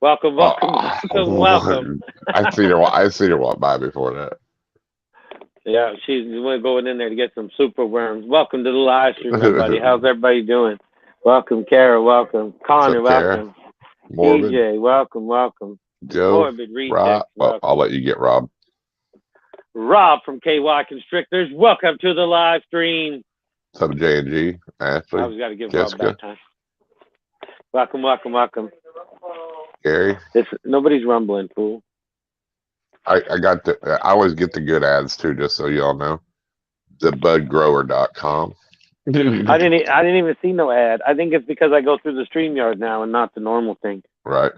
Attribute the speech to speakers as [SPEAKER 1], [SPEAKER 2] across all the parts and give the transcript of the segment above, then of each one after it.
[SPEAKER 1] Welcome, welcome, welcome, welcome.
[SPEAKER 2] I seen her walk by before that.
[SPEAKER 1] Yeah, she's going in there to get some super worms. Welcome to the live stream, everybody. How's everybody doing? Welcome, Kara. Welcome, Connor.
[SPEAKER 2] What's up, Kara?
[SPEAKER 1] Welcome,
[SPEAKER 2] Morbid,
[SPEAKER 1] TJ. Welcome, welcome.
[SPEAKER 2] Joe,
[SPEAKER 1] Morbid Rejects.
[SPEAKER 2] Rob.
[SPEAKER 1] Welcome.
[SPEAKER 2] I'll let you get Rob.
[SPEAKER 1] Rob from KY Constrictors. Welcome to the live stream.
[SPEAKER 2] What's up, J&G? Ashley.
[SPEAKER 1] I was got to give
[SPEAKER 2] Jessica.
[SPEAKER 1] Rob back time. Welcome, welcome, welcome.
[SPEAKER 2] Gary.
[SPEAKER 1] Nobody's rumbling, fool.
[SPEAKER 2] I always get the good ads too, just so y'all know. Thebudgrower.com.
[SPEAKER 1] I didn't even see no ad. I think it's because I go through the StreamYard now and not the normal thing.
[SPEAKER 2] Right.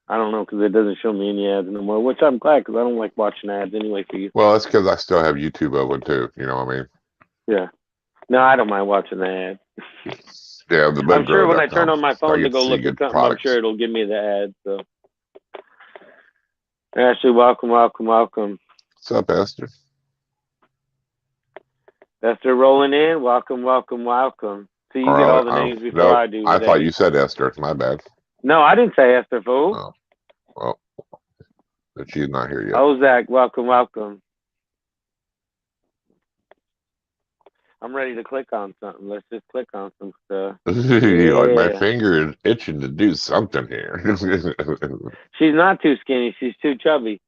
[SPEAKER 1] I don't know, because it doesn't show me any ads no more, which I'm glad, because I don't like watching ads anyway for you.
[SPEAKER 2] Well, that's because I still have YouTube open too. You know what I mean?
[SPEAKER 1] Yeah. No, I don't mind watching the ad.
[SPEAKER 2] Yeah, the Bud
[SPEAKER 1] I'm sure when I
[SPEAKER 2] Grower.com,
[SPEAKER 1] turn on my phone to go look
[SPEAKER 2] see
[SPEAKER 1] at something,
[SPEAKER 2] products.
[SPEAKER 1] I'm sure it'll give me the ad. So, Ashley, welcome, welcome, welcome.
[SPEAKER 2] What's up, Esther?
[SPEAKER 1] Esther rolling in. Welcome, welcome, welcome. So you get all the names before I do.
[SPEAKER 2] I thought you said Esther. My bad.
[SPEAKER 1] No, I didn't say Esther, fool.
[SPEAKER 2] Oh, well, but she's not here yet.
[SPEAKER 1] Oh, Zach, welcome, welcome. I'm ready to click on something. Let's just click on some stuff.
[SPEAKER 2] You're like, my finger is itching to do something here.
[SPEAKER 1] She's not too skinny. She's too chubby.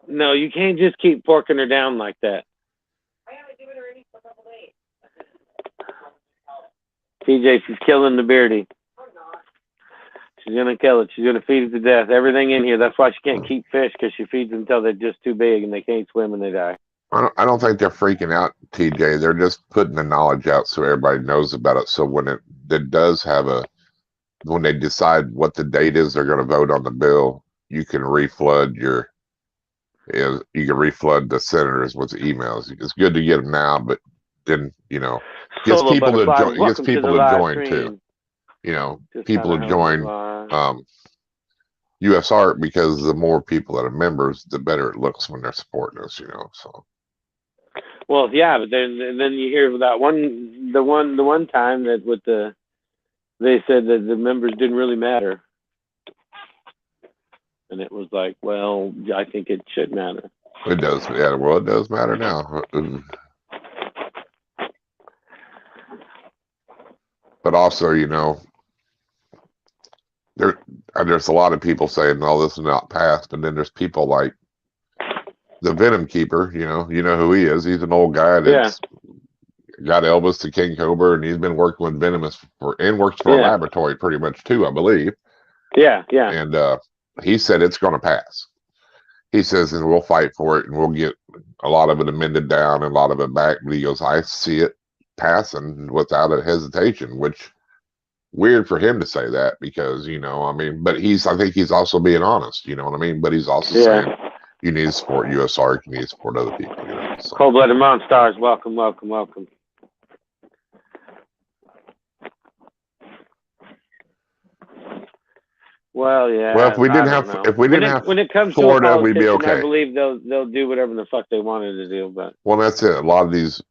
[SPEAKER 1] No, you can't just keep porking her down like that. I haven't given her any for a couple days. TJ, she's killing the beardy. She's going to kill it. She's going to feed it to death. Everything in here. That's why she can't keep fish, because she feeds them until they're just too big and they can't swim and they die.
[SPEAKER 2] I don't think they're freaking out, TJ. They're just putting the knowledge out so everybody knows about it. So when it does have when they decide what the date is, they're going to vote on the bill. You can reflood the senators with emails. It's good to get them now, but then gets people to join too. Just people to join U.S. Art, because the more people that are members, the better it looks when they're supporting us. So.
[SPEAKER 1] Well, yeah, but then you hear that the one time that they said that the members didn't really matter, and it was like, well, I think it should matter.
[SPEAKER 2] It does, yeah. Well, it does matter now. But also, there's a lot of people saying, "No, this is not passed," and then there's people like the Venom Keeper. You know who he is. He's an old guy that's got Elvis the King Cobra, and he's been working with Venomous and works for a laboratory pretty much too, I believe.
[SPEAKER 1] Yeah, yeah.
[SPEAKER 2] And he said it's going to pass. He says, and we'll fight for it, and we'll get a lot of it amended down and a lot of it back. But he goes, I see it passing without a hesitation, which weird for him to say that, because but I think he's also being honest. You know what I mean? But he's also saying you need to support U.S. Art, you need to support other people. So.
[SPEAKER 1] Cold-blooded Monsters, welcome, welcome, welcome. Well, yeah.
[SPEAKER 2] Well, if we didn't have
[SPEAKER 1] when it comes
[SPEAKER 2] Florida,
[SPEAKER 1] to
[SPEAKER 2] we'd be okay.
[SPEAKER 1] I believe they'll do whatever the fuck they wanted to do. But
[SPEAKER 2] that's it. A lot of these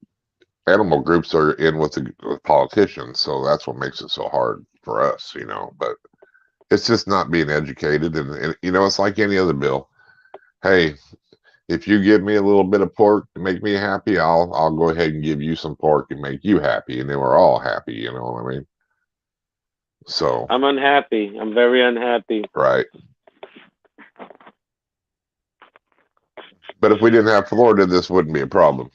[SPEAKER 2] animal groups are in with the politicians, so that's what makes it so hard for us, But it's just not being educated, and it's like any other bill. Hey, if you give me a little bit of pork to make me happy, I'll go ahead and give you some pork and make you happy, and then we're all happy. You know what I mean? So
[SPEAKER 1] I'm unhappy. I'm very unhappy.
[SPEAKER 2] Right. But if we didn't have Florida, this wouldn't be a problem.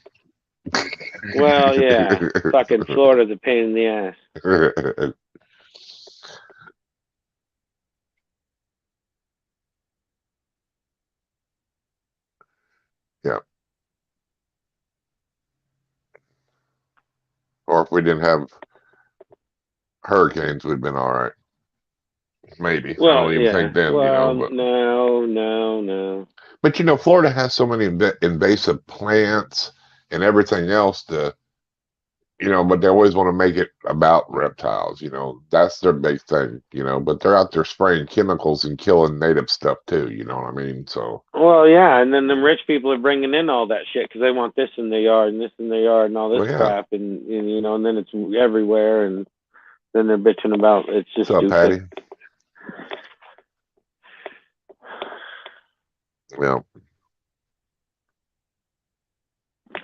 [SPEAKER 1] Well, yeah. Fucking Florida's a pain in the ass.
[SPEAKER 2] Yeah. Or if we didn't have hurricanes, we'd been all right. Maybe.
[SPEAKER 1] Well,
[SPEAKER 2] I don't even think then,
[SPEAKER 1] But... No.
[SPEAKER 2] But Florida has so many invasive plants and everything else but they always want to make it about reptiles. That's their big thing. But they're out there spraying chemicals and killing native stuff too. You know what I mean? So.
[SPEAKER 1] Well, yeah, and then the rich people are bringing in all that shit because they want this in their yard and this in their yard and all this crap, and and then it's everywhere, and then they're bitching about it's just.
[SPEAKER 2] What's up, Patty? Yeah.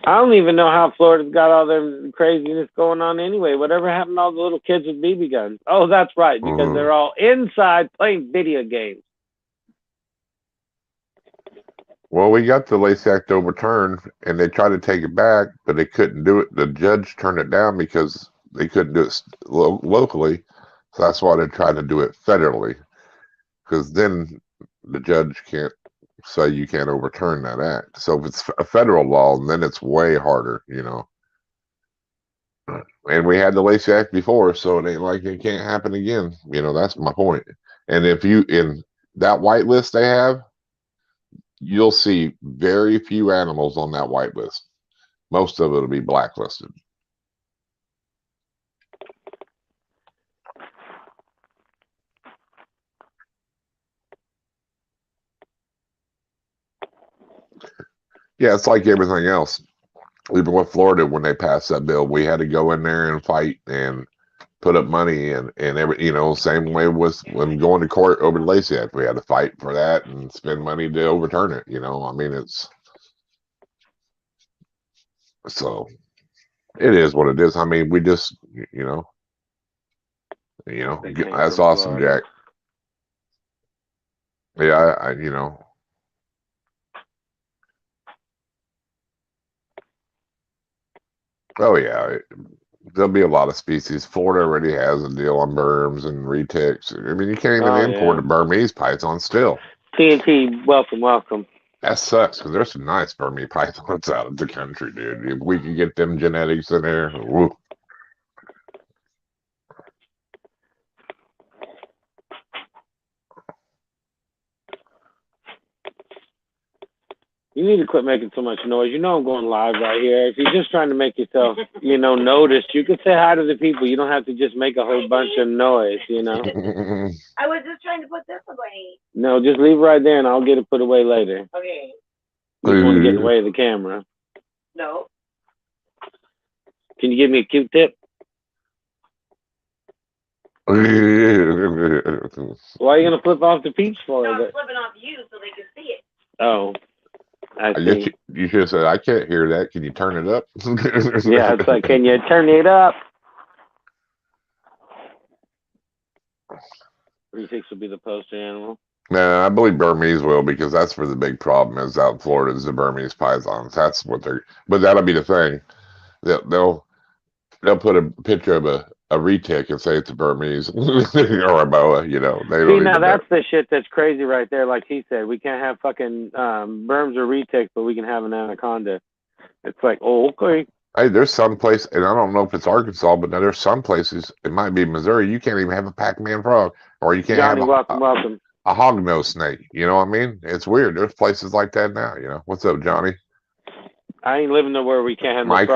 [SPEAKER 1] I don't even know how Florida's got all them craziness going on anyway. Whatever happened to all the little kids with BB guns? Oh, that's right, because they're all inside playing video games.
[SPEAKER 2] Well, we got the Lace Act overturned, and they tried to take it back, but they couldn't do it. The judge turned it down because they couldn't do it locally. So that's why they're trying to do it federally, because then the judge can't say you can't overturn that act. So if it's a federal law, then it's way harder, you know. And we had the Lace Act before, so it ain't like it can't happen again. You know, that's my point. And if you in that white list they have, you'll see very few animals on that white list. Most of it will be blacklisted. Yeah, it's like everything else. Even with Florida, when they passed that bill, we had to go in there and fight and put up money and every, you know, same way with when going to court over the Lacey Act, we had to fight for that and spend money to overturn it. You know, I mean, it's so it is what it is. I mean, we just, you know, that's awesome, Jack. Yeah, I you know. Oh yeah, there'll be a lot of species. Florida already has a deal on berms and retics. I mean, you can't even import a Burmese python still.
[SPEAKER 1] TNT, welcome.
[SPEAKER 2] That sucks because there's some nice Burmese pythons out of the country, dude. If we can get them genetics in there, woo.
[SPEAKER 1] You need to quit making so much noise. You know I'm going live right here. If you're just trying to make yourself, you know, noticed, you could say hi to the people. You don't have to just make a whole bunch of noise, you know.
[SPEAKER 3] I was just trying to put this away.
[SPEAKER 1] No, just leave right there and I'll get it put away later.
[SPEAKER 3] Okay.
[SPEAKER 1] You don't want to get in the way of the camera.
[SPEAKER 3] No.
[SPEAKER 1] Can you give me a Q-tip? Why are you going to flip off the peach for?
[SPEAKER 3] No, I'm flipping off you so they can see it.
[SPEAKER 1] Oh. I
[SPEAKER 2] guess you should have said, I can't hear that. Can you turn it up?
[SPEAKER 1] Yeah, it's like, can you turn it up? 36 will be the poster animal.
[SPEAKER 2] Nah, I believe Burmese will because that's where the big problem is out in Florida is the Burmese pythons. That's what they're, but that'll be the thing. They'll put a picture of a retic and say it's a Burmese or a boa, you know. They
[SPEAKER 1] See, now that's the shit that's crazy right there. Like he said, we can't have fucking berms or retics, but we can have an anaconda. It's like, oh, okay.
[SPEAKER 2] Hey, there's some place, and I don't know if it's Arkansas, but now there's some places, it might be Missouri, you can't even have a Pac-Man frog, or you can't
[SPEAKER 1] Johnny,
[SPEAKER 2] have
[SPEAKER 1] welcome.
[SPEAKER 2] A hognose snake. You know what I mean? It's weird. There's places like that now, you know. What's up, Johnny?
[SPEAKER 1] I ain't living nowhere we can't have no
[SPEAKER 2] Mike,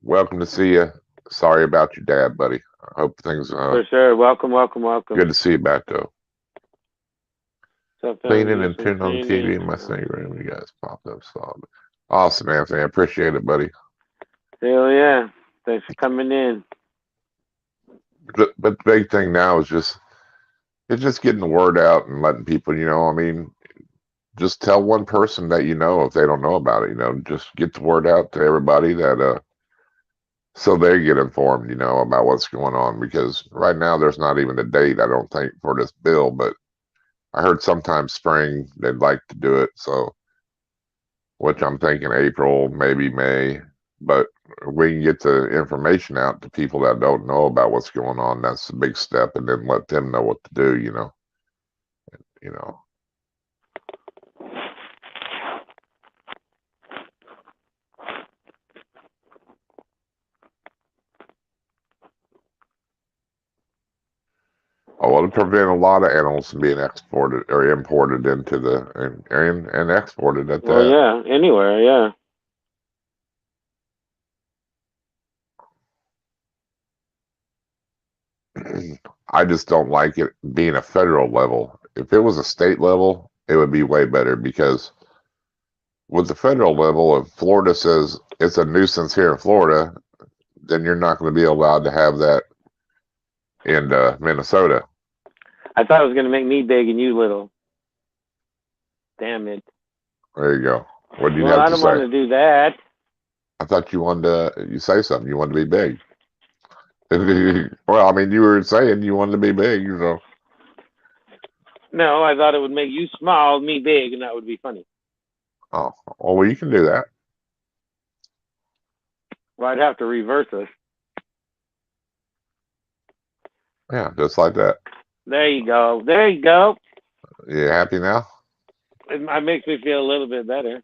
[SPEAKER 2] welcome to see you. Sorry about your dad, buddy. I hope things
[SPEAKER 1] for sure. Welcome.
[SPEAKER 2] Good to see you back though. Cleaning and turning on TV in my snake room. You guys popped up solid. Awesome, Anthony. I appreciate it, buddy.
[SPEAKER 1] Hell yeah. Thanks for coming in.
[SPEAKER 2] But the big thing now is just getting the word out and letting people, you know, I mean, just tell one person that you know if they don't know about it, you know, just get the word out to everybody that so they get informed, you know, about what's going on, because right now there's not even a date, I don't think, for this bill, but I heard sometime spring they'd like to do it, so which I'm thinking April, maybe May, but we can get the information out to people that don't know about what's going on. That's a big step, and then let them know what to do, you know. Oh, well, to prevent a lot of animals from being exported or imported into the and exported at that.
[SPEAKER 1] Well, yeah, anywhere, yeah.
[SPEAKER 2] I just don't like it being a federal level. If it was a state level, it would be way better, because with the federal level, if Florida says it's a nuisance here in Florida, then you're not going to be allowed to have that in Minnesota.
[SPEAKER 1] I thought it was going to make me big and you little. Damn it.
[SPEAKER 2] There you go. What do you
[SPEAKER 1] Well,
[SPEAKER 2] have
[SPEAKER 1] I
[SPEAKER 2] to
[SPEAKER 1] don't want
[SPEAKER 2] say?
[SPEAKER 1] to do that.
[SPEAKER 2] I thought you wanted to. You say something. You wanted to be big. Well, I mean, you were saying you wanted to be big, you know.
[SPEAKER 1] No, I thought it would make you small, me big, and that would be funny.
[SPEAKER 2] Oh, well, you can do that.
[SPEAKER 1] Well, I'd have to reverse us.
[SPEAKER 2] Yeah, just like that.
[SPEAKER 1] There you go. There you go.
[SPEAKER 2] You happy now?
[SPEAKER 1] It makes me feel a little bit better.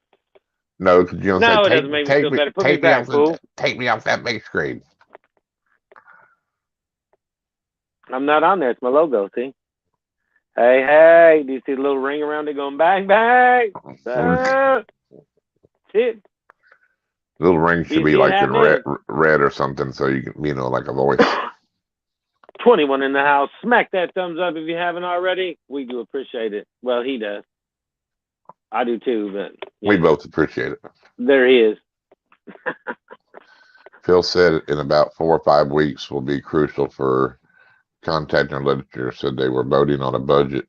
[SPEAKER 2] No, because you don't
[SPEAKER 1] No, it
[SPEAKER 2] say
[SPEAKER 1] doesn't make me feel better. Put me back, fool.
[SPEAKER 2] take me off that big screen.
[SPEAKER 1] I'm not on there. It's my logo, see? Hey, do you see the little ring around it going bang, bang? Shit.
[SPEAKER 2] Little ring should
[SPEAKER 1] You
[SPEAKER 2] be
[SPEAKER 1] see it
[SPEAKER 2] like in
[SPEAKER 1] happening?
[SPEAKER 2] red or something, so you can, you know, like a voice.
[SPEAKER 1] 21 in the house. Smack that thumbs up if you haven't already. We do appreciate it. Well, he does. I do too, but
[SPEAKER 2] We both appreciate it.
[SPEAKER 1] there he is.
[SPEAKER 2] Phil said in about 4 or 5 weeks will be crucial for contacting literature. Said they were voting on a budget,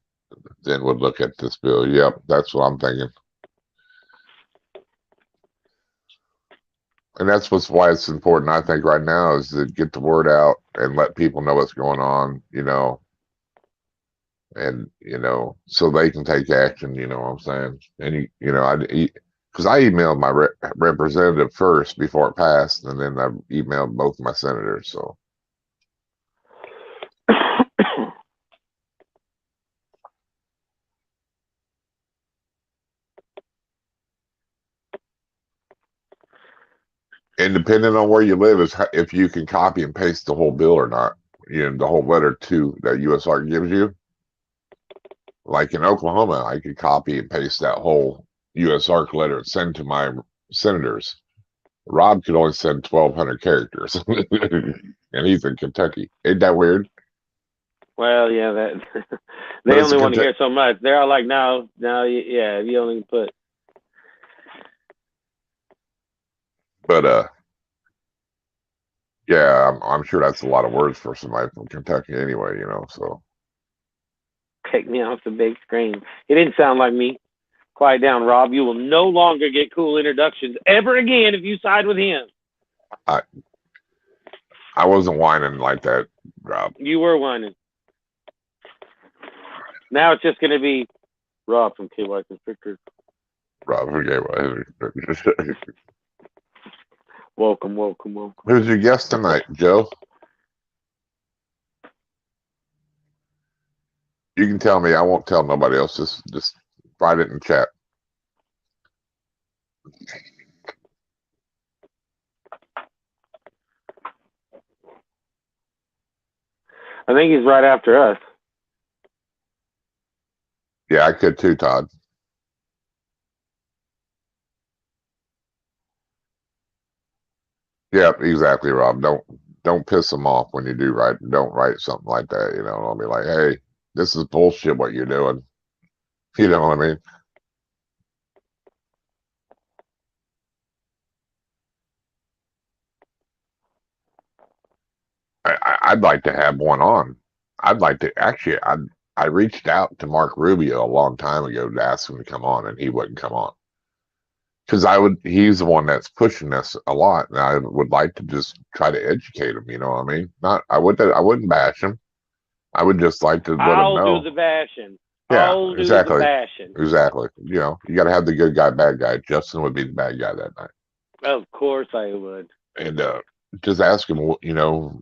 [SPEAKER 2] then would look at this bill. Yep, that's what I'm thinking. And that's why it's important, I think, right now, is to get the word out and let people know what's going on, you know, and, you know, so they can take action, you know what I'm saying? And, you know, because I emailed my representative first before it passed, and then I emailed both my senators, so. And depending on where you live is if you can copy and paste the whole bill or not, you know, the whole letter to that USR gives you. Like in Oklahoma, I could copy and paste that whole USR letter and send to my senators. Rob could only send 1,200 characters, and he's in Kentucky. Ain't that weird?
[SPEAKER 1] Well, yeah, that they only want to hear so much. They're all like, no, yeah, you only put.
[SPEAKER 2] But yeah, I'm sure that's a lot of words for somebody from Kentucky anyway, you know. So
[SPEAKER 1] Take me off the big screen. It didn't sound like me. Quiet down, Rob. You will no longer get cool introductions ever again if you side with him.
[SPEAKER 2] I wasn't whining like that, Rob.
[SPEAKER 1] You were whining. Now it's just going to be Rob from KY Constrictors.
[SPEAKER 2] Rob, okay,
[SPEAKER 1] Welcome.
[SPEAKER 2] Who's your guest tonight, Joe? You can tell me. I won't tell nobody else. Just write it in chat.
[SPEAKER 1] I think he's right after us.
[SPEAKER 2] Yeah, I could too, Todd. Yeah, exactly, Rob. Don't piss them off when you do write. Don't write something like that. You know, I'll be like, hey, this is bullshit. What you're doing. You know what I mean? I'd like to have one on. I'd like to actually. I reached out to Mark Rubio a long time ago to ask him to come on, and he wouldn't come on. Because he's the one that's pushing this a lot, and I would like to just try to educate him. You know what I mean? I wouldn't bash him. I would just like to let him know.
[SPEAKER 1] I'll do the bashing.
[SPEAKER 2] Yeah,
[SPEAKER 1] I'll
[SPEAKER 2] exactly.
[SPEAKER 1] do the bashing.
[SPEAKER 2] Exactly. You know, you got to have the good guy, bad guy. Justin would be the bad guy that night.
[SPEAKER 1] Of course I would.
[SPEAKER 2] And just ask him, you know,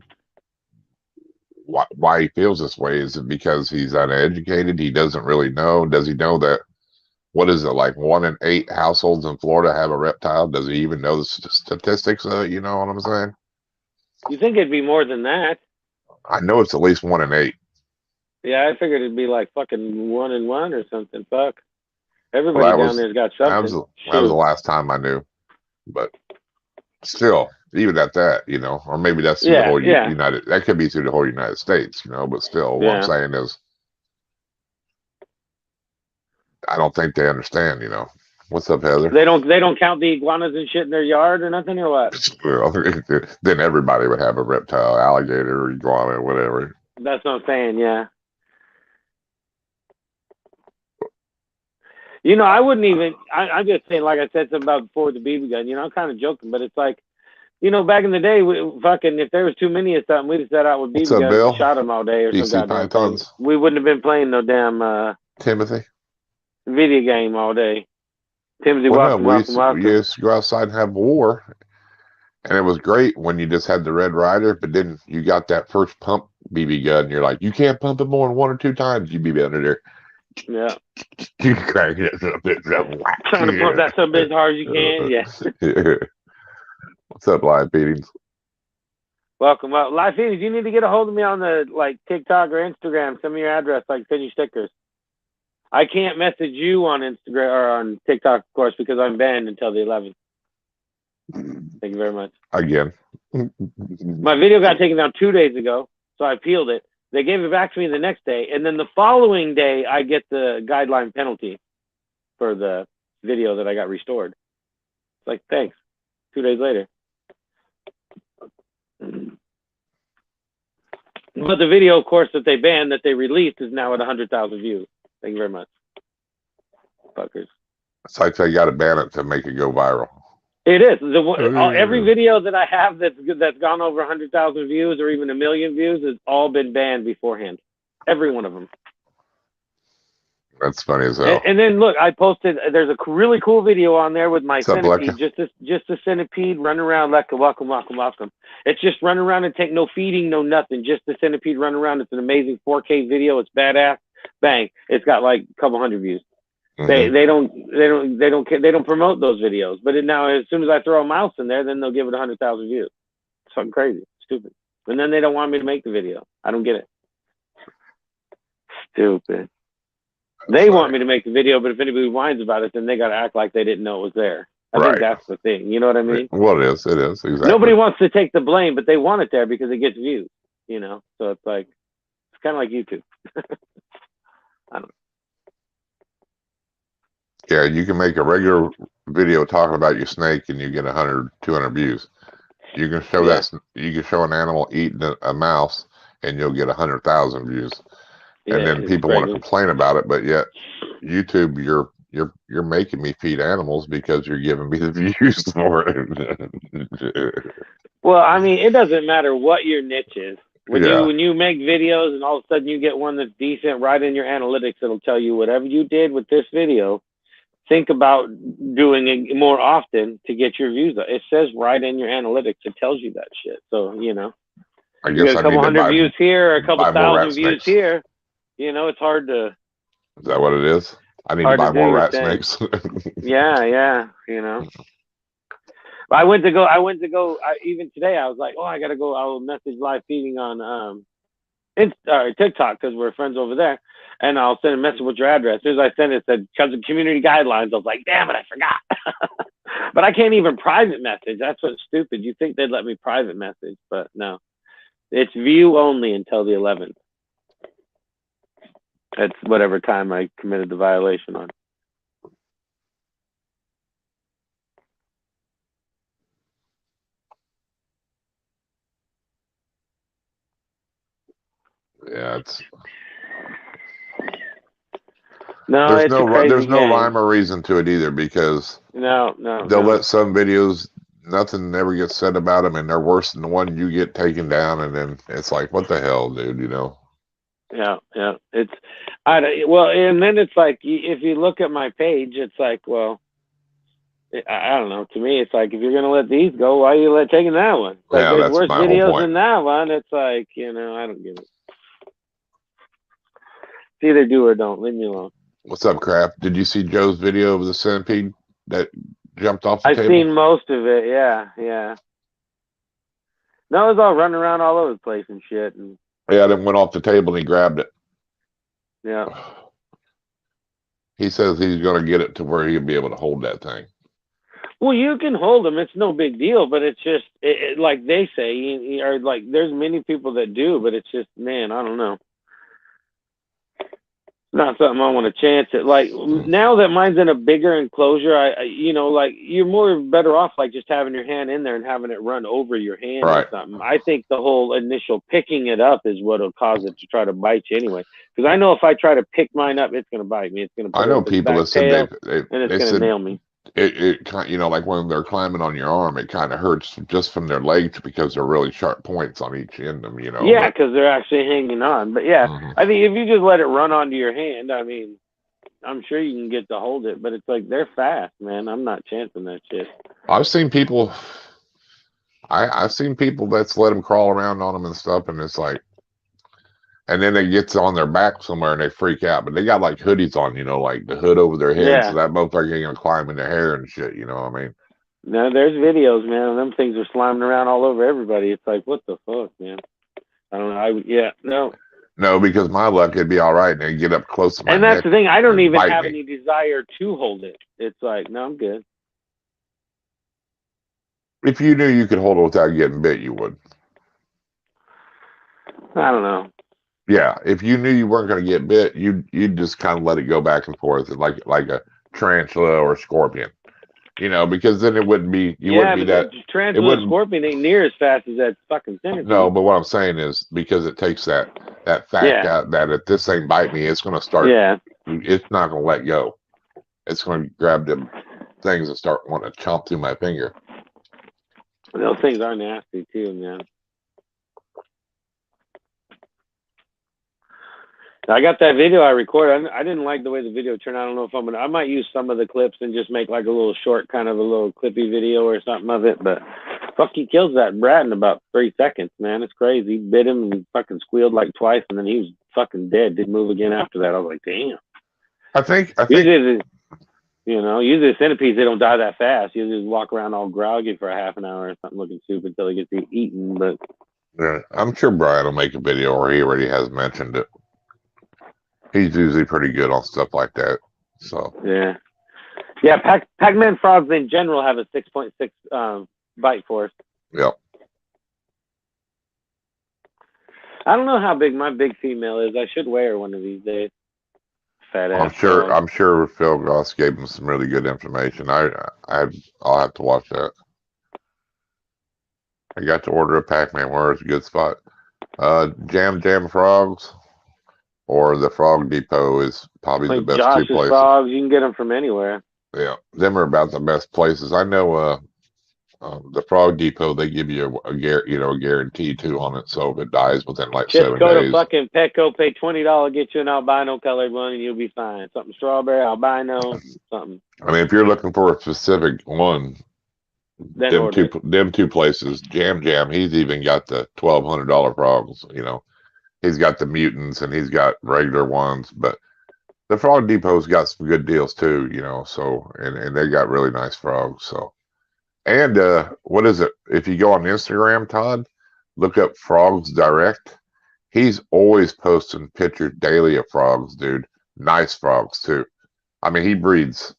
[SPEAKER 2] why he feels this way. Is it because he's uneducated? He doesn't really know. Does he know that? What is it, like 1 in 8 households in Florida have a reptile? Does he even know the statistics of it? You know what I'm saying?
[SPEAKER 1] You think it'd be more than that?
[SPEAKER 2] I know it's at least 1 in 8.
[SPEAKER 1] Yeah, I figured it'd be like fucking 1 in 1 or something. Fuck. Everybody down there's got something.
[SPEAKER 2] That was the last time I knew. But still, even at that, you know, or maybe that's through the whole United. That could be through the whole United States, you know. But still, what I'm saying is, I don't think they understand, you know. What's up, Heather?
[SPEAKER 1] They don't count the iguanas and shit in their yard or nothing, or what?
[SPEAKER 2] Well, then everybody would have a reptile, alligator, or iguana, whatever.
[SPEAKER 1] That's what I'm saying, yeah. You know, I wouldn't even. I'm just saying, like I said something about before with the BB gun. You know, I'm kind of joking, but it's like, you know, back in the day, fucking, if there was too many of something, we'd have set out with
[SPEAKER 2] What's
[SPEAKER 1] BB
[SPEAKER 2] up,
[SPEAKER 1] guns
[SPEAKER 2] Bill?
[SPEAKER 1] and shot them all day or some
[SPEAKER 2] DC
[SPEAKER 1] goddamn thing.
[SPEAKER 2] Pythons.
[SPEAKER 1] We wouldn't have been playing no damn
[SPEAKER 2] Timothy.
[SPEAKER 1] video game all day. Timothy,
[SPEAKER 2] Well,
[SPEAKER 1] welcome,
[SPEAKER 2] no, we
[SPEAKER 1] welcome.
[SPEAKER 2] used to go outside and have war, and it was great when you just had the Red Ryder, but then you got that first pump BB gun, and you're like, you can't pump it more than 1 or 2 times. You be under there.
[SPEAKER 1] Yeah.
[SPEAKER 2] You crank it up.
[SPEAKER 1] Trying to pump that something as hard as you can. Yeah.
[SPEAKER 2] What's up, live feedings?
[SPEAKER 1] Welcome. Well, live feedings, you need to get a hold of me on the like TikTok or Instagram. Send me your address, like send you stickers. I can't message you on Instagram or on TikTok, of course, because I'm banned until the 11th. Thank you very much.
[SPEAKER 2] Again.
[SPEAKER 1] My video got taken down 2 days ago, so I appealed it. They gave it back to me the next day, and then the following day, I get the guideline penalty for the video that I got restored. It's like, thanks. 2 days later. But the video, of course, that they banned, that they released, is now at 100,000 views. Thank you very much. Fuckers.
[SPEAKER 2] It's like they got to ban it to make it go viral.
[SPEAKER 1] It is. Every video that I have that's gone over 100,000 views or even 1 million views has all been banned beforehand. Every one of them.
[SPEAKER 2] That's funny as hell.
[SPEAKER 1] And then look, I posted. There's a really cool video on there with my centipede.
[SPEAKER 2] Lecca?
[SPEAKER 1] Just a centipede running around. Lecca, welcome. It's just running around and take no feeding, no nothing. Just the centipede running around. It's an amazing 4K video. It's badass. Bang! It's got like a couple hundred views. Mm-hmm. They don't promote those videos. But now, as soon as I throw a mouse in there, then they'll give it 100,000 views. Something crazy, stupid. And then they don't want me to make the video. I don't get it. Stupid. They want me to make the video, but if anybody whines about it, then they got to act like they didn't know it was there. I think that's the thing. You know what I mean?
[SPEAKER 2] Well, it is. Exactly.
[SPEAKER 1] Nobody wants to take the blame, but they want it there because it gets views. You know, so it's like it's kind of like YouTube. I don't know.
[SPEAKER 2] Yeah, you can make a regular video talking about your snake, and you get 100, 200 views. You can show You can show an animal eating a mouse, and you'll get 100,000 views. And then people want to complain about it, but yet YouTube, you're making me feed animals because you're giving me the views for it.
[SPEAKER 1] Well, I mean, it doesn't matter what your niche is. When you make videos and all of a sudden you get one that's decent, right in your analytics, it'll tell you whatever you did with this video, think about doing it more often to get your views up. It says right in your analytics. It tells you that shit. So, you know,
[SPEAKER 2] I guess
[SPEAKER 1] you get a couple hundred views here or a couple thousand views here. You know, it's hard to.
[SPEAKER 2] Is that what it is? I need to buy more rat snakes.
[SPEAKER 1] yeah. You know, I went to go. Even today, I was like, oh, I gotta go. I'll message live feeding on TikTok because we're friends over there, and I'll send a message with your address. As soon as I sent it, said because of community guidelines. I was like, damn it, I forgot. But I can't even private message. That's what's stupid. You think they'd let me private message, but no, it's view only until the 11th. That's whatever time I committed the violation on.
[SPEAKER 2] Yeah, it's
[SPEAKER 1] there's
[SPEAKER 2] no rhyme or reason to it either because they'll let some videos nothing ever gets said about them and they're worse than the one you get taken down and then it's like what the hell, dude, you know.
[SPEAKER 1] Yeah. And then it's like if you look at my page, it's like, well, I don't know. To me, it's like if you're gonna let these go, why are you taking that one? Like, there's worse videos than that one. It's like, you know, I don't get it. It's either do or don't. Leave me alone.
[SPEAKER 2] What's up, Crap? Did you see Joe's video of the centipede that jumped off the table?
[SPEAKER 1] I've seen most of it. Yeah. No, it was all running around all over the place and shit. And
[SPEAKER 2] yeah, then went off the table and he grabbed it.
[SPEAKER 1] Yeah.
[SPEAKER 2] He says he's going to get it to where he'll be able to hold that thing.
[SPEAKER 1] Well, you can hold them. It's no big deal, but it's just like they say, or like there's many people that do, but it's just, man, I don't know. not something I want to chance it. Like now that mine's in a bigger enclosure, like you're more better off like just having your hand in there and having it run over your hand or something. I think the whole initial picking it up is what'll cause it to try to bite you anyway. Because I know if I try to pick mine up, it's gonna bite me. It's gonna.
[SPEAKER 2] I know people that said
[SPEAKER 1] and it's gonna nail me.
[SPEAKER 2] It kind, like when they're climbing on your arm, it kind of hurts just from their legs because they're really sharp points on each end of them,
[SPEAKER 1] Yeah, because they're actually hanging on. But yeah, I think if you just let it run onto your hand, I mean, I'm sure you can get to hold it. But it's like they're fast, man. I'm not chancing that shit.
[SPEAKER 2] I've seen people. I've seen people that's let them crawl around on them and stuff, and it's like, and then they get on their back somewhere and they freak out. But they got like hoodies on, like the hood over their head, so that motherfucker ain't gonna climb in their hair and shit. You know what I mean?
[SPEAKER 1] No, there's videos, man. Them things are sliming around all over everybody. It's like, what the fuck, man? I don't know. No,
[SPEAKER 2] because my luck, it'd be all right, and they get up close to my neck.
[SPEAKER 1] And that's the thing. I don't even have any desire to hold it. It's like, no, I'm good.
[SPEAKER 2] If you knew you could hold it without getting bit, you would.
[SPEAKER 1] I don't know.
[SPEAKER 2] Yeah, if you knew you weren't going to get bit, you'd just kind of let it go back and forth like a tarantula or a scorpion, because then it wouldn't be wouldn't be that
[SPEAKER 1] tarantula and scorpion ain't near as fast as that fucking centipede.
[SPEAKER 2] No, but what I'm saying is because it takes that fact out that if this thing bite me, it's going to start.
[SPEAKER 1] Yeah,
[SPEAKER 2] it's not going to let go. It's going to grab them things and start wanting to chomp through my finger.
[SPEAKER 1] Those things are nasty too, man. I got that video I recorded. I didn't like the way the video turned out. I don't know if I might use some of the clips and just make like a little short, kind of a little clippy video or something of it. But fuck, he kills that brat in about 3 seconds, man. It's crazy. He bit him and fucking squealed like twice, and then he was fucking dead. Didn't move again after that. I was like, damn.
[SPEAKER 2] I think.
[SPEAKER 1] Usually centipedes, they don't die that fast. You just walk around all groggy for a half an hour or something, looking stupid until he gets eaten. But
[SPEAKER 2] yeah, I'm sure Brian will make a video, or he already has mentioned it. He's usually pretty good on stuff like that. So
[SPEAKER 1] yeah. Pac-Man frogs in general have a 6.6 bite force.
[SPEAKER 2] Yep.
[SPEAKER 1] I don't know how big my big female is. I should weigh her one of these days. Fat ass.
[SPEAKER 2] I'm sure Phil Goss gave him some really good information. I'll have to watch that. I got to order a Pac-Man. Where it's a good spot. Jam Frogs. Or the Frog Depot is probably the best
[SPEAKER 1] Josh's
[SPEAKER 2] 2 places.
[SPEAKER 1] Frogs, you can get them from anywhere.
[SPEAKER 2] Yeah, them are about the best places. I know the Frog Depot, they give you a guarantee too on it. So if it dies within like 7 days.
[SPEAKER 1] Just go to fucking Petco, pay $20, get you an albino colored one, and you'll be fine. Something strawberry, albino, something.
[SPEAKER 2] I mean, if you're looking for a specific one, them two places, Jam, he's even got the $1,200 frogs, He's got the mutants and he's got regular ones, but the Frog Depot's got some good deals too, so and they got really nice frogs. So, and what is it? If you go on Instagram, Todd, look up Frogs Direct. He's always posting pictures daily of frogs, dude. Nice frogs too. I mean, he breeds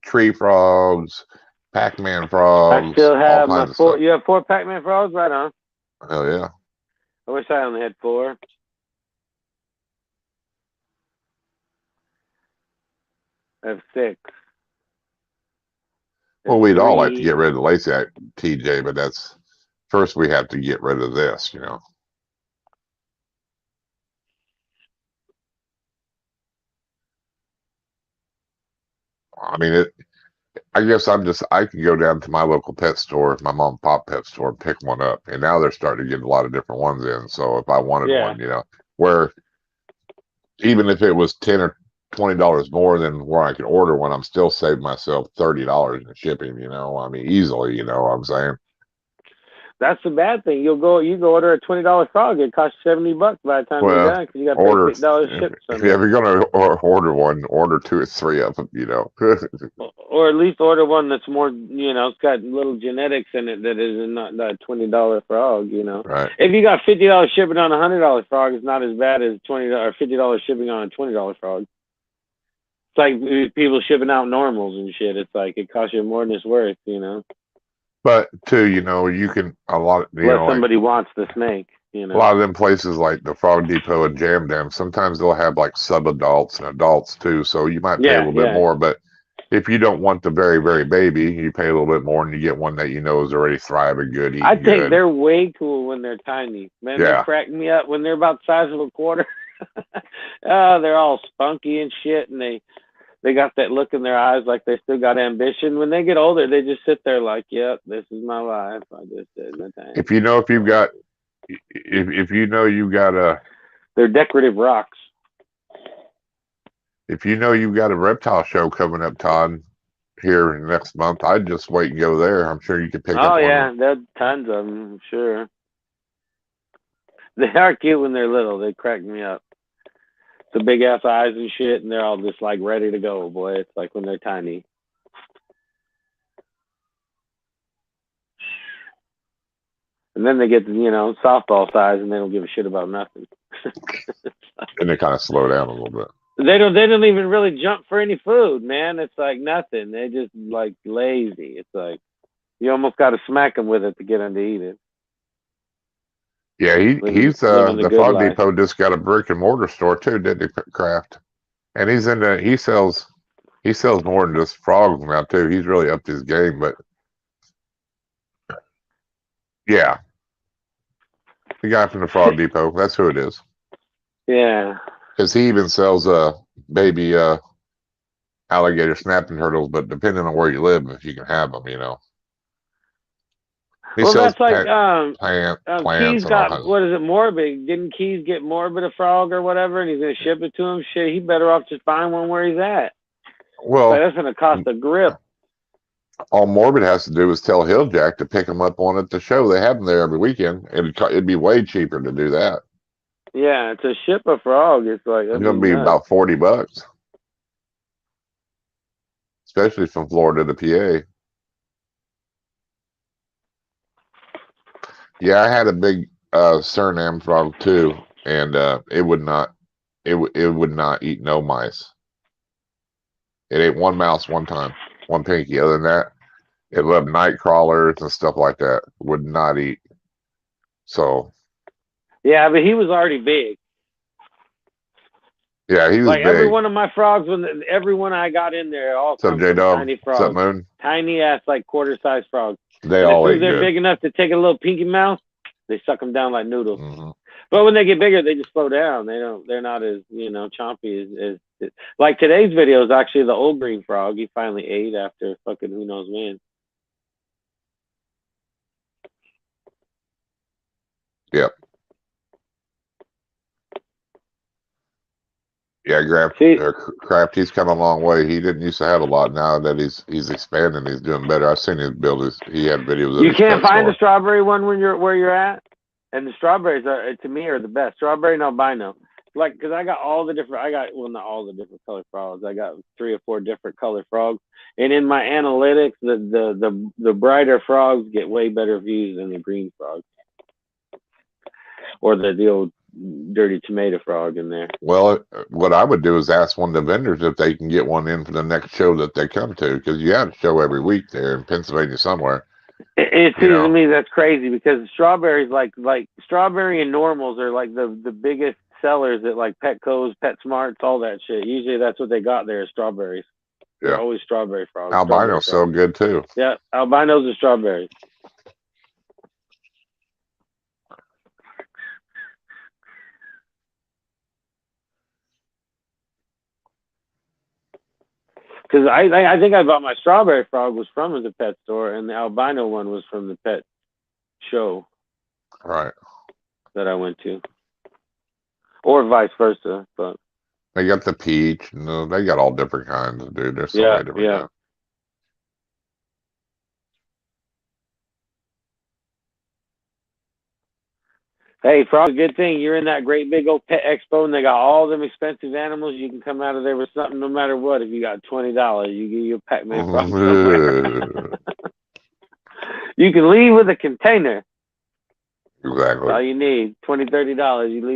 [SPEAKER 2] tree frogs, Pac-Man frogs.
[SPEAKER 1] I still have my 4. You have 4 Pac-Man frogs, right on?
[SPEAKER 2] Hell yeah.
[SPEAKER 1] I wish I only had 4. I have 6.
[SPEAKER 2] Well, we'd all like to get rid of the Lacey TJ, but that's first we have to get rid of this, I mean, I guess I can go down to my local pet store, my mom and pop pet store, and pick one up. And now they're starting to get a lot of different ones in. So if I wanted one, where even if it was $10 or $20 more than where I could order one, I'm still saving myself $30 in shipping, I mean, easily, what I'm saying?
[SPEAKER 1] That's the bad thing. You go order a $20 frog, it costs $70 by the time you're done because you got to pay $6 shipping.
[SPEAKER 2] If you're going to order one, order 2 or 3 of them,
[SPEAKER 1] Or at least order one that's more, it's got little genetics in it that is not that $20 frog,
[SPEAKER 2] Right.
[SPEAKER 1] If you got $50 shipping on a $100 frog, it's not as bad as $20 or $50 shipping on a $20 frog. It's like people shipping out normals and shit. It's like it costs you more than it's worth,
[SPEAKER 2] But too, you can a lot.
[SPEAKER 1] Unless somebody wants the snake. You
[SPEAKER 2] A
[SPEAKER 1] know.
[SPEAKER 2] lot of them places like the Frog Depot and Jam Jam, sometimes they'll have like sub-adults and adults too, so you might pay a
[SPEAKER 1] Yeah,
[SPEAKER 2] little bit
[SPEAKER 1] yeah.
[SPEAKER 2] more, but if you don't want the very, very baby, you pay a little bit more and you get one that you know is already thriving good,
[SPEAKER 1] I
[SPEAKER 2] eating
[SPEAKER 1] think
[SPEAKER 2] good.
[SPEAKER 1] they're way cool when they're tiny. Man, they
[SPEAKER 2] Yeah.
[SPEAKER 1] crack me up when they're about the size of a quarter. Oh, they're all spunky and shit, and they got that look in their eyes like they still got ambition. When they get older, they just sit there like, "Yep, this is my life. I just did my thing."
[SPEAKER 2] If you know if you've got if you know you got a
[SPEAKER 1] They're decorative rocks.
[SPEAKER 2] if you know you've got a reptile show coming up, Todd, here next month, I'd just wait and go there. I'm sure you could pick up
[SPEAKER 1] Oh
[SPEAKER 2] one.
[SPEAKER 1] yeah, there's tons of them. I'm sure. They are cute when they're little. They crack me up. The big ass eyes and shit, and they're all just like ready to go, boy. It's like when they're tiny. And then they get, softball size, and they don't give a shit about nothing.
[SPEAKER 2] And they kind of slow down a little bit.
[SPEAKER 1] They don't even really jump for any food, man. It's like nothing. They just like lazy. It's like you almost got to smack them with it to get them to eat it.
[SPEAKER 2] Yeah, he's
[SPEAKER 1] living the
[SPEAKER 2] the
[SPEAKER 1] good
[SPEAKER 2] Frog
[SPEAKER 1] life.
[SPEAKER 2] Depot just got a brick and mortar store too, didn't he, Kraft? And he sells more than just frogs now too. He's really upped his game, but yeah. The guy from the Frog Depot, that's who it is.
[SPEAKER 1] Yeah.
[SPEAKER 2] Because he even sells baby alligator snapping turtles, but depending on where you live, if you can have them, He
[SPEAKER 1] Well,
[SPEAKER 2] sells
[SPEAKER 1] that's like
[SPEAKER 2] plants
[SPEAKER 1] Keys
[SPEAKER 2] and all
[SPEAKER 1] got,
[SPEAKER 2] kinds.
[SPEAKER 1] what is it, Morbid? Didn't Keys get Morbid a frog or whatever, and he's gonna ship it to him? Shit, he better off just buying one where he's at.
[SPEAKER 2] Well,
[SPEAKER 1] Like, that's gonna cost a grip.
[SPEAKER 2] all Morbid has to do is tell HillJack to pick them up on at the show. They have them there every weekend. It'd be way cheaper to do that.
[SPEAKER 1] Yeah, to ship a frog, it's like
[SPEAKER 2] It's going to be about $40, especially from Florida to PA. Yeah, I had a big Suriname frog too, and it would not eat no mice. It ate one mouse one time, one pinky. Other than that, it loved night crawlers and stuff like that. Would not eat. So
[SPEAKER 1] Yeah, but he was already big.
[SPEAKER 2] yeah, he was
[SPEAKER 1] like
[SPEAKER 2] big.
[SPEAKER 1] Every one of my frogs, every one I got in there, all
[SPEAKER 2] What's up,
[SPEAKER 1] come from
[SPEAKER 2] J-Dog?
[SPEAKER 1] tiny
[SPEAKER 2] What's up,
[SPEAKER 1] frogs,
[SPEAKER 2] Moon?
[SPEAKER 1] tiny ass like quarter-sized frogs.
[SPEAKER 2] They
[SPEAKER 1] and
[SPEAKER 2] all
[SPEAKER 1] as soon
[SPEAKER 2] ate
[SPEAKER 1] as they're
[SPEAKER 2] good.
[SPEAKER 1] big enough to take a little pinky mouth, they suck them down like noodles.
[SPEAKER 2] Mm-hmm.
[SPEAKER 1] But when they get bigger, they just slow down. They're not as chompy as like today's video is actually the old green frog. He finally ate after fucking who knows when.
[SPEAKER 2] Yep. Yeah, Kraft, he's come a long way. He didn't used to have a lot. Now that he's expanding, he's doing better. I've seen his build. He had videos of
[SPEAKER 1] You
[SPEAKER 2] his
[SPEAKER 1] can't
[SPEAKER 2] pet
[SPEAKER 1] find
[SPEAKER 2] store.
[SPEAKER 1] the strawberry one where you're at, and the strawberries are to me are the best. Strawberry and albino, like because I got not all the different color frogs. I got 3 or 4 different color frogs, and in my analytics, the brighter frogs get way better views than the green frogs, or the old dirty tomato frog in there.
[SPEAKER 2] Well, what I would do is ask one of the vendors if they can get one in for the next show that they come to, because you have a show every week there in Pennsylvania somewhere.
[SPEAKER 1] It seems to me that's crazy because strawberries, like strawberry and normals, are like the biggest sellers at like Petco's, PetSmarts, all that shit. Usually that's what they got there is strawberries. They're always strawberry frogs.
[SPEAKER 2] Albino's so good too.
[SPEAKER 1] Yeah, albinos and strawberries. Because I think I bought my strawberry frog was from the pet store, and the albino one was from the pet show.
[SPEAKER 2] Right.
[SPEAKER 1] That I went to. Or vice versa, but
[SPEAKER 2] they got the peach. No, they got all different kinds, dude. There's so many different kinds.
[SPEAKER 1] Hey, frog, a good thing you're in that great big old pet expo and they got all them expensive animals. You can come out of there with something no matter what. If you got $20, you get your Pac-Man frog somewhere. You can leave with a container.
[SPEAKER 2] Exactly.
[SPEAKER 1] That's all you need. $20, $30. You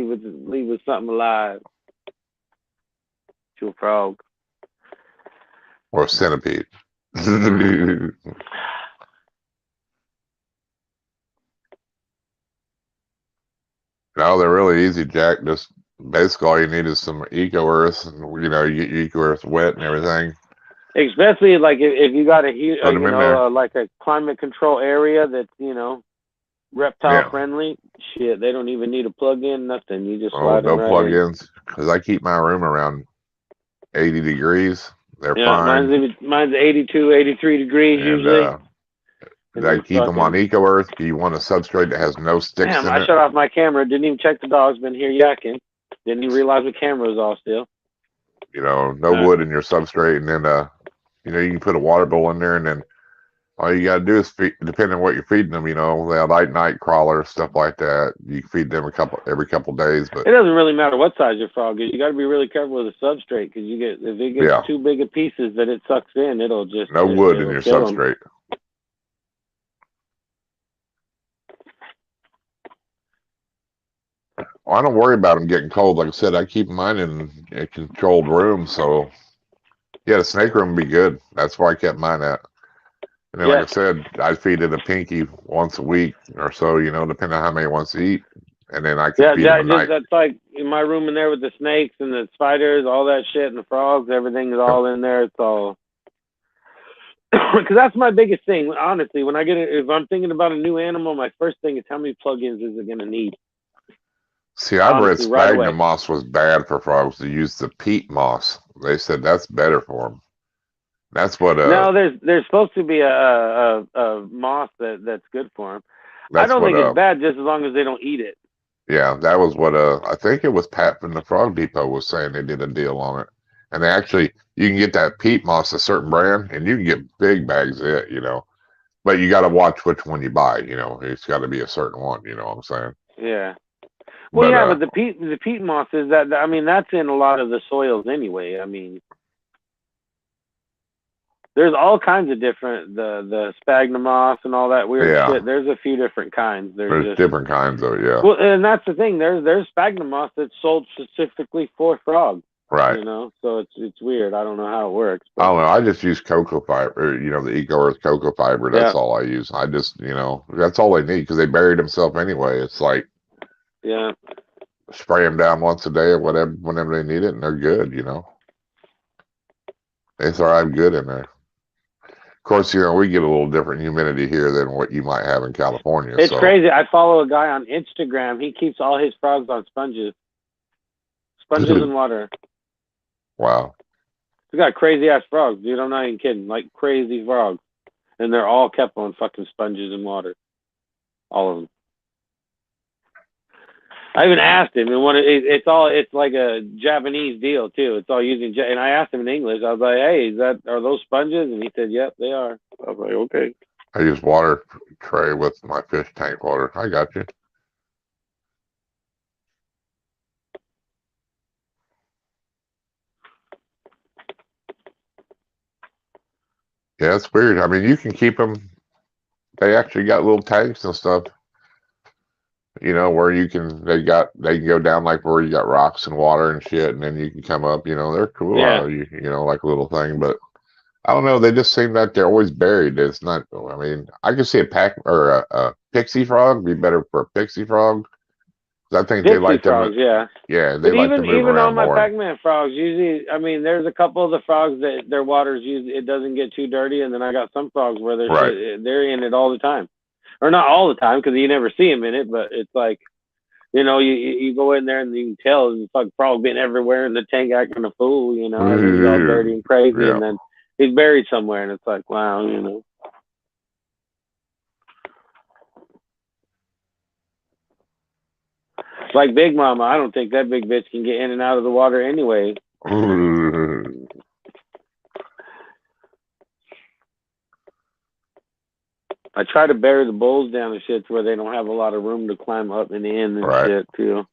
[SPEAKER 1] leave with something alive. To a frog.
[SPEAKER 2] Or a centipede. No, they're really easy, Jack. Just basically all you need is some eco earth, and you know, you get your eco earth wet and everything.
[SPEAKER 1] Especially like if you got a huge,
[SPEAKER 2] Put them in there.
[SPEAKER 1] like a climate control area that's, you know, reptile
[SPEAKER 2] Yeah.
[SPEAKER 1] friendly. Shit, they don't even need a plug in, nothing. You just
[SPEAKER 2] Oh,
[SPEAKER 1] slide them
[SPEAKER 2] no
[SPEAKER 1] right in.
[SPEAKER 2] plug-ins, because I keep my room around 80 degrees. They're
[SPEAKER 1] Yeah,
[SPEAKER 2] fine.
[SPEAKER 1] mine's 82, 83 degrees
[SPEAKER 2] And
[SPEAKER 1] usually. And
[SPEAKER 2] I
[SPEAKER 1] then
[SPEAKER 2] keep them on
[SPEAKER 1] fucking,
[SPEAKER 2] eco earth. You want a substrate that has no sticks
[SPEAKER 1] damn,
[SPEAKER 2] in
[SPEAKER 1] I
[SPEAKER 2] it.
[SPEAKER 1] shut off my camera. Didn't even check the dog's been here yakking. Didn't even realize the camera was off still.
[SPEAKER 2] You know, no wood in your substrate, and then you know, you can put a water bowl in there, and then all you gotta do is feed, depending on what you're feeding them. You know, they have night crawlers, stuff like that. You feed them every couple days, but
[SPEAKER 1] It doesn't really matter what size your frog is. You got to be really careful with the substrate because if it gets
[SPEAKER 2] yeah,
[SPEAKER 1] too big of pieces that it sucks in, it'll
[SPEAKER 2] no wood in
[SPEAKER 1] it'll
[SPEAKER 2] your
[SPEAKER 1] kill them.
[SPEAKER 2] substrate. Well, I don't worry about them getting cold. Like I said, I keep mine in a controlled room, so yeah, the snake room would be good. That's where I kept mine at. And then, like I said, I feed it a pinky once a week or so, you know, depending on how many it wants to eat. And then I can feed them a night.
[SPEAKER 1] That's like in my room in there with the snakes and the spiders, all that shit, and the frogs. Everything is all in there. It's all because that's my biggest thing. Honestly, when if I'm thinking about a new animal, my first thing is how many plugins is it going to need?
[SPEAKER 2] See, I've read
[SPEAKER 1] Honestly, right away.
[SPEAKER 2] sphagnum moss was bad for frogs to use the peat moss. They said that's better for them. That's what.
[SPEAKER 1] No, there's supposed to be a moss that's good for them. I don't think it's bad just as long as they don't eat it.
[SPEAKER 2] Yeah, that was what I think it was Pat from the Frog Depot was saying they did a deal on it. And they actually, you can get that peat moss, a certain brand, and you can get big bags of it, you know. But you got to watch which one you buy, you know. It's got to be a certain one, you know what I'm saying?
[SPEAKER 1] Yeah. Well, but the peat moss is that. I mean, that's in a lot of the soils anyway. I mean, there's all kinds of different the sphagnum moss and all that weird shit. There's a few different kinds.
[SPEAKER 2] There's different kinds of it, yeah.
[SPEAKER 1] Well, and that's the thing. There's sphagnum moss that's sold specifically for frogs.
[SPEAKER 2] Right.
[SPEAKER 1] You know, so it's weird. I don't know how it works.
[SPEAKER 2] But I don't know. I just use cocoa fiber, you know, the Eco Earth cocoa fiber. That's all I use. I just, you know, that's all they need because they buried themselves anyway. It's like,
[SPEAKER 1] yeah,
[SPEAKER 2] spray them down once a day or whatever, whenever they need it, and they're good, you know. They thrive good in there. Of course, you know, we get a little different humidity here than what you might have in California.
[SPEAKER 1] It's crazy. I follow a guy on Instagram. He keeps all his frogs on sponges and water.
[SPEAKER 2] Wow.
[SPEAKER 1] He's got crazy ass frogs, dude. I'm not even kidding. Like crazy frogs, and they're all kept on fucking sponges and water. All of them. I even asked him, and it's like a Japanese deal too. It's all using, and I asked him in English. I was like, "Hey, are those sponges?" And he said, "Yep, they are." I was like, "Okay."
[SPEAKER 2] I use water tray with my fish tank water. I got you. Yeah, it's weird. I mean, you can keep them. They actually got little tanks and stuff. You know, where they can go down like where you got rocks and water and shit, and then you can come up. You know, they're cool.
[SPEAKER 1] Yeah.
[SPEAKER 2] You know, like a little thing, but I don't know. They just seem like they're always buried. It's not. I mean, I could see a pixie frog be better for a pixie frog. I think
[SPEAKER 1] pixie
[SPEAKER 2] they like
[SPEAKER 1] frogs,
[SPEAKER 2] yeah.
[SPEAKER 1] Yeah,
[SPEAKER 2] they like to move
[SPEAKER 1] even
[SPEAKER 2] around
[SPEAKER 1] on my
[SPEAKER 2] more.
[SPEAKER 1] Pac-Man frogs, usually, I mean, there's a couple of the frogs that their water's it doesn't get too dirty, and then I got some frogs where they're in it all the time, or not all the time because you never see them in it, but it's like, you know, you go in there and you can tell the fucking frog being everywhere in the tank acting a fool, you know, everything's all dirty and crazy, and then he's buried somewhere, and it's like, wow, you know. Like Big Mama, I don't think that big bitch can get in and out of the water anyway. I try to bury the bulls down and shit to where they don't have a lot of room to climb up and in and shit too.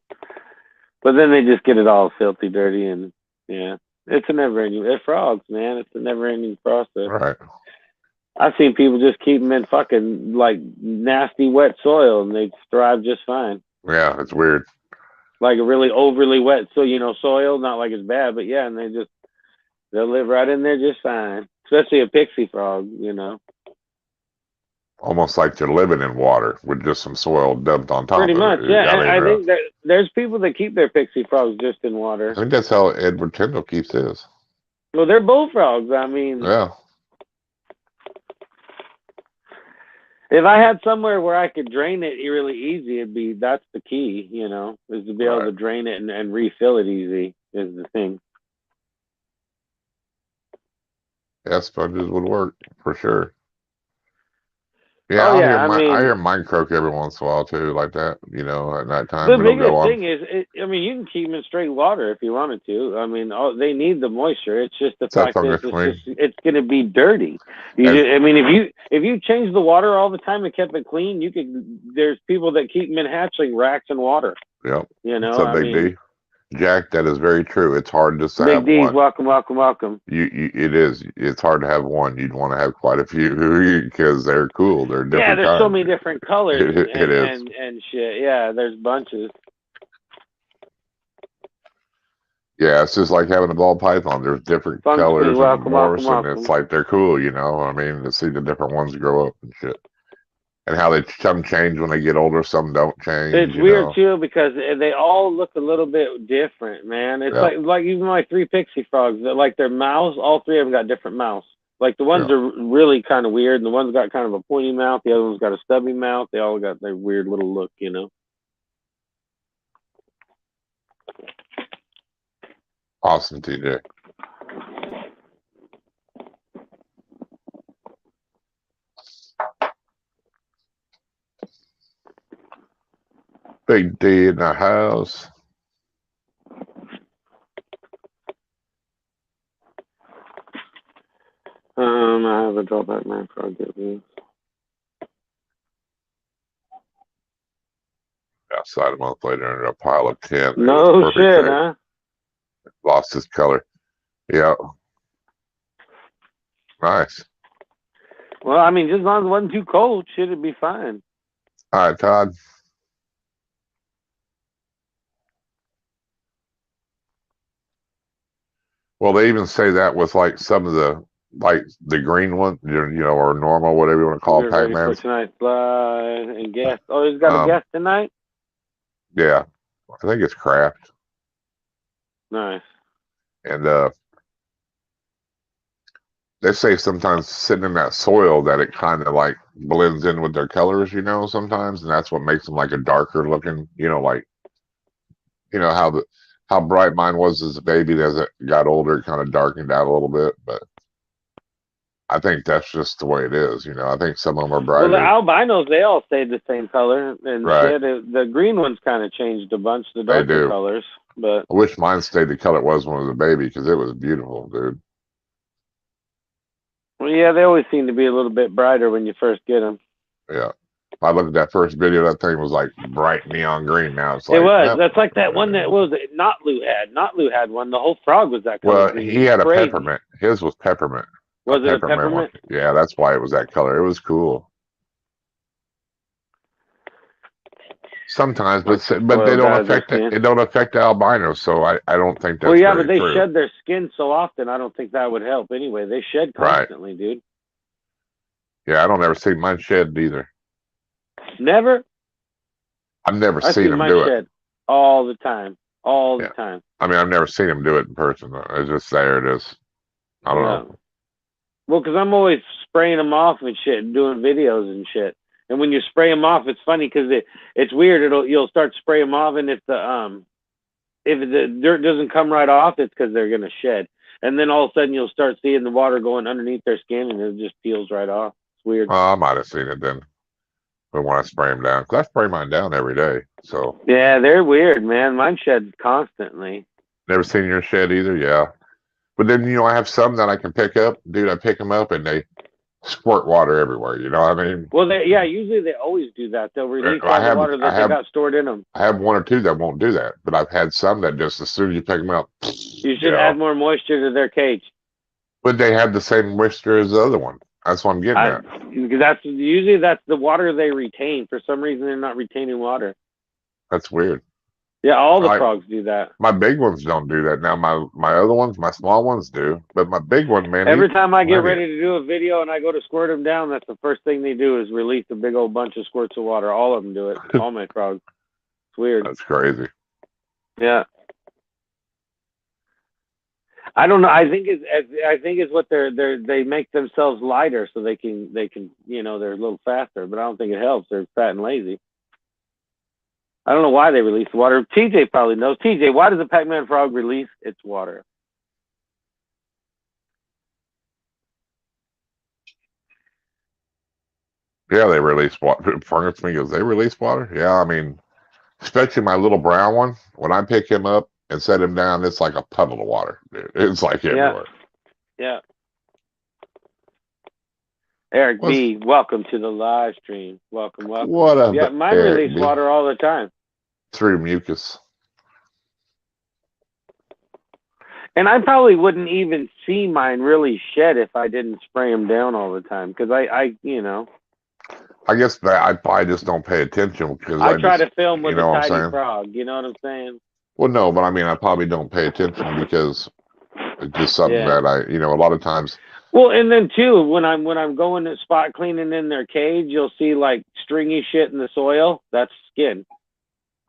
[SPEAKER 1] But then they just get it all filthy, dirty, and yeah, it's a never-ending. They're frogs, man. It's a never-ending process.
[SPEAKER 2] Right.
[SPEAKER 1] I've seen people just keep them in fucking like nasty wet soil and they thrive just fine.
[SPEAKER 2] Yeah, it's weird.
[SPEAKER 1] Like a really overly wet, so you know, soil, not like it's bad, but yeah, and they'll live right in there just fine. Especially a pixie frog, you know.
[SPEAKER 2] almost like they're living in water with just some soil dumped on top
[SPEAKER 1] Pretty
[SPEAKER 2] of
[SPEAKER 1] much,
[SPEAKER 2] it.
[SPEAKER 1] yeah.
[SPEAKER 2] I
[SPEAKER 1] And
[SPEAKER 2] mean,
[SPEAKER 1] I think that there's people that keep their pixie frogs just in
[SPEAKER 2] I
[SPEAKER 1] water.
[SPEAKER 2] think that's how Edward Tyndall keeps his.
[SPEAKER 1] Well, they're bullfrogs. I mean,
[SPEAKER 2] Yeah.
[SPEAKER 1] if I had somewhere where I could drain it really easy, that's the key, you know, is to be able to drain it and refill it easy is the thing.
[SPEAKER 2] Yeah, sponges would work for sure. Yeah,
[SPEAKER 1] Oh yeah,
[SPEAKER 2] I hear mine croak every once in a while too, like that. You know, at night time.
[SPEAKER 1] The biggest thing is, I mean, you can keep them in straight water if you wanted to. I mean, they need the moisture. It's just the fact that it's going to be dirty. I mean, if you change the water all the time and kept it clean, you could. There's people that keep them in hatchling racks in water.
[SPEAKER 2] Yep.
[SPEAKER 1] You know,
[SPEAKER 2] What's up, Big D? Jack, that is very true. It's hard to have
[SPEAKER 1] Big D's,
[SPEAKER 2] one.
[SPEAKER 1] welcome.
[SPEAKER 2] It is. It's hard to have one. You'd want to have quite a few because they're cool. They're different.
[SPEAKER 1] Yeah, there's
[SPEAKER 2] kinds.
[SPEAKER 1] So many different colors
[SPEAKER 2] it is.
[SPEAKER 1] And shit. Yeah, there's bunches.
[SPEAKER 2] Yeah, it's just like having a ball python. There's different colors and morphs, and it's like they're cool, you know. I mean, to see the different ones grow up and shit. And how some change when they get older, some don't change.
[SPEAKER 1] It's weird too because they all look a little bit different, man. It's like even my 3 pixie frogs. Like their mouths, all 3 of them got different mouths. Like the ones are really kind of weird, and the one's got kind of a pointy mouth. The other one's got a stubby mouth. They all got their weird little look, you know.
[SPEAKER 2] Awesome, TJ. Big D in the house.
[SPEAKER 1] I have a drawback man for this.
[SPEAKER 2] Outside a month later under a pile of tin.
[SPEAKER 1] No shit, huh?
[SPEAKER 2] Lost his color. Yeah. Nice.
[SPEAKER 1] Well, I mean, just as long as it wasn't too cold, shit, it'd be fine.
[SPEAKER 2] All right, Todd. Well, they even say that with like some of the green one, you know, or normal, whatever you want to call it, Pac-Man.
[SPEAKER 1] Tonight's and guest. Oh, he's got a guest tonight?
[SPEAKER 2] Yeah. I think it's Kraft.
[SPEAKER 1] Nice.
[SPEAKER 2] And they say sometimes sitting in that soil that it kind of like blends in with their colors, you know, sometimes, and that's what makes them like a darker looking, you know, like, you know, how bright mine was as a baby. As it got older, it kind of darkened out a little bit, but I think that's just the way it is. You know, I think some of them are brighter.
[SPEAKER 1] Well, the albinos, they all stayed the same color, and the green ones kind of changed a bunch, the darker colors. But
[SPEAKER 2] I wish mine stayed the color it was when it was a baby because it was beautiful, dude.
[SPEAKER 1] Well, yeah, they always seem to be a little bit brighter when you first get them.
[SPEAKER 2] Yeah. I looked at that first video, that thing was like bright neon green. Now it's like...
[SPEAKER 1] It was. That's like that one that was Not Lou had one. The whole frog was that color.
[SPEAKER 2] Well, he had a peppermint. His was peppermint.
[SPEAKER 1] Was it a peppermint?
[SPEAKER 2] Yeah, that's why it was that color. It was cool. Sometimes, but they don't affect it. It don't affect the albinos, so I don't think that's.
[SPEAKER 1] Well, yeah, but they shed their skin so often. I don't think that would help anyway. They shed constantly, dude.
[SPEAKER 2] Yeah, I don't ever see mine shed either.
[SPEAKER 1] Never.
[SPEAKER 2] I've never seen them do it
[SPEAKER 1] all the time. All the time.
[SPEAKER 2] I mean, I've never seen them do it in person. It's just there. It is. I don't know.
[SPEAKER 1] Well, because I'm always spraying them off and shit, and doing videos and shit. And when you spray them off, it's funny because it's weird. You'll start spraying them off, and if the dirt doesn't come right off, it's because they're gonna shed. And then all of a sudden, you'll start seeing the water going underneath their skin, and it just peels right off. It's weird.
[SPEAKER 2] I might have seen it then. But when I spray them down, because I spray mine down every day. So
[SPEAKER 1] yeah, they're weird, man. Mine sheds constantly.
[SPEAKER 2] Never seen your shed either. Yeah, but then I have some that I can pick up, dude. I pick them up and they squirt water everywhere. You know what I mean?
[SPEAKER 1] Well, usually they always do that. They'll release all the water that they got stored in them.
[SPEAKER 2] I have one or two that won't do that, but I've had some that just as soon as you pick them up,
[SPEAKER 1] you should add more moisture to their cage.
[SPEAKER 2] But they have the same moisture as the other one. That's what I'm getting at.
[SPEAKER 1] That's usually the water they retain. For some reason, they're not retaining water.
[SPEAKER 2] That's weird.
[SPEAKER 1] Yeah, all the
[SPEAKER 2] Like,
[SPEAKER 1] frogs do that.
[SPEAKER 2] my big ones don't do that. Now my other ones, my small ones do, but my big one, man.
[SPEAKER 1] Every time I get ready to do a video and I go to squirt them down, that's the first thing they do is release a big old bunch of squirts of water. All of them do it. All my frogs. It's weird.
[SPEAKER 2] That's crazy.
[SPEAKER 1] Yeah. I don't know. I think it's what they make themselves lighter so they can they're a little faster. But I don't think it helps. They're fat and lazy. I don't know why they release water. TJ probably knows. TJ, why does a Pac-Man frog release its water?
[SPEAKER 2] Yeah, they release water. Furnace fingers, they release water. Yeah, I mean, especially my little brown one. When I pick him up and set him down, it's like a puddle of water, dude. It's like everywhere.
[SPEAKER 1] Yeah. Eric B, welcome to the live stream. Welcome.
[SPEAKER 2] What up?
[SPEAKER 1] Yeah, mine release water all the time.
[SPEAKER 2] Through mucus.
[SPEAKER 1] And I probably wouldn't even see mine really shed if I didn't spray them down all the time. Because I
[SPEAKER 2] guess that I probably just don't pay attention because
[SPEAKER 1] I try to film with a
[SPEAKER 2] tiny
[SPEAKER 1] frog. You know what I'm saying?
[SPEAKER 2] Well, no, but I mean, I probably don't pay attention because it's just something that a lot of times.
[SPEAKER 1] Well, and then too, when I'm going to spot cleaning in their cage, you'll see like stringy shit in the soil. That's skin.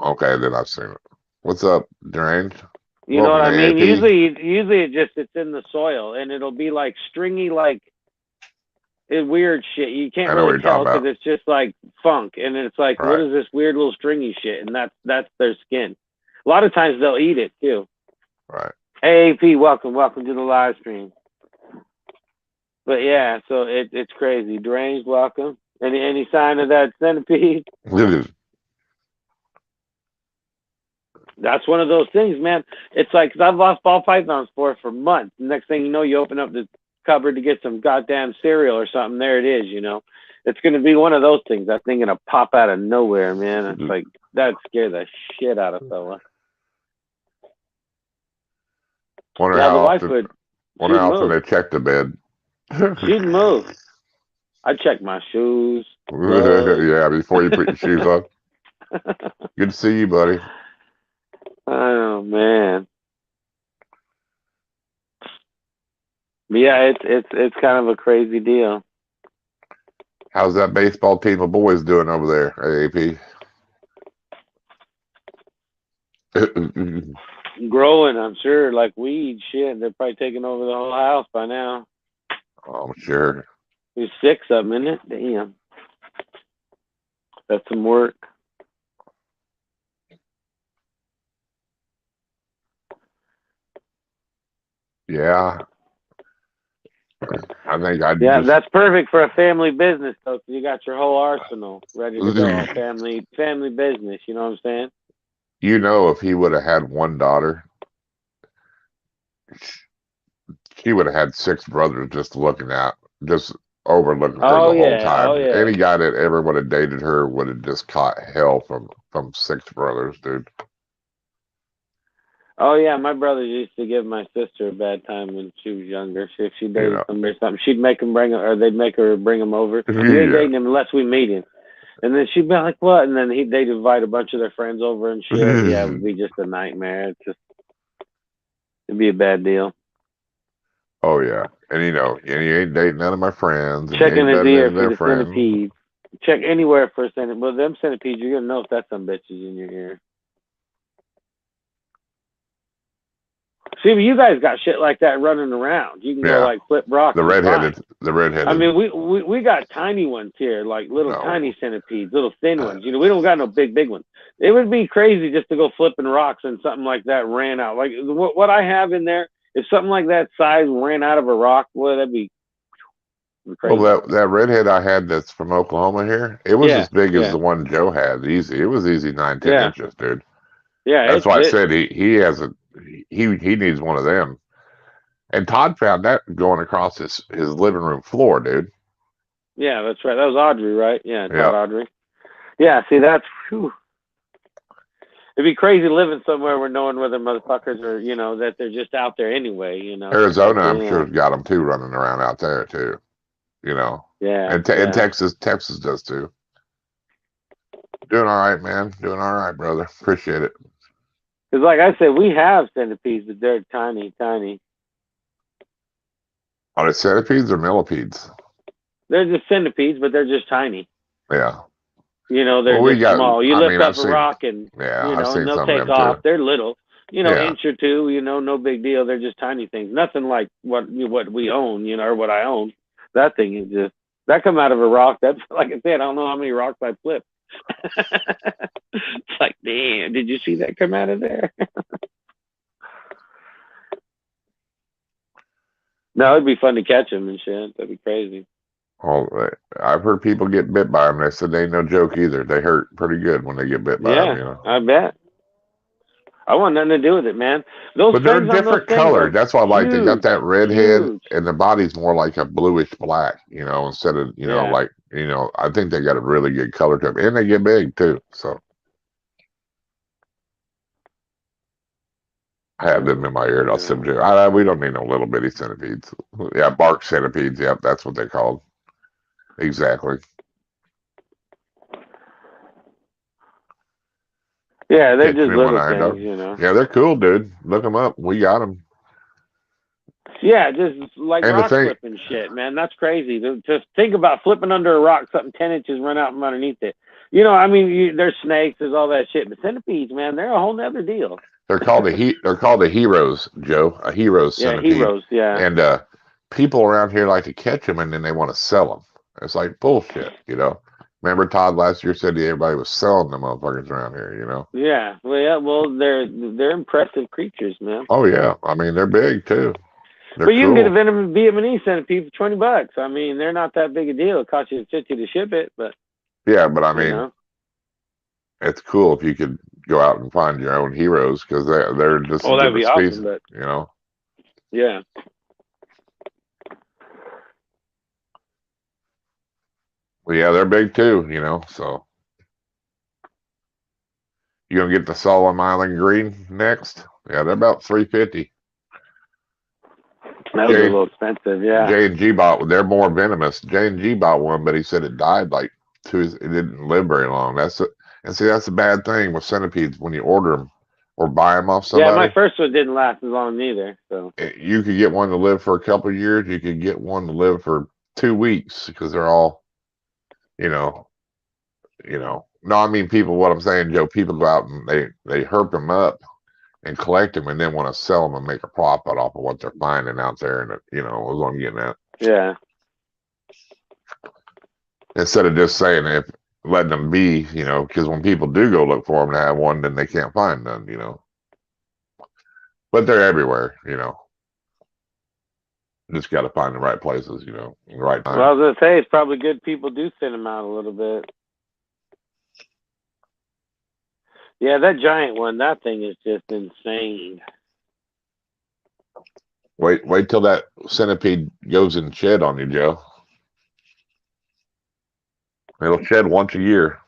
[SPEAKER 2] Okay, then I've seen it. What's up, Deranged?
[SPEAKER 1] You know what I mean? Usually it's in the soil, and it'll be like stringy, like weird shit. You can't really tell because it's just like funk, and it's like, what is this weird little stringy shit? And that's their skin. A lot of times they'll eat it too.
[SPEAKER 2] Right.
[SPEAKER 1] Hey, AP, welcome to the live stream. But yeah, so it's crazy. Deranged, welcome. Any sign of that centipede? That's one of those things, man. It's like, cause I've lost ball pythons for months. The next thing you know, you open up the cupboard to get some goddamn cereal or something. There it is, It's going to be one of those things. That thing going to pop out of nowhere, man. It's like, that scared the shit out of fella.
[SPEAKER 2] Wonder how often they check the bed.
[SPEAKER 1] She'd move. I check my shoes.
[SPEAKER 2] Yeah, before you put your shoes on. Good to see you, buddy.
[SPEAKER 1] Oh man. But yeah, it's kind of a crazy deal.
[SPEAKER 2] How's that baseball team of boys doing over there, AP?
[SPEAKER 1] Growing, I'm sure, like weed. Shit, they're probably taking over the whole house by now.
[SPEAKER 2] Oh, I'm sure.
[SPEAKER 1] There's 6 of them, isn't it? Damn. That's some work.
[SPEAKER 2] Yeah. I think
[SPEAKER 1] that's perfect for a family business, though, because you got your whole arsenal ready to go. Family business, you know what I'm saying?
[SPEAKER 2] If he would have had one daughter, she would have had 6 brothers just overlooking her the whole time.
[SPEAKER 1] Oh, yeah.
[SPEAKER 2] Any guy that ever would have dated her would have just caught hell from 6 brothers, dude.
[SPEAKER 1] Oh yeah, my brothers used to give my sister a bad time when she was younger. If she dated somebody or something, she'd make them they'd make her bring him over. We ain't dating him unless we meet him. And then she'd be like, "What?" And then they'd invite a bunch of their friends over and shit. Yeah, it would be just a nightmare. It'd be a bad deal.
[SPEAKER 2] Oh yeah, and you ain't dating none of my friends.
[SPEAKER 1] Checking his ear for the centipede. Check anywhere for a centipede. Well, them centipedes, you're gonna know if that's some bitches in your ear. See, but you guys got shit like that running around. You can go like flip rocks.
[SPEAKER 2] The redheaded.
[SPEAKER 1] I mean, we got tiny ones here, like little tiny centipedes, little thin ones. We don't got no big ones. It would be crazy just to go flipping rocks and something like that ran out. Like what I have in there, if something like that size ran out of a rock, boy, that'd be crazy.
[SPEAKER 2] Well, that redhead I had that's from Oklahoma here, it was as big as the one Joe had. Easy. It was easy 9-10 inches, dude.
[SPEAKER 1] Yeah,
[SPEAKER 2] that's why I said he needs one of them. And Todd found that going across his living room floor, dude.
[SPEAKER 1] Yeah, that's right. That was Audrey, right? Yeah, Todd Audrey. Yeah, see, that's whew. It'd be crazy living somewhere where knowing whether motherfuckers are, that they're just out there anyway,
[SPEAKER 2] Arizona, I'm sure, has got them too running around out there too, Yeah. And Texas does too. Doing all right, man. Doing all right, brother. Appreciate it.
[SPEAKER 1] Because like I said, we have centipedes, but they're tiny, tiny.
[SPEAKER 2] Are they centipedes or millipedes?
[SPEAKER 1] They're just centipedes, but they're just tiny.
[SPEAKER 2] Yeah.
[SPEAKER 1] You know, they're
[SPEAKER 2] Well,
[SPEAKER 1] just small. You lift up
[SPEAKER 2] I've
[SPEAKER 1] a
[SPEAKER 2] seen,
[SPEAKER 1] rock and,
[SPEAKER 2] yeah,
[SPEAKER 1] you
[SPEAKER 2] I've
[SPEAKER 1] know,
[SPEAKER 2] seen
[SPEAKER 1] and they'll
[SPEAKER 2] some of
[SPEAKER 1] take
[SPEAKER 2] them
[SPEAKER 1] off.
[SPEAKER 2] too.
[SPEAKER 1] They're little, you know,
[SPEAKER 2] Yeah.
[SPEAKER 1] inch or two, you know, no big deal. They're just tiny things. Nothing like what we own, you know, or what I own. That thing is just, that come out of a rock. That's, like I said, I don't know how many rocks I flipped. It's like, damn, did you see that come out of there? No, it'd be fun to catch them and shit. That'd be crazy.
[SPEAKER 2] Oh, I've heard people get bit by them. They said they ain't no joke either. They hurt pretty good when they get bit by them, you know.
[SPEAKER 1] I bet. I want nothing to do with it, man.
[SPEAKER 2] But they're different colors. That's why I like. They got that red head, and the body's more like a bluish black, you know, instead of, you know, like, you know, I think they got a really good color to them, and they get big too. So I have them in my ear. I'll send you. We don't need no little bitty centipedes. Yeah, bark centipedes. Yep, that's what they're called. Exactly.
[SPEAKER 1] Yeah, they're just little things, you know.
[SPEAKER 2] Yeah, they're cool, dude. Look them up. We got them.
[SPEAKER 1] Yeah, just like rock flipping shit, man. That's crazy. Just think about flipping under a rock, something 10 inches run out from underneath it. You know, I mean, there's snakes, there's all that shit, but centipedes, man, they're a whole nother deal.
[SPEAKER 2] They're called the heroes, Joe. A heroes centipede.
[SPEAKER 1] Yeah, heroes. Yeah.
[SPEAKER 2] And people around here like to catch them, and then they want to sell them. It's like bullshit, you know. Remember Todd last year said everybody was selling the motherfuckers around here, you know?
[SPEAKER 1] Yeah. Well, they're impressive creatures, man.
[SPEAKER 2] Oh, yeah. I mean, they're big, too.
[SPEAKER 1] But you can get a Vietnamese centipede for $20. I mean, they're not that big a deal. It costs you $50 to ship it, but...
[SPEAKER 2] Yeah, but I mean, it's cool if you could go out and find your own heroes, because they're just
[SPEAKER 1] that'd be
[SPEAKER 2] species,
[SPEAKER 1] awesome, but...
[SPEAKER 2] you know?
[SPEAKER 1] Yeah.
[SPEAKER 2] Well, yeah, they're big too, you know, so. You gonna get the Solomon Island Green next? Yeah, they're about $350.
[SPEAKER 1] That was a little expensive, yeah.
[SPEAKER 2] J&G they're more venomous. J&G bought one, but he said it died like it didn't live very long. That's the bad thing with centipedes when you order them or buy them off somebody.
[SPEAKER 1] Yeah, my first one didn't last as long either, so.
[SPEAKER 2] You could get one to live for a couple of years. You could get one to live for 2 weeks because they're all, you know. No, I mean what I'm saying, Joe, people go out and they herp them up and collect them and then want to sell them and make a profit off of what they're finding out there. And, you know, is what I'm getting at.
[SPEAKER 1] Yeah.
[SPEAKER 2] Instead of just saying letting them be, you know, because when people do go look for them to have one, then they can't find none, you know. But they're everywhere, you know. Just got to find the right places, you know, in the right time.
[SPEAKER 1] Well, I was going to say, it's probably good people do send them out a little bit. Yeah, that giant one, that thing is just insane.
[SPEAKER 2] Wait till that centipede goes and shed on you, Joe. It'll shed once a year.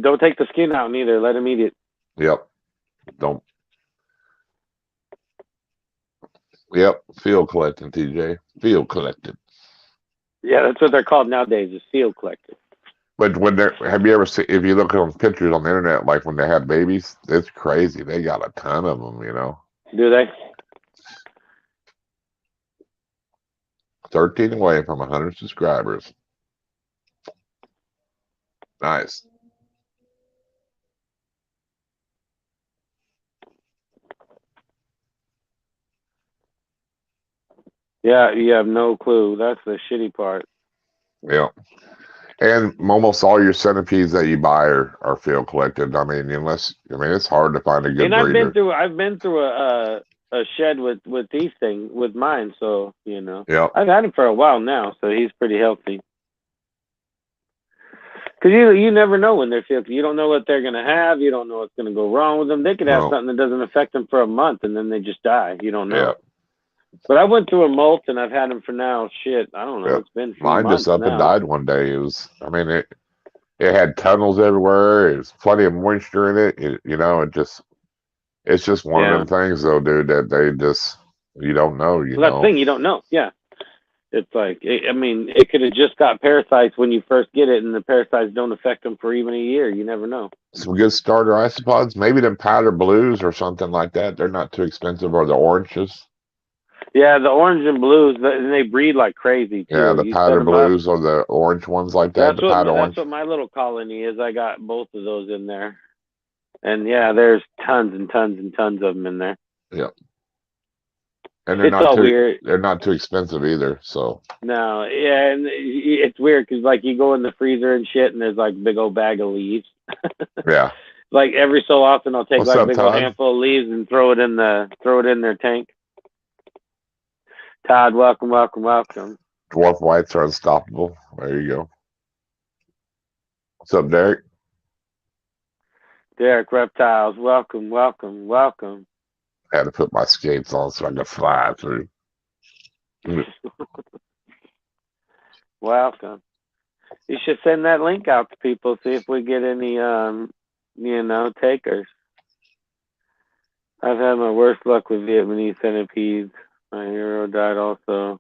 [SPEAKER 1] Don't take the skin out neither. Let him eat it.
[SPEAKER 2] Yep. Don't. Yep. Field collecting, TJ. Field collecting.
[SPEAKER 1] Yeah, that's what they're called nowadays, is field collecting.
[SPEAKER 2] But have you ever seen, if you look at pictures on the internet, like when they have babies, it's crazy. They got a ton of them, you know.
[SPEAKER 1] Do they?
[SPEAKER 2] 13 away from 100 subscribers. Nice.
[SPEAKER 1] Yeah, you have no clue. That's the shitty part.
[SPEAKER 2] Yeah. And almost all your centipedes that you buy are field collected. I mean, it's hard to find a good breeder.
[SPEAKER 1] I've been through a shed with these things with mine, so you know.
[SPEAKER 2] Yeah.
[SPEAKER 1] I've had him for a while now, so he's pretty healthy. Because you never know when they're field. You don't know what they're gonna have. You don't know what's gonna go wrong with them. They could have something that doesn't affect them for a month, and then they just die. You don't know. Yeah. But I went through a molt, and I've had them for now. Shit, I don't know. Yeah. It's been
[SPEAKER 2] mine just up and died one day. It had tunnels everywhere. There's plenty of moisture in it. It's just one of them things, though, dude. That they just you don't know.
[SPEAKER 1] That thing you don't know. Yeah. It's like, I mean, it could have just got parasites when you first get it, and the parasites don't affect them for even a year. You never know.
[SPEAKER 2] Some good starter isopods, maybe them powder blues or something like that. They're not too expensive, or the oranges.
[SPEAKER 1] Yeah, the orange and blues, and they breed like crazy too.
[SPEAKER 2] Yeah, the
[SPEAKER 1] You
[SPEAKER 2] powder
[SPEAKER 1] set them up.
[SPEAKER 2] blues or the orange ones like that.
[SPEAKER 1] That's
[SPEAKER 2] The powder
[SPEAKER 1] what
[SPEAKER 2] orange.
[SPEAKER 1] my little colony is. I got both of those in there, and yeah, there's tons and tons and tons of them in there.
[SPEAKER 2] Yep. And they're
[SPEAKER 1] It's
[SPEAKER 2] not
[SPEAKER 1] all
[SPEAKER 2] too
[SPEAKER 1] weird.
[SPEAKER 2] they're not too expensive either. So
[SPEAKER 1] No, yeah, and it's weird because like you go in the freezer and shit, and there's like big old bag of leaves.
[SPEAKER 2] yeah.
[SPEAKER 1] Like every so often, I'll take
[SPEAKER 2] What's
[SPEAKER 1] like
[SPEAKER 2] up,
[SPEAKER 1] a big old
[SPEAKER 2] Todd?
[SPEAKER 1] handful of leaves and throw it in their tank. Todd, welcome.
[SPEAKER 2] Dwarf whites are unstoppable. There you go. What's up, Derek?
[SPEAKER 1] Derek, Reptiles, welcome.
[SPEAKER 2] I had to put my skates on so I could fly through.
[SPEAKER 1] Welcome. You should send that link out to people, see if we get any, takers. I've had my worst luck with Vietnamese centipedes. My hero died also.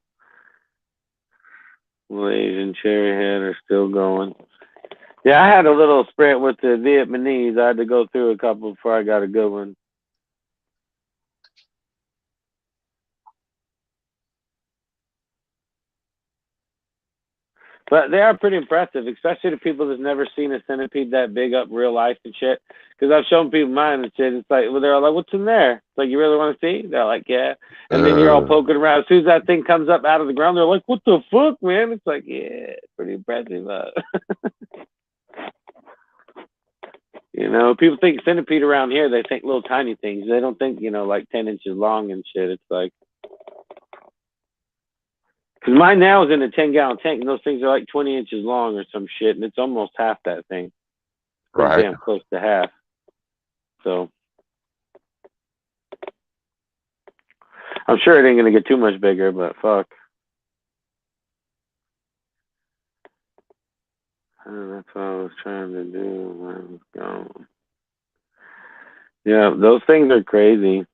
[SPEAKER 1] Malaysian cherryhead are still going. Yeah, I had a little sprint with the Vietnamese. I had to go through a couple before I got a good one. But they are pretty impressive, especially to people that's never seen a centipede that big up real life and shit. Because I've shown people mine and shit. It's like, well, they're all like, what's in there? It's like, you really want to see? They're like, yeah. And then you're all poking around. As soon as that thing comes up out of the ground, they're like, what the fuck, man? It's like, yeah, pretty impressive. People think centipede around here, they think little tiny things. They don't think, like 10 inches long and shit. It's like, because mine now is in a 10-gallon tank, and those things are like 20 inches long or some shit, and it's almost half that thing.
[SPEAKER 2] Right.
[SPEAKER 1] Damn close to half. So I'm sure it ain't going to get too much bigger, but fuck. That's what I was trying to do when I was gone. Yeah, those things are crazy.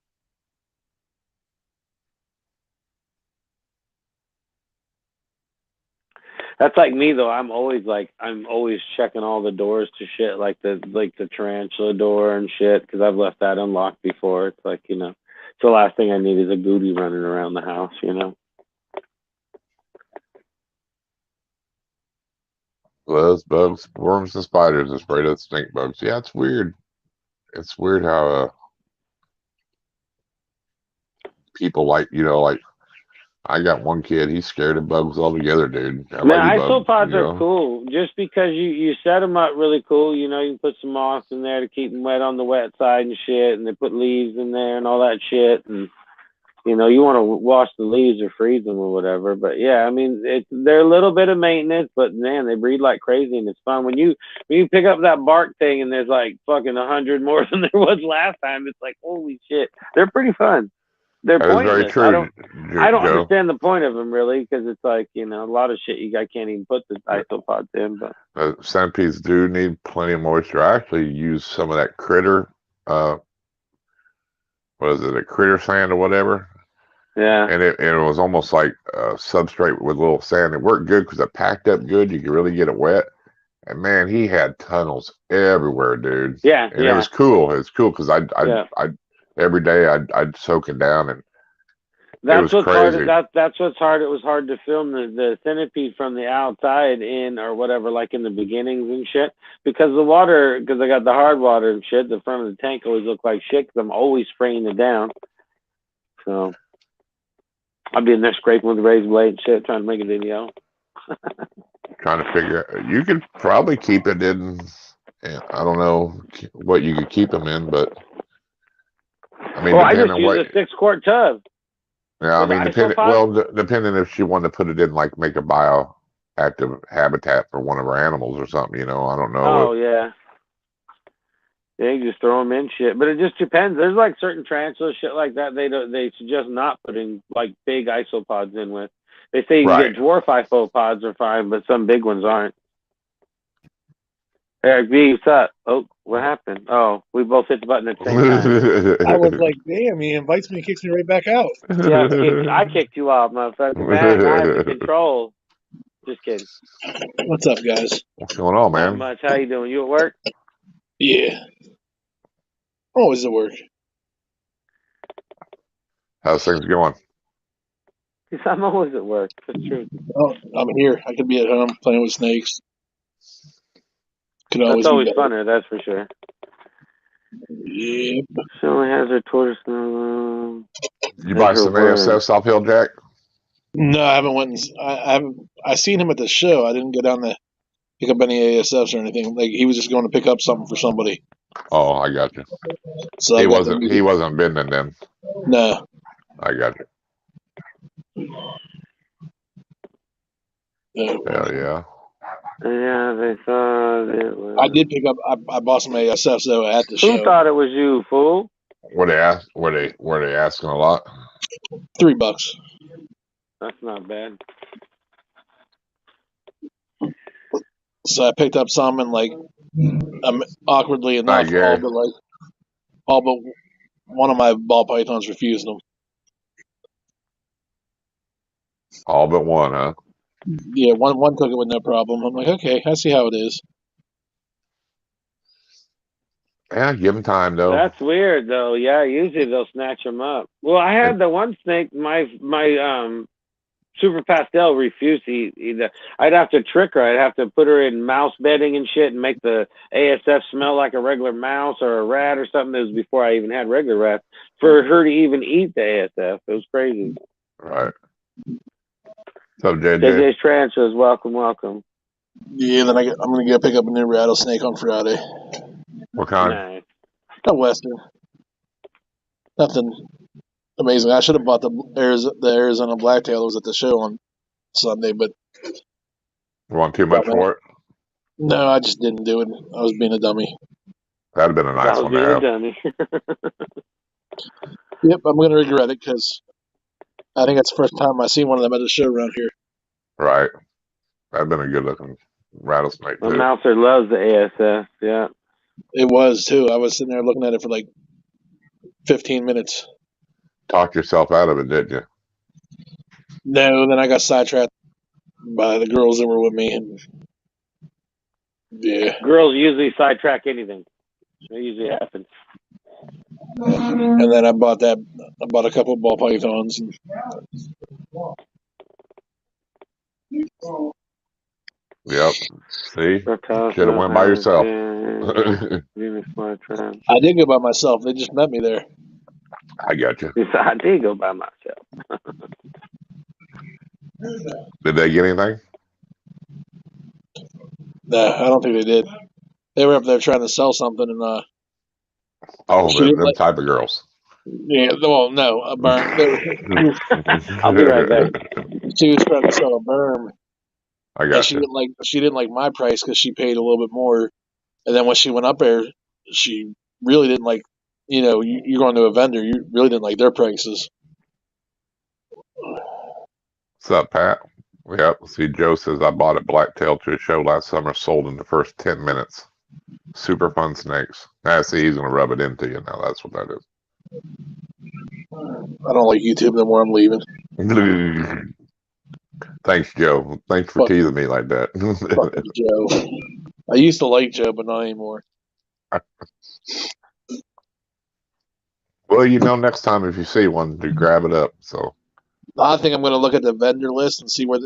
[SPEAKER 1] That's like me though. I'm always checking all the doors to shit, like the tarantula door and shit, because I've left that unlocked before. It's like, it's the last thing I need is a goody running around the house,
[SPEAKER 2] Those bugs, worms, and spiders are afraid of stink bugs. Yeah, it's weird. It's weird how people like I got one kid, he's scared of bugs altogether, dude.
[SPEAKER 1] Man, isopods are cool. Just because you set them up really cool, you can put some moss in there to keep them wet on the wet side and shit, and they put leaves in there and all that shit, and you want to wash the leaves or freeze them or whatever. But yeah, I mean, they're a little bit of maintenance, but man, they breed like crazy and it's fun. When you pick up that bark thing and there's like fucking 100 more than there was last time, it's like, holy shit, they're pretty fun. They're pointless.
[SPEAKER 2] Very true.
[SPEAKER 1] I don't understand the point of them really, because it's like, a lot of shit I can't even put the isopods in. But
[SPEAKER 2] centipedes do need plenty of moisture. I actually use some of that critter, what is it, a critter sand or whatever.
[SPEAKER 1] Yeah.
[SPEAKER 2] And it was almost like substrate with a little sand. It worked good because it packed up good. You could really get it wet. And man, he had tunnels everywhere, dude.
[SPEAKER 1] Yeah.
[SPEAKER 2] And it was cool. It was cool because I every day I'd soak it down, and
[SPEAKER 1] that's what's
[SPEAKER 2] crazy.
[SPEAKER 1] hard. That's what's hard. It was hard to film the centipede from the outside in or whatever, like in the beginnings and shit, because the water, because I got the hard water and shit. The front of the tank always looked like shit because I'm always spraying it down. So I'll be in there scraping with the razor blade and shit, trying to make a video.
[SPEAKER 2] Trying to figure out, you could probably keep it in. I don't know what you could keep them in, but I mean,
[SPEAKER 1] I just use a 6-quart tub.
[SPEAKER 2] Yeah, I mean, depending if she wanted to put it in, like make a bioactive habitat for one of her animals or something, I don't know.
[SPEAKER 1] Oh yeah. Yeah, you just throw them in shit, but it just depends. There's like certain tarantulas, shit like that. They suggest not putting like big isopods in with. They say you can get dwarf isopods are fine, but some big ones aren't. Eric B, what's up? Oh, What happened? Oh, we both hit the button at the same time.
[SPEAKER 4] I was like, damn, he invites me and kicks me right back out.
[SPEAKER 1] Yeah, I kicked you off, motherfucker. Man, I have the control. Just kidding.
[SPEAKER 4] What's up, guys?
[SPEAKER 2] What's going on,
[SPEAKER 1] Not
[SPEAKER 2] man?
[SPEAKER 1] much. How you doing? You at work?
[SPEAKER 4] Yeah. Always at work.
[SPEAKER 2] How's things going?
[SPEAKER 1] I'm always at work. That's true.
[SPEAKER 4] Oh, I'm here. I could be at home playing with snakes. Could
[SPEAKER 1] That's always
[SPEAKER 4] be better.
[SPEAKER 1] funner, that's for sure.
[SPEAKER 4] Yep.
[SPEAKER 1] She only has her tortoise.
[SPEAKER 2] You buy some ASFs off HillJack?
[SPEAKER 4] No, I haven't went. I seen him at the show. I didn't go down to pick up any ASFs or anything. Like he was just going to pick up something for somebody.
[SPEAKER 2] Oh, I got you.
[SPEAKER 4] So
[SPEAKER 2] he wasn't bending then.
[SPEAKER 4] No.
[SPEAKER 2] I got you. Hell yeah.
[SPEAKER 1] Yeah, they thought it was.
[SPEAKER 4] I did pick up. I bought some ASFs though at the show.
[SPEAKER 1] Who thought it was you, fool?
[SPEAKER 2] Were they asking a lot?
[SPEAKER 4] $3.
[SPEAKER 1] That's not bad.
[SPEAKER 4] So I picked up some and like awkwardly enough, all but one of my ball pythons refused them.
[SPEAKER 2] All but one, huh?
[SPEAKER 4] Yeah, one took it with no problem. I'm like, okay, I see how it is.
[SPEAKER 2] Yeah, give them time though.
[SPEAKER 1] That's weird though. Yeah, usually they'll snatch them up. Well, I had the one snake. My Super Pastel refused to eat. I'd have to trick her. I'd have to put her in mouse bedding and shit and make the ASF smell like a regular mouse or a rat or something. This was before I even had regular rats. For her to even eat the ASF, it was crazy.
[SPEAKER 2] Right. So JJ.
[SPEAKER 1] JJ's Transfers, welcome.
[SPEAKER 4] Yeah, then I'm gonna go pick up a new rattlesnake on Friday.
[SPEAKER 2] What kind?
[SPEAKER 1] Nice.
[SPEAKER 4] A Western. Nothing amazing. I should have bought the Arizona Blacktail that was at the show on Sunday, but
[SPEAKER 2] You want too much for it?
[SPEAKER 4] No, I just didn't do it. I was being a dummy.
[SPEAKER 2] That'd have been a nice one to have.
[SPEAKER 1] Dummy.
[SPEAKER 4] Yep, I'm gonna regret it because I think that's the first time I seen one of them at a show around here.
[SPEAKER 2] Right. That'd been a good looking rattlesnake
[SPEAKER 1] My
[SPEAKER 2] too.
[SPEAKER 1] mouser loves the ASF. Yeah.
[SPEAKER 4] It was too. I was sitting there looking at it for like 15 minutes.
[SPEAKER 2] Talked yourself out of it, didn't you?
[SPEAKER 4] No, then I got sidetracked by the girls that were with me, and yeah.
[SPEAKER 1] Girls usually sidetrack anything. That usually happens.
[SPEAKER 4] And then I bought a couple of ball pythons. And
[SPEAKER 2] Yep. See? Should have went by yourself.
[SPEAKER 4] I did go by myself. They just met me there.
[SPEAKER 2] I got you.
[SPEAKER 1] I did go by myself.
[SPEAKER 2] Did they get anything?
[SPEAKER 4] No, I don't think they did. They were up there trying to sell something, and
[SPEAKER 2] them type of girls.
[SPEAKER 4] Yeah, well, no, a berm.
[SPEAKER 1] I'll be right back.
[SPEAKER 4] She was trying to sell a berm.
[SPEAKER 2] I got
[SPEAKER 4] she didn't like my price because she paid a little bit more. And then when she went up there, she really didn't like. You know, you're going to a vendor. You really didn't like their prices.
[SPEAKER 2] What's up, Pat? Yep. See, Joe says I bought a blacktail to a show last summer, sold in the first 10 minutes. Super fun snakes. See, he's going to rub it into you now. That's what that is.
[SPEAKER 4] I don't like YouTube no more. I'm leaving.
[SPEAKER 2] Thanks, Joe. Thanks for teasing me like that.
[SPEAKER 4] Fuck Joe. I used to like Joe, but not anymore.
[SPEAKER 2] Well, next time if you see one, to grab it up. So
[SPEAKER 4] I think I'm going to look at the vendor list and see where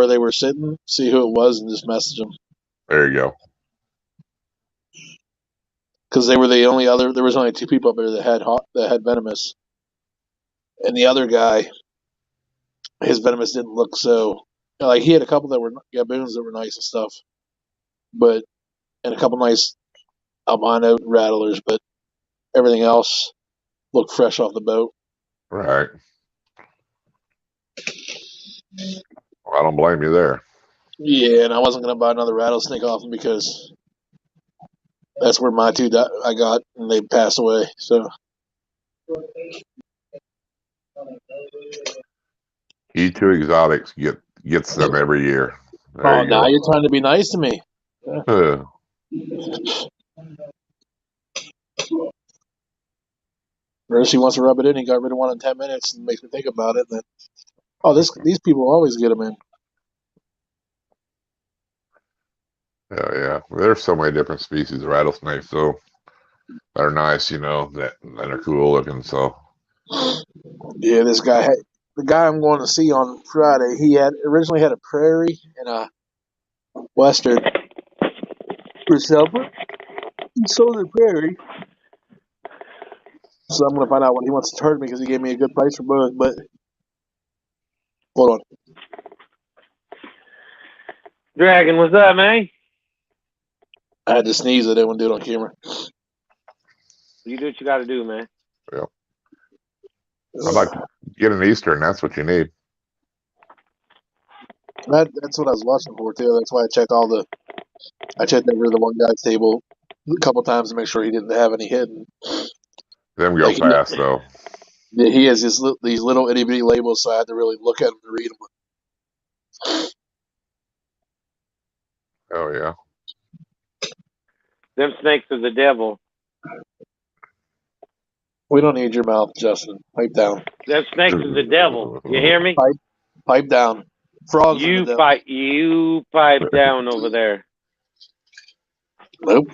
[SPEAKER 4] they were sitting, see who it was, and just message them.
[SPEAKER 2] There you go.
[SPEAKER 4] Because they were the only other. There was only 2 people up there that had venomous, and the other guy, his venomous didn't look so. Like he had a couple that were gaboons that were nice and stuff, and a couple nice albino rattlers, but everything else looked fresh off the boat.
[SPEAKER 2] Right. Well, I don't blame you there.
[SPEAKER 4] Yeah, and I wasn't going to buy another rattlesnake off him because that's where my 2 I got, and they passed away. So.
[SPEAKER 2] E2 Exotics gets them every year.
[SPEAKER 4] Now you're trying to be nice to me. First he wants to rub it in. He got rid of one in 10 minutes and makes me think about it. And then, these people always get them in.
[SPEAKER 2] Yeah. There's so many different species of rattlesnakes, though, that are nice, that are cool looking. So
[SPEAKER 4] Yeah, the guy I'm going to see on Friday, he originally had a prairie and a western for sale, but he sold the prairie. So I'm going to find out what he wants to charge me because he gave me a good price for both. But hold on.
[SPEAKER 1] Dragon, what's up, man?
[SPEAKER 4] I had to sneeze. I didn't want to do it on camera.
[SPEAKER 1] You do what you got to do, man.
[SPEAKER 2] yeah, I'd like to get an Eastern. That's what you need.
[SPEAKER 4] That's what I was watching for too. That's why I checked over the one guy's table a couple times to make sure he didn't have any hidden.
[SPEAKER 2] Them go fast, though.
[SPEAKER 4] He has these little itty bitty labels, so I had to really look at them to read them.
[SPEAKER 2] Oh yeah.
[SPEAKER 1] Them snakes are the devil.
[SPEAKER 4] We don't need your mouth, Justin. Pipe down.
[SPEAKER 1] Them snakes are the devil. You hear me?
[SPEAKER 4] Pipe down. Frogs.
[SPEAKER 1] You pipe down over there.
[SPEAKER 4] Nope.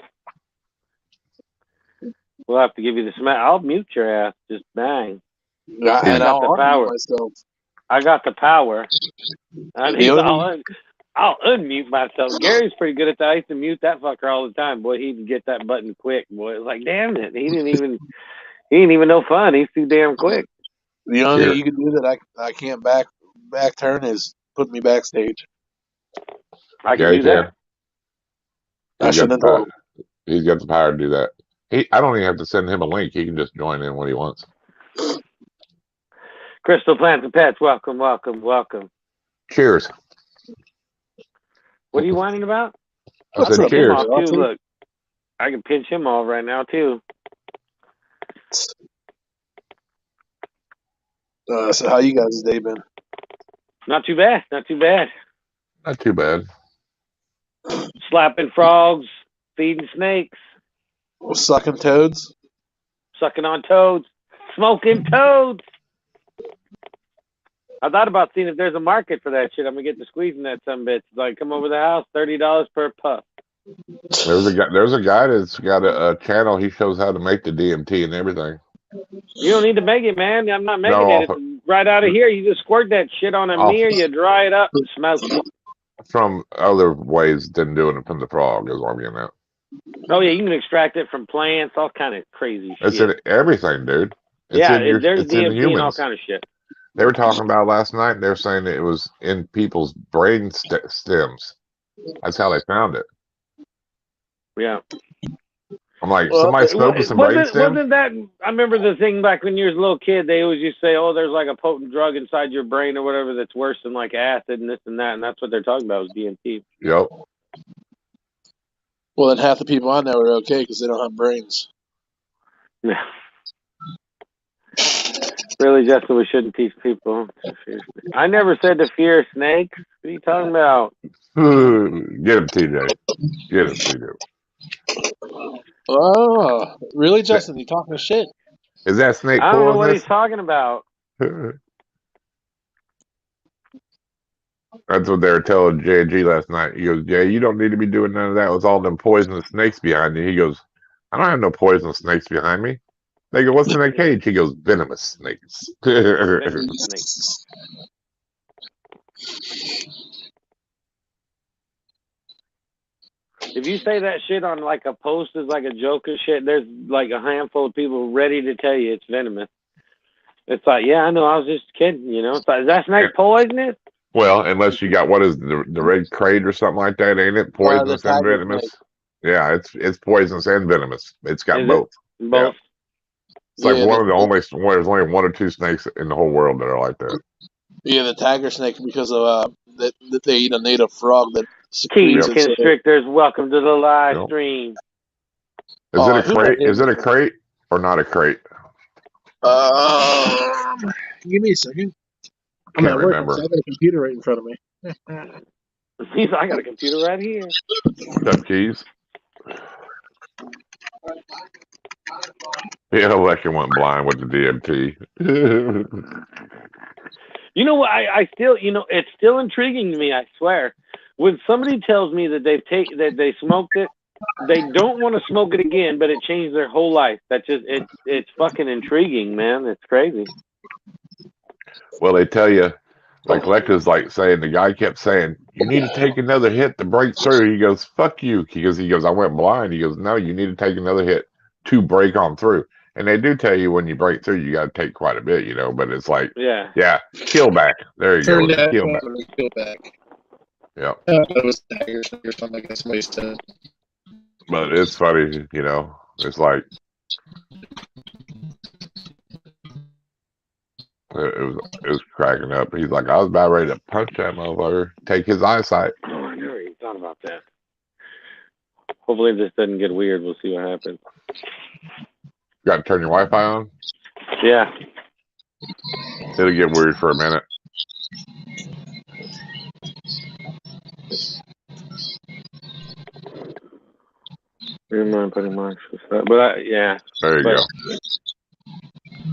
[SPEAKER 1] We'll have to give you the smack. I'll mute your ass. Just bang.
[SPEAKER 4] And
[SPEAKER 1] got the power.
[SPEAKER 4] Myself.
[SPEAKER 1] I got the power. I'll unmute myself. Gary's pretty good at that. I used to mute that fucker all the time. Boy, he'd get that button quick. Boy, it was like, damn it. He ain't even no fun. He's too damn quick.
[SPEAKER 4] The only thing you can do that I can't back turn is put me backstage.
[SPEAKER 1] I can do that.
[SPEAKER 2] He's got the power to do that. I don't even have to send him a link. He can just join in when he wants.
[SPEAKER 1] Crystal Plants and Pets, welcome.
[SPEAKER 2] Cheers.
[SPEAKER 1] What are you whining about?
[SPEAKER 2] I said cheers.
[SPEAKER 1] Too. Look, I can pinch him off right now too.
[SPEAKER 4] So how you guys' day been?
[SPEAKER 1] Not too bad.
[SPEAKER 2] Not too bad.
[SPEAKER 1] Slapping frogs, feeding snakes,
[SPEAKER 4] sucking toads,
[SPEAKER 1] sucking on toads, smoking toads. I thought about seeing if there's a market for that shit. I'm gonna get to squeezing that some bits. Like, come over the house, $30 per puff.
[SPEAKER 2] There's a guy that's got a channel. He shows how to make the DMT and everything.
[SPEAKER 1] You don't need to make it, man. I'm not making it. It's right out of here. You just squirt that shit on a mirror, you dry it up, and smoke it.
[SPEAKER 2] From other ways than doing it from the frog is what I'm getting at.
[SPEAKER 1] Oh yeah, you can extract it from plants, all kind of crazy shit.
[SPEAKER 2] It's in everything, dude.
[SPEAKER 1] There's DMT and all kind of shit.
[SPEAKER 2] They were talking about last night. They were saying it was in people's brain stems. That's how they found it.
[SPEAKER 1] Yeah.
[SPEAKER 2] I'm like, somebody smoked with some brain stems?
[SPEAKER 1] Wasn't that, I remember the thing back when you was a little kid, they always used to say, oh, there's like a potent drug inside your brain or whatever that's worse than like acid and this and that, and that's what they're talking about is DMT.
[SPEAKER 2] Yep.
[SPEAKER 4] Well, then half the people I know are okay because they don't have brains.
[SPEAKER 1] Yeah. Really, Justin, we shouldn't teach people. I never said to fear snakes. What are you talking about?
[SPEAKER 2] Get him, TJ. Get him, TJ.
[SPEAKER 4] Oh, really, Justin? You talking shit?
[SPEAKER 2] Is that snake
[SPEAKER 1] I don't know what he's talking about.
[SPEAKER 2] That's what they were telling JG last night. He goes, Jay, you don't need to be doing none of that with all them poisonous snakes behind you. He goes, I don't have no poisonous snakes behind me. They go, what's in that cage? He goes, venomous snakes.
[SPEAKER 1] Venomous snakes. If you say that shit on like a post as like a joke or shit, there's like a handful of people ready to tell you it's venomous. It's like, yeah, I know, I was just kidding, you know. It's like, is that snake poisonous?
[SPEAKER 2] Well, unless you got, what is the red crate or something like that, ain't it? Poisonous and venomous. Snake. Yeah, it's poisonous and venomous. It's got both.
[SPEAKER 1] Both.
[SPEAKER 2] Yeah. It's like there's only one or two snakes in the whole world that are like that.
[SPEAKER 4] Yeah, the tiger snake, because of that they eat a native frog that
[SPEAKER 1] secretes. Constrictors, welcome to the live stream.
[SPEAKER 2] Is it a crate? Is it a crate or not a crate?
[SPEAKER 4] Give me a second.
[SPEAKER 2] I'm at work. I got
[SPEAKER 4] a computer right in front of me.
[SPEAKER 1] I got a computer right here.
[SPEAKER 2] Dumb keys. Yeah, Alexa went blind with the DMT.
[SPEAKER 1] You know what? I still, it's still intriguing to me. I swear, when somebody tells me that they smoked it, they don't want to smoke it again, but it changed their whole life. That's just it's fucking intriguing, man. It's crazy.
[SPEAKER 2] Well, they tell you, like Lecter's like saying, the guy kept saying, you need to take another hit to break through. He goes, fuck you. He goes, I went blind. He goes, no, you need to take another hit to break on through. And they do tell you when you break through, you got to take quite a bit, but it's like, yeah, kill back. There you
[SPEAKER 4] Turn
[SPEAKER 2] go.
[SPEAKER 4] that
[SPEAKER 2] Kill back.
[SPEAKER 4] Kill back.
[SPEAKER 2] Yeah.
[SPEAKER 4] It was or something like somebody said.
[SPEAKER 2] But it's funny, it's like, it was cracking up. He's like, I was about ready to punch that motherfucker, take his eyesight.
[SPEAKER 1] Oh, I never even thought about that. Hopefully this doesn't get weird. We'll see what happens.
[SPEAKER 2] Got to turn your Wi-Fi on?
[SPEAKER 1] Yeah.
[SPEAKER 2] It'll get weird for a minute.
[SPEAKER 1] Mind putting my but yeah.
[SPEAKER 2] There you go.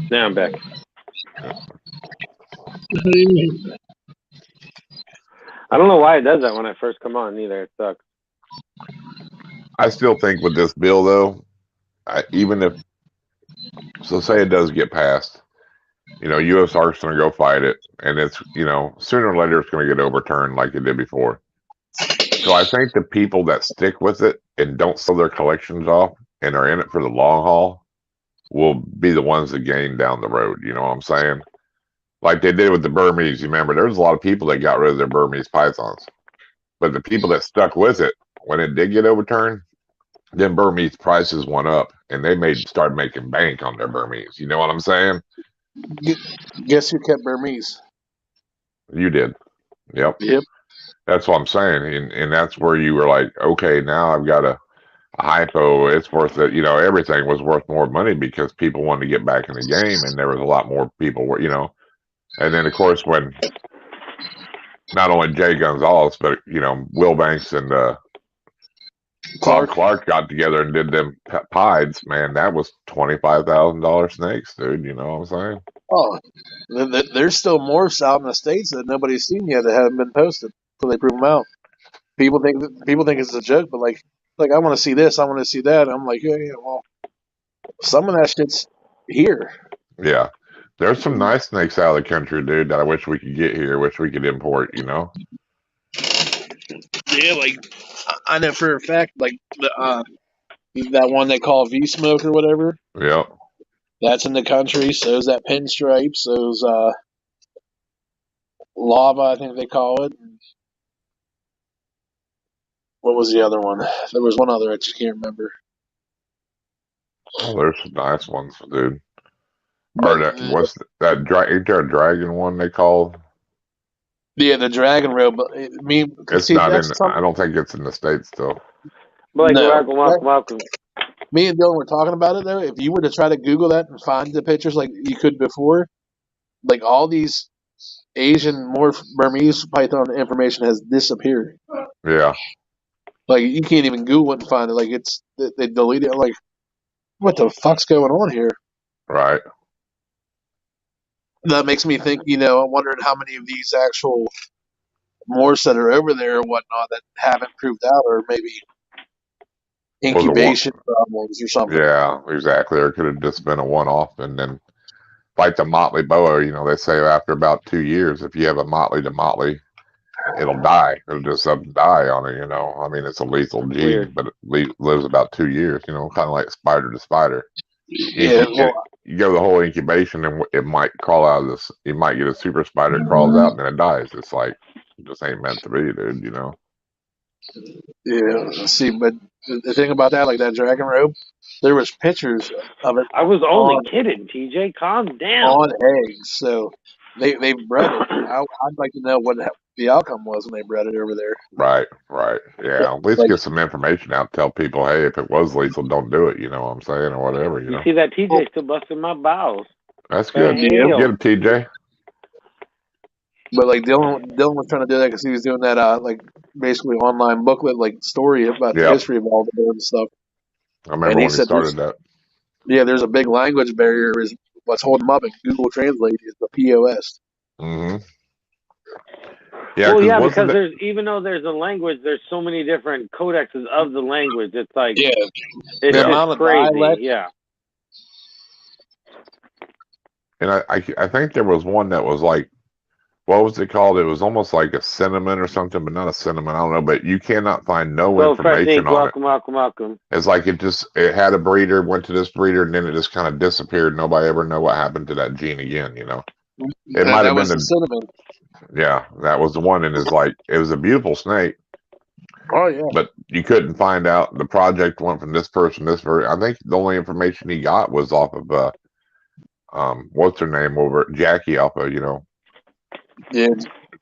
[SPEAKER 1] Now I'm back. I don't know why it does that when I first come on either. It sucks.
[SPEAKER 2] I still think with this bill though, even if, so say it does get passed, USAR's going to go fight it, and it's, sooner or later it's going to get overturned like it did before. So I think the people that stick with it and don't sell their collections off and are in it for the long haul will be the ones that gain down the road. You know what I'm saying? Like they did with the Burmese. You remember, there was a lot of people that got rid of their Burmese pythons. But the people that stuck with it, when it did get overturned, then Burmese prices went up, and they started making bank on their Burmese. You know what I'm saying?
[SPEAKER 4] Guess who kept Burmese?
[SPEAKER 2] You did. Yep. That's what I'm saying. And that's where you were like, okay, now I've got a hypo. It's worth it. Everything was worth more money because people wanted to get back in the game, and there was a lot more people were, And then, of course, when not only Jay Gonzalez, but, Will Banks and Bob Clark got together and did them pieds, man, that was $25,000 snakes, dude. You know what I'm saying?
[SPEAKER 4] Oh, there's still morphs out in the States that nobody's seen yet that haven't been posted until they prove them out. People think it's a joke, but like I want to see this, I want to see that. I'm like, yeah, well, some of that shit's here.
[SPEAKER 2] Yeah. There's some nice snakes out of the country, dude, that I wish we could get here, wish we could import,
[SPEAKER 4] Yeah, like I know for a fact, like that one they call V-Smoke or whatever.
[SPEAKER 2] Yep.
[SPEAKER 4] That's in the country. So is that Pinstripe. So is Lava, I think they call it. What was the other one? There was one other I just can't remember.
[SPEAKER 2] Oh, there's some nice ones, dude. Or what's that? Ain't there a dragon one they call?
[SPEAKER 4] Yeah, the dragon robe.
[SPEAKER 2] It's not in. I don't think it's in the States though.
[SPEAKER 1] Welcome.
[SPEAKER 4] Me and Dylan were talking about it though. If you were to try to Google that and find the pictures like you could before, like all these Asian morph Burmese python information has disappeared.
[SPEAKER 2] Yeah.
[SPEAKER 4] Like you can't even Google it and find it. Like they deleted it. Like, what the fuck's going on here?
[SPEAKER 2] Right.
[SPEAKER 4] That makes me think. I'm wondering how many of these actual morphs that are over there or whatnot that haven't proved out, or maybe incubation problems or something.
[SPEAKER 2] Yeah, exactly. There could have just been a one-off, and then like the motley boa, they say after about 2 years, if you have a motley to motley, it'll die. It'll just die on it. I mean, it's a lethal gene,
[SPEAKER 1] Weird.
[SPEAKER 2] but it lives about 2 years. Kind of like spider to spider.
[SPEAKER 4] Yeah.
[SPEAKER 2] You go the whole incubation, and it might crawl out of this. You might get a super spider that crawls out and then it dies. It's like it just ain't meant to be, dude.
[SPEAKER 4] Yeah. See, but the thing about that, like that dragon robe, there was pictures of it.
[SPEAKER 1] I was only kidding, TJ. Calm down.
[SPEAKER 4] On eggs, so they bred it. I'd like to know what the outcome was when they bred it over there.
[SPEAKER 2] Right. Yeah, at least get some information out. Tell people, hey, if it was lethal, don't do it. You know what I'm saying, or whatever. You
[SPEAKER 1] see that TJ still busting my bowels.
[SPEAKER 2] That's good. Get him, TJ.
[SPEAKER 4] But like Dylan was trying to do that because he was doing that like basically online booklet like story about the history of all the birds and stuff.
[SPEAKER 2] I remember when he started that.
[SPEAKER 4] Yeah, there's a big language barrier. Is what's holding them up, and Google Translate is the POS.
[SPEAKER 2] Mm-hmm. Yeah,
[SPEAKER 1] Well,
[SPEAKER 2] because
[SPEAKER 1] yeah,
[SPEAKER 2] wasn't
[SPEAKER 1] because
[SPEAKER 2] it?
[SPEAKER 1] there's even though there's a language, there's so many different codexes of the language. It's like
[SPEAKER 4] Yeah,
[SPEAKER 1] it's
[SPEAKER 4] the
[SPEAKER 2] Yeah.
[SPEAKER 4] amount of
[SPEAKER 1] crazy.
[SPEAKER 4] dialect.
[SPEAKER 1] Yeah.
[SPEAKER 2] And I think there was one that was like, what was it called? It was almost like a cinnamon or something, but not a cinnamon. I don't know. But you cannot find no
[SPEAKER 1] So Fresh
[SPEAKER 2] information
[SPEAKER 1] Ink,
[SPEAKER 2] on it.
[SPEAKER 1] welcome.
[SPEAKER 2] It's like it had a breeder, went to this breeder, and then it just kind of disappeared. Nobody ever know what happened to that gene again. You know, it might
[SPEAKER 4] That
[SPEAKER 2] have been
[SPEAKER 4] was the cinnamon.
[SPEAKER 2] yeah, that was the one. And it's like it was a beautiful snake,
[SPEAKER 4] Oh yeah.
[SPEAKER 2] but you couldn't find out. The project went from this person, this person. I think the only information he got was off of what's her name over at Jackie off of
[SPEAKER 4] Yeah,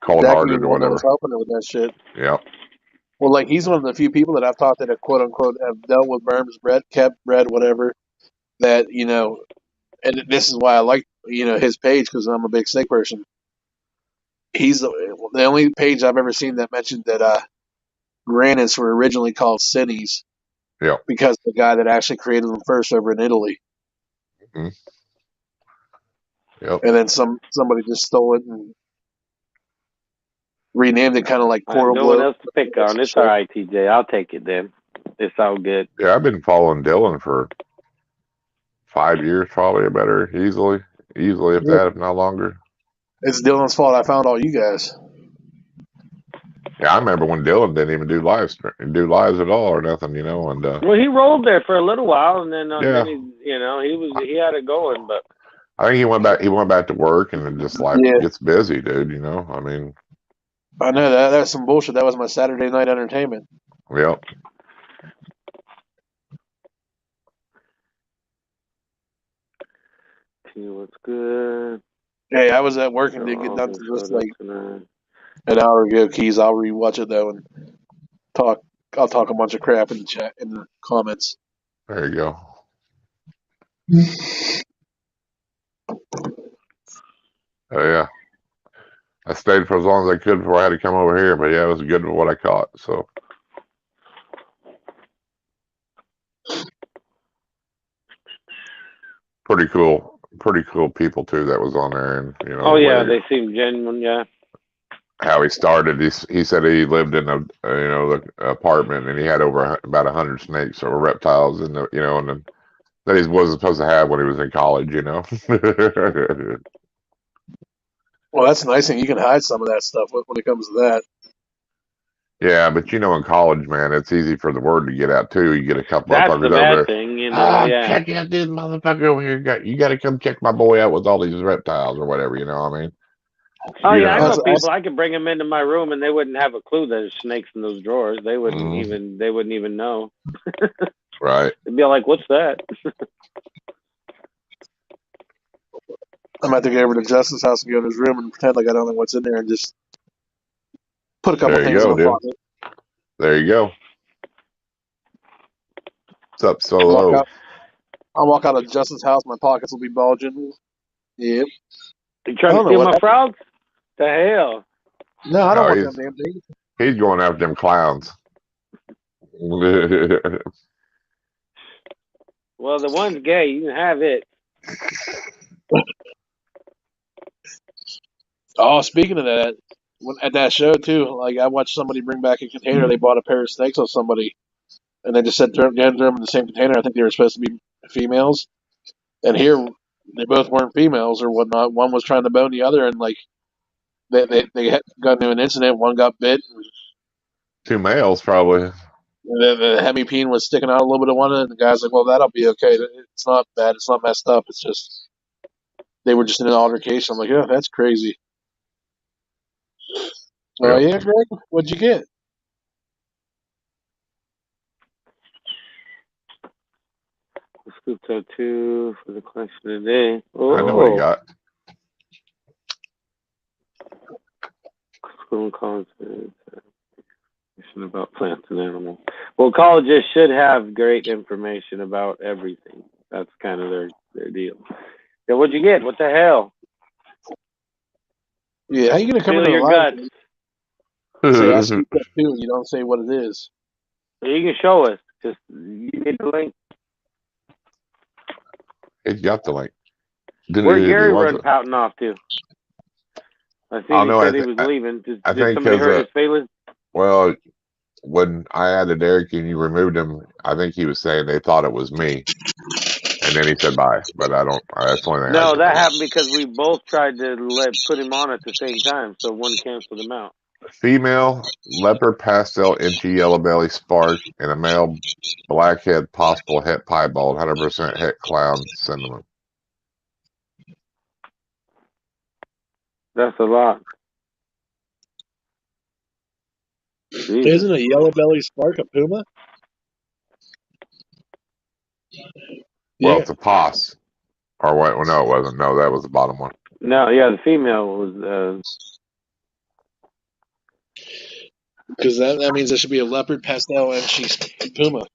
[SPEAKER 2] Cold
[SPEAKER 4] Jackie
[SPEAKER 2] Hearted
[SPEAKER 4] was
[SPEAKER 2] or
[SPEAKER 4] the one that was
[SPEAKER 2] whatever.
[SPEAKER 4] helping her with that shit.
[SPEAKER 2] Yeah,
[SPEAKER 4] Well, like he's one of the few people that I've talked that have quote unquote have dealt with Burm's bred, kept bred, whatever. That and this is why I like his page because I'm a big snake person. He's the only page I've ever seen that mentioned that granites were originally called cinnies
[SPEAKER 2] yeah.
[SPEAKER 4] because the guy that actually created them first over in Italy,
[SPEAKER 2] Mhm. Yep.
[SPEAKER 4] and then somebody just stole it and renamed it, kind of like
[SPEAKER 1] I have
[SPEAKER 4] coral
[SPEAKER 1] no one
[SPEAKER 4] glow.
[SPEAKER 1] else to pick on. It's all right, TJ. I'll take it then. It's all good.
[SPEAKER 2] Yeah, I've been following Dylan for 5 years, probably or better, easily if that, if not longer.
[SPEAKER 4] It's Dylan's fault I found all you guys.
[SPEAKER 2] Yeah, I remember when Dylan didn't even do lives at all or nothing, and
[SPEAKER 1] Well, he rolled there for a little while, and then
[SPEAKER 2] Yeah.
[SPEAKER 1] he had it going, but
[SPEAKER 2] I think he went back to work, and then just life
[SPEAKER 4] Yeah.
[SPEAKER 2] gets busy, dude. I mean,
[SPEAKER 4] I know that's some bullshit. That was my Saturday night entertainment.
[SPEAKER 2] yep.
[SPEAKER 1] see what's good.
[SPEAKER 4] Hey, I was at work and didn't get done till just like an hour ago. Keys, I'll rewatch it though and talk. I'll talk a bunch of crap in the chat in the comments.
[SPEAKER 2] There you go. Oh yeah. I stayed for as long as I could before I had to come over here, but yeah, it was good for what I caught. So pretty cool people too that was on there, and
[SPEAKER 1] Oh yeah, they seem genuine. Yeah.
[SPEAKER 2] how he started. He said he lived in the apartment, and he had about 100 snakes or reptiles, and and then that he wasn't supposed to have when he was in college.
[SPEAKER 4] Well, that's the nice thing. You can hide some of that stuff when it comes to that.
[SPEAKER 2] Yeah, but in college, man, it's easy for the word to get out too. You get a couple
[SPEAKER 1] That's
[SPEAKER 2] motherfuckers
[SPEAKER 1] the
[SPEAKER 2] over
[SPEAKER 1] bad
[SPEAKER 2] there.
[SPEAKER 1] thing, yeah.
[SPEAKER 2] Check out this motherfucker over here. You got to come check my boy out with all these reptiles or whatever. I mean.
[SPEAKER 1] Oh yeah, I know
[SPEAKER 4] That's-
[SPEAKER 1] people. I could bring them into my room, and they wouldn't have a clue there's snakes in those drawers. They wouldn't even. They wouldn't even know.
[SPEAKER 2] Right.
[SPEAKER 1] They'd be like, "What's that?"
[SPEAKER 4] I'm about to go over to Justin's house and go in his room and pretend like I don't know what's in there and just put a couple
[SPEAKER 2] There you
[SPEAKER 4] things
[SPEAKER 2] go,
[SPEAKER 4] in my
[SPEAKER 2] dude.
[SPEAKER 4] pocket.
[SPEAKER 2] There you go. What's up, Solo?
[SPEAKER 4] I'll walk out of Justin's house. My pockets will be bulging. Yep.
[SPEAKER 1] You trying to steal my frogs? The hell?
[SPEAKER 4] No, I don't
[SPEAKER 2] No,
[SPEAKER 4] want them damn things.
[SPEAKER 2] He's going after them clowns.
[SPEAKER 1] Well, the one's gay. You can have it.
[SPEAKER 4] Oh, speaking of that, at that show too, like I watched somebody bring back a container. They bought a pair of snakes off somebody, and they just said throw them in the same container. I think they were supposed to be females, and here they both weren't females or whatnot. One was trying to bone the other, and like they got into an incident. One got bit.
[SPEAKER 2] Two males, probably.
[SPEAKER 4] The hemipene was sticking out a little bit of one, and the guy's like, "Well, that'll be okay. It's not bad. It's not messed up. It's just they were just in an altercation." I'm like, "Yeah, that's crazy." Oh yeah, Greg, what'd you get?
[SPEAKER 1] Scoop tattoo for the collection today. Oh.
[SPEAKER 2] I know what he got.
[SPEAKER 1] School colleges about plants and animals. Well, colleges should have great information about everything. That's kind of their deal. Yeah, what'd you get? What the hell?
[SPEAKER 4] Yeah, how you gonna come into
[SPEAKER 1] your
[SPEAKER 4] live
[SPEAKER 1] guts?
[SPEAKER 4] say I scoop tattoo and you don't say what it is?
[SPEAKER 1] You can show us. Just you get the link.
[SPEAKER 2] He's got the link.
[SPEAKER 1] Where
[SPEAKER 2] He
[SPEAKER 1] Gary run
[SPEAKER 2] wasn't.
[SPEAKER 1] pouting off to? I
[SPEAKER 2] Oh,
[SPEAKER 1] seen he
[SPEAKER 2] no,
[SPEAKER 1] said he was leaving. Did
[SPEAKER 2] I think
[SPEAKER 1] somebody hurt
[SPEAKER 2] because
[SPEAKER 1] his feelings?
[SPEAKER 2] well, when I added Eric and you removed him, I think he was saying they thought it was me, and then he said bye. But I don't. That's the only thing I
[SPEAKER 1] No,
[SPEAKER 2] can
[SPEAKER 1] that
[SPEAKER 2] think.
[SPEAKER 1] happened because we both tried to put him on at the same time, so one canceled him out.
[SPEAKER 2] Female leopard pastel inchy yellow belly spark and a male blackhead possible het piebald 100% het clown cinnamon.
[SPEAKER 1] That's a lot. Jesus.
[SPEAKER 4] Isn't a yellow belly spark a puma?
[SPEAKER 2] Well,
[SPEAKER 4] Yeah.
[SPEAKER 2] it's a pos. Or what? Well, no, it wasn't. No, that was the bottom one.
[SPEAKER 1] No, yeah, the female was.
[SPEAKER 4] Because that means there should be a leopard pastel and she's puma.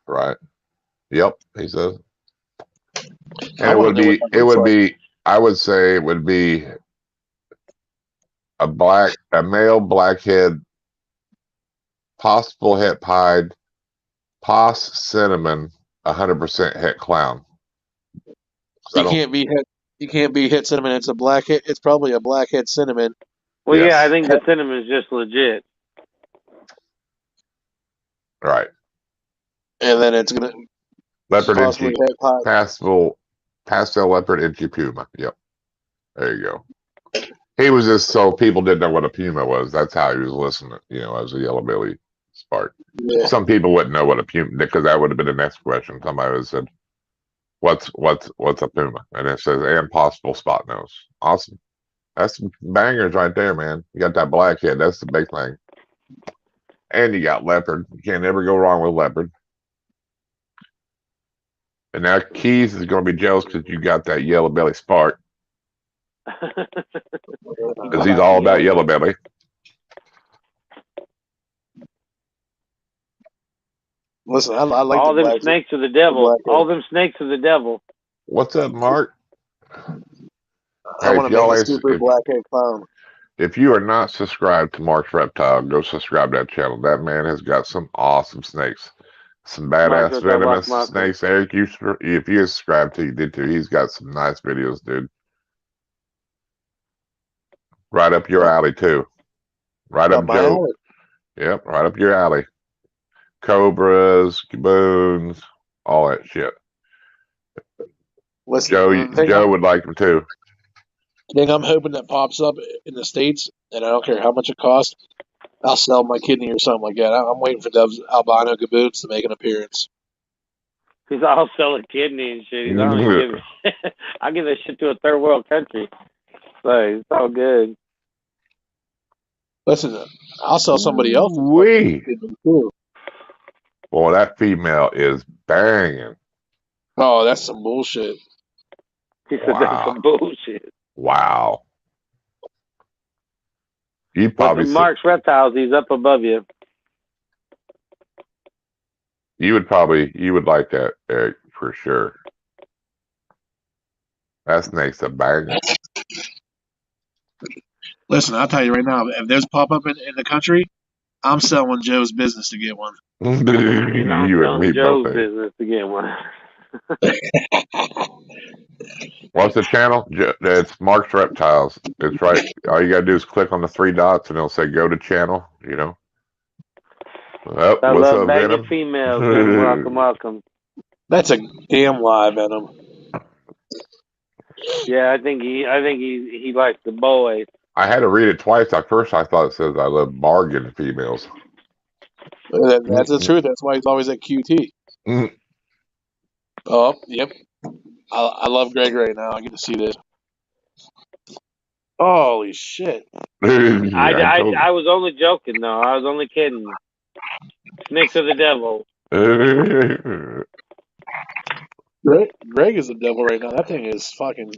[SPEAKER 2] Right. Yep, he says. And
[SPEAKER 4] I
[SPEAKER 2] it
[SPEAKER 4] want
[SPEAKER 2] would
[SPEAKER 4] to know what
[SPEAKER 2] be,
[SPEAKER 4] that looks like.
[SPEAKER 2] I would say it would be a male blackhead, possible het pied, pos cinnamon, 100% het clown.
[SPEAKER 4] You can't be hit cinnamon. It's a blackhead. It's probably a blackhead cinnamon.
[SPEAKER 1] Well,
[SPEAKER 2] Yes.
[SPEAKER 1] yeah, I think the cinnamon is just legit.
[SPEAKER 2] Right.
[SPEAKER 4] And then it's gonna
[SPEAKER 2] Leopard
[SPEAKER 4] possibly
[SPEAKER 2] inchy,
[SPEAKER 4] het pied.
[SPEAKER 2] pastel leopard inchy puma. Yep. There you go. He was just so people didn't know what a puma was. That's how he was listening, as a yellow belly spark.
[SPEAKER 4] Yeah.
[SPEAKER 2] Some people wouldn't know what a puma, because that would have been the next question. Somebody would have said, what's a puma? And it says, and possible spot nose. Awesome. That's some bangers right there, man. You got that blackhead. That's the big thing. And you got leopard. You can't ever go wrong with leopard. And now Keys is going to be jealous because you got that yellow belly spark. Because he's all about yellow belly.
[SPEAKER 4] Listen, I like
[SPEAKER 1] all
[SPEAKER 4] the
[SPEAKER 1] them
[SPEAKER 4] black.
[SPEAKER 1] snakes are the devil.
[SPEAKER 4] black
[SPEAKER 1] All them snakes are the devil.
[SPEAKER 2] What's up, Mark?
[SPEAKER 4] I want to make a super blackhead clown.
[SPEAKER 2] If you are not subscribed to Mark's Reptile, go subscribe to that channel. That man has got some awesome snakes. Some badass venomous snakes. Eric, if you subscribe to, you did too. He's got some nice videos, dude. Right up your alley, too. Right up Joe.
[SPEAKER 4] Alley.
[SPEAKER 2] Yep, right up your alley. Cobras, baboons, all that shit.
[SPEAKER 4] Listen,
[SPEAKER 2] Joe would like them, too.
[SPEAKER 4] Thing I'm hoping that pops up in the States, and I don't care how much it costs, I'll sell my kidney or something like that. I'm waiting for those albino gaboons to make an appearance.
[SPEAKER 1] He's all selling kidney and shit. He's all giving. I'll give that shit to a third world country. Like, it's all good.
[SPEAKER 4] Listen, I'll sell somebody else.
[SPEAKER 2] Boy, that female is banging.
[SPEAKER 4] Oh, that's some bullshit.
[SPEAKER 1] He said that's some bullshit.
[SPEAKER 2] Wow. You probably
[SPEAKER 1] Mark's Reptiles, he's up above you.
[SPEAKER 2] You would like that, Eric, for sure. That snake's a banger.
[SPEAKER 4] Listen, I'll tell you right now, if those pop up in the country, I'm selling Joe's business to get one.
[SPEAKER 1] I'm selling Joe's business to get one.
[SPEAKER 2] What's the channel? It's Mark's Reptiles. It's right. All you gotta do is click on the 3 dots, and it'll say "Go to channel." Oh,
[SPEAKER 1] I
[SPEAKER 2] what's
[SPEAKER 1] love
[SPEAKER 2] up,
[SPEAKER 1] banging
[SPEAKER 2] Venom?
[SPEAKER 1] females. Welcome.
[SPEAKER 4] That's a damn lie, Venom.
[SPEAKER 1] Yeah, I think he likes the boys.
[SPEAKER 2] I had to read it twice. At first, I thought it says I love bargain females.
[SPEAKER 4] That's the truth. That's why he's always at QT. Oh, yep. I love Greg right now. I get to see this. Holy shit.
[SPEAKER 1] I was only joking, though. I was only kidding. Snakes are the devil.
[SPEAKER 4] Greg is the devil right now. That thing is fucking...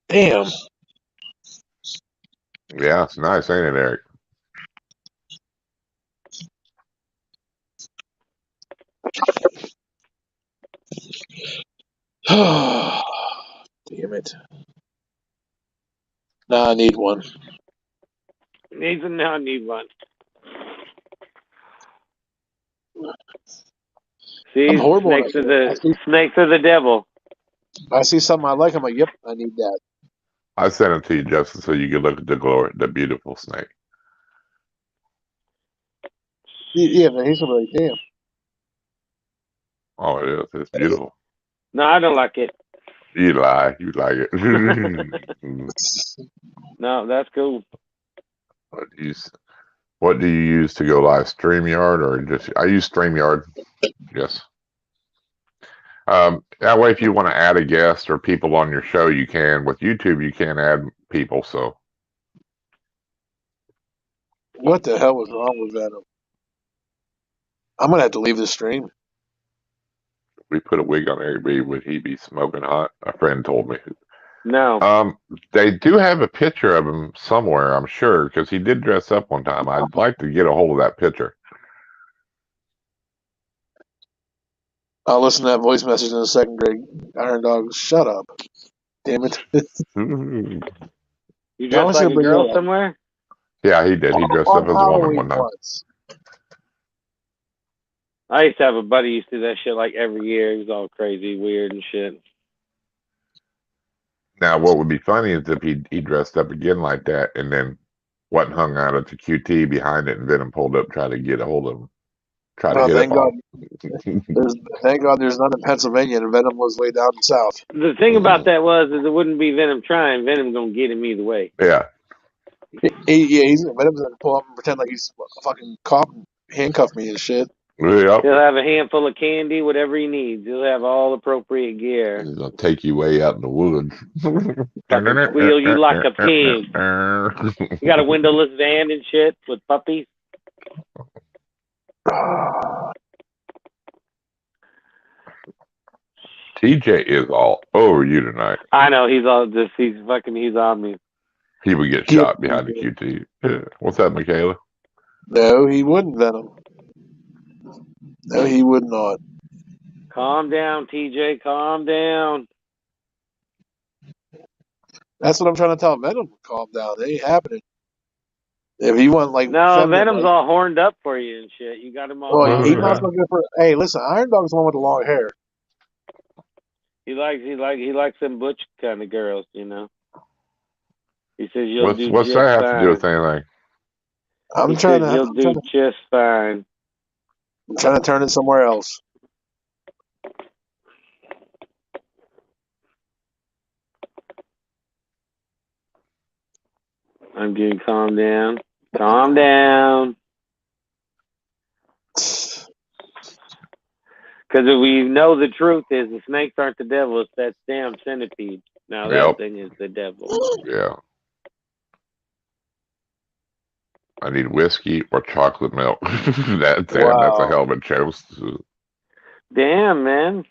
[SPEAKER 4] Damn.
[SPEAKER 2] Yeah, it's nice, ain't it, Eric?
[SPEAKER 4] Damn it. Nah, I need one.
[SPEAKER 1] I need one. See,
[SPEAKER 4] I'm horrible at
[SPEAKER 1] snakes are
[SPEAKER 4] that.
[SPEAKER 1] snakes are the devil.
[SPEAKER 4] I see something I like. I'm like, yep, I need that.
[SPEAKER 2] I sent it to you, Justin, so you can look at the beautiful snake.
[SPEAKER 4] Yeah, man, he's like, damn.
[SPEAKER 2] Oh, it is. It's beautiful.
[SPEAKER 1] No, I don't like it.
[SPEAKER 2] You lie. You like it.
[SPEAKER 1] No, that's cool.
[SPEAKER 2] What do you use to go live? StreamYard or just? I use StreamYard. Yes. That way, if you want to add a guest or people on your show, you can. With YouTube, you can't add people. So
[SPEAKER 4] What the hell was wrong with Venom? I'm gonna have to leave the stream.
[SPEAKER 2] we put a wig on everybody. Would he be smoking hot? A friend told me.
[SPEAKER 1] No.
[SPEAKER 2] They do have a picture of him somewhere, I'm sure, because he did dress up one time. I'd like to get a hold of that picture.
[SPEAKER 4] I'll listen to that voice message in a second, Greg. Irondogg, shut up. Damn it.
[SPEAKER 1] You dressed like a girl somewhere?
[SPEAKER 2] Yeah, he did. He dressed up as a woman one night.
[SPEAKER 4] Once.
[SPEAKER 1] I used to have a buddy who used to do that shit like every year. He was all crazy, weird, and shit.
[SPEAKER 2] Now, what would be funny is if he dressed up again like that and then wasn't hung out at the QT behind it and Venom pulled up, try to get a hold of him.
[SPEAKER 4] Thank God there's none in Pennsylvania and Venom was way down south.
[SPEAKER 1] The thing about that is it wouldn't be Venom trying. Venom gonna get him either way.
[SPEAKER 2] Yeah.
[SPEAKER 4] Venom's gonna pull up and pretend like he's a fucking cop and handcuff me and shit.
[SPEAKER 2] Yep.
[SPEAKER 1] He'll have a handful of candy, whatever he needs. He'll have all appropriate gear.
[SPEAKER 2] He's gonna take you way out in the woods.
[SPEAKER 1] Fucking squeal you like a pig. You got a windowless van and shit with puppies.
[SPEAKER 2] TJ is all over you tonight.
[SPEAKER 1] I know he's on me.
[SPEAKER 2] He would get shot behind the QT. Yeah. What's that, Michaela?
[SPEAKER 4] No, he wouldn't, Venom. No, he would not.
[SPEAKER 1] Calm down, TJ. Calm down.
[SPEAKER 4] That's what I'm trying to tell Venom. Calm down. It ain't happening. If you want, like,
[SPEAKER 1] no, Venom's all horned up for you and shit. You got him all.
[SPEAKER 4] Well, he's not so good for. Hey, listen, Irondogg's the one with the long hair.
[SPEAKER 1] He likes them butch kind of girls, you know. He says you'll do.
[SPEAKER 2] What's
[SPEAKER 1] just
[SPEAKER 2] that have
[SPEAKER 1] fine.
[SPEAKER 2] to do with anything?
[SPEAKER 1] You'll do just fine.
[SPEAKER 4] I'm trying to turn it somewhere else.
[SPEAKER 1] I'm getting calm down. Calm down. Because we know the truth is the snakes aren't the devil, it's that damn centipede. Now that thing is the devil.
[SPEAKER 2] Yeah. I need whiskey or chocolate milk. That's a hell of a toast.
[SPEAKER 1] Damn, man.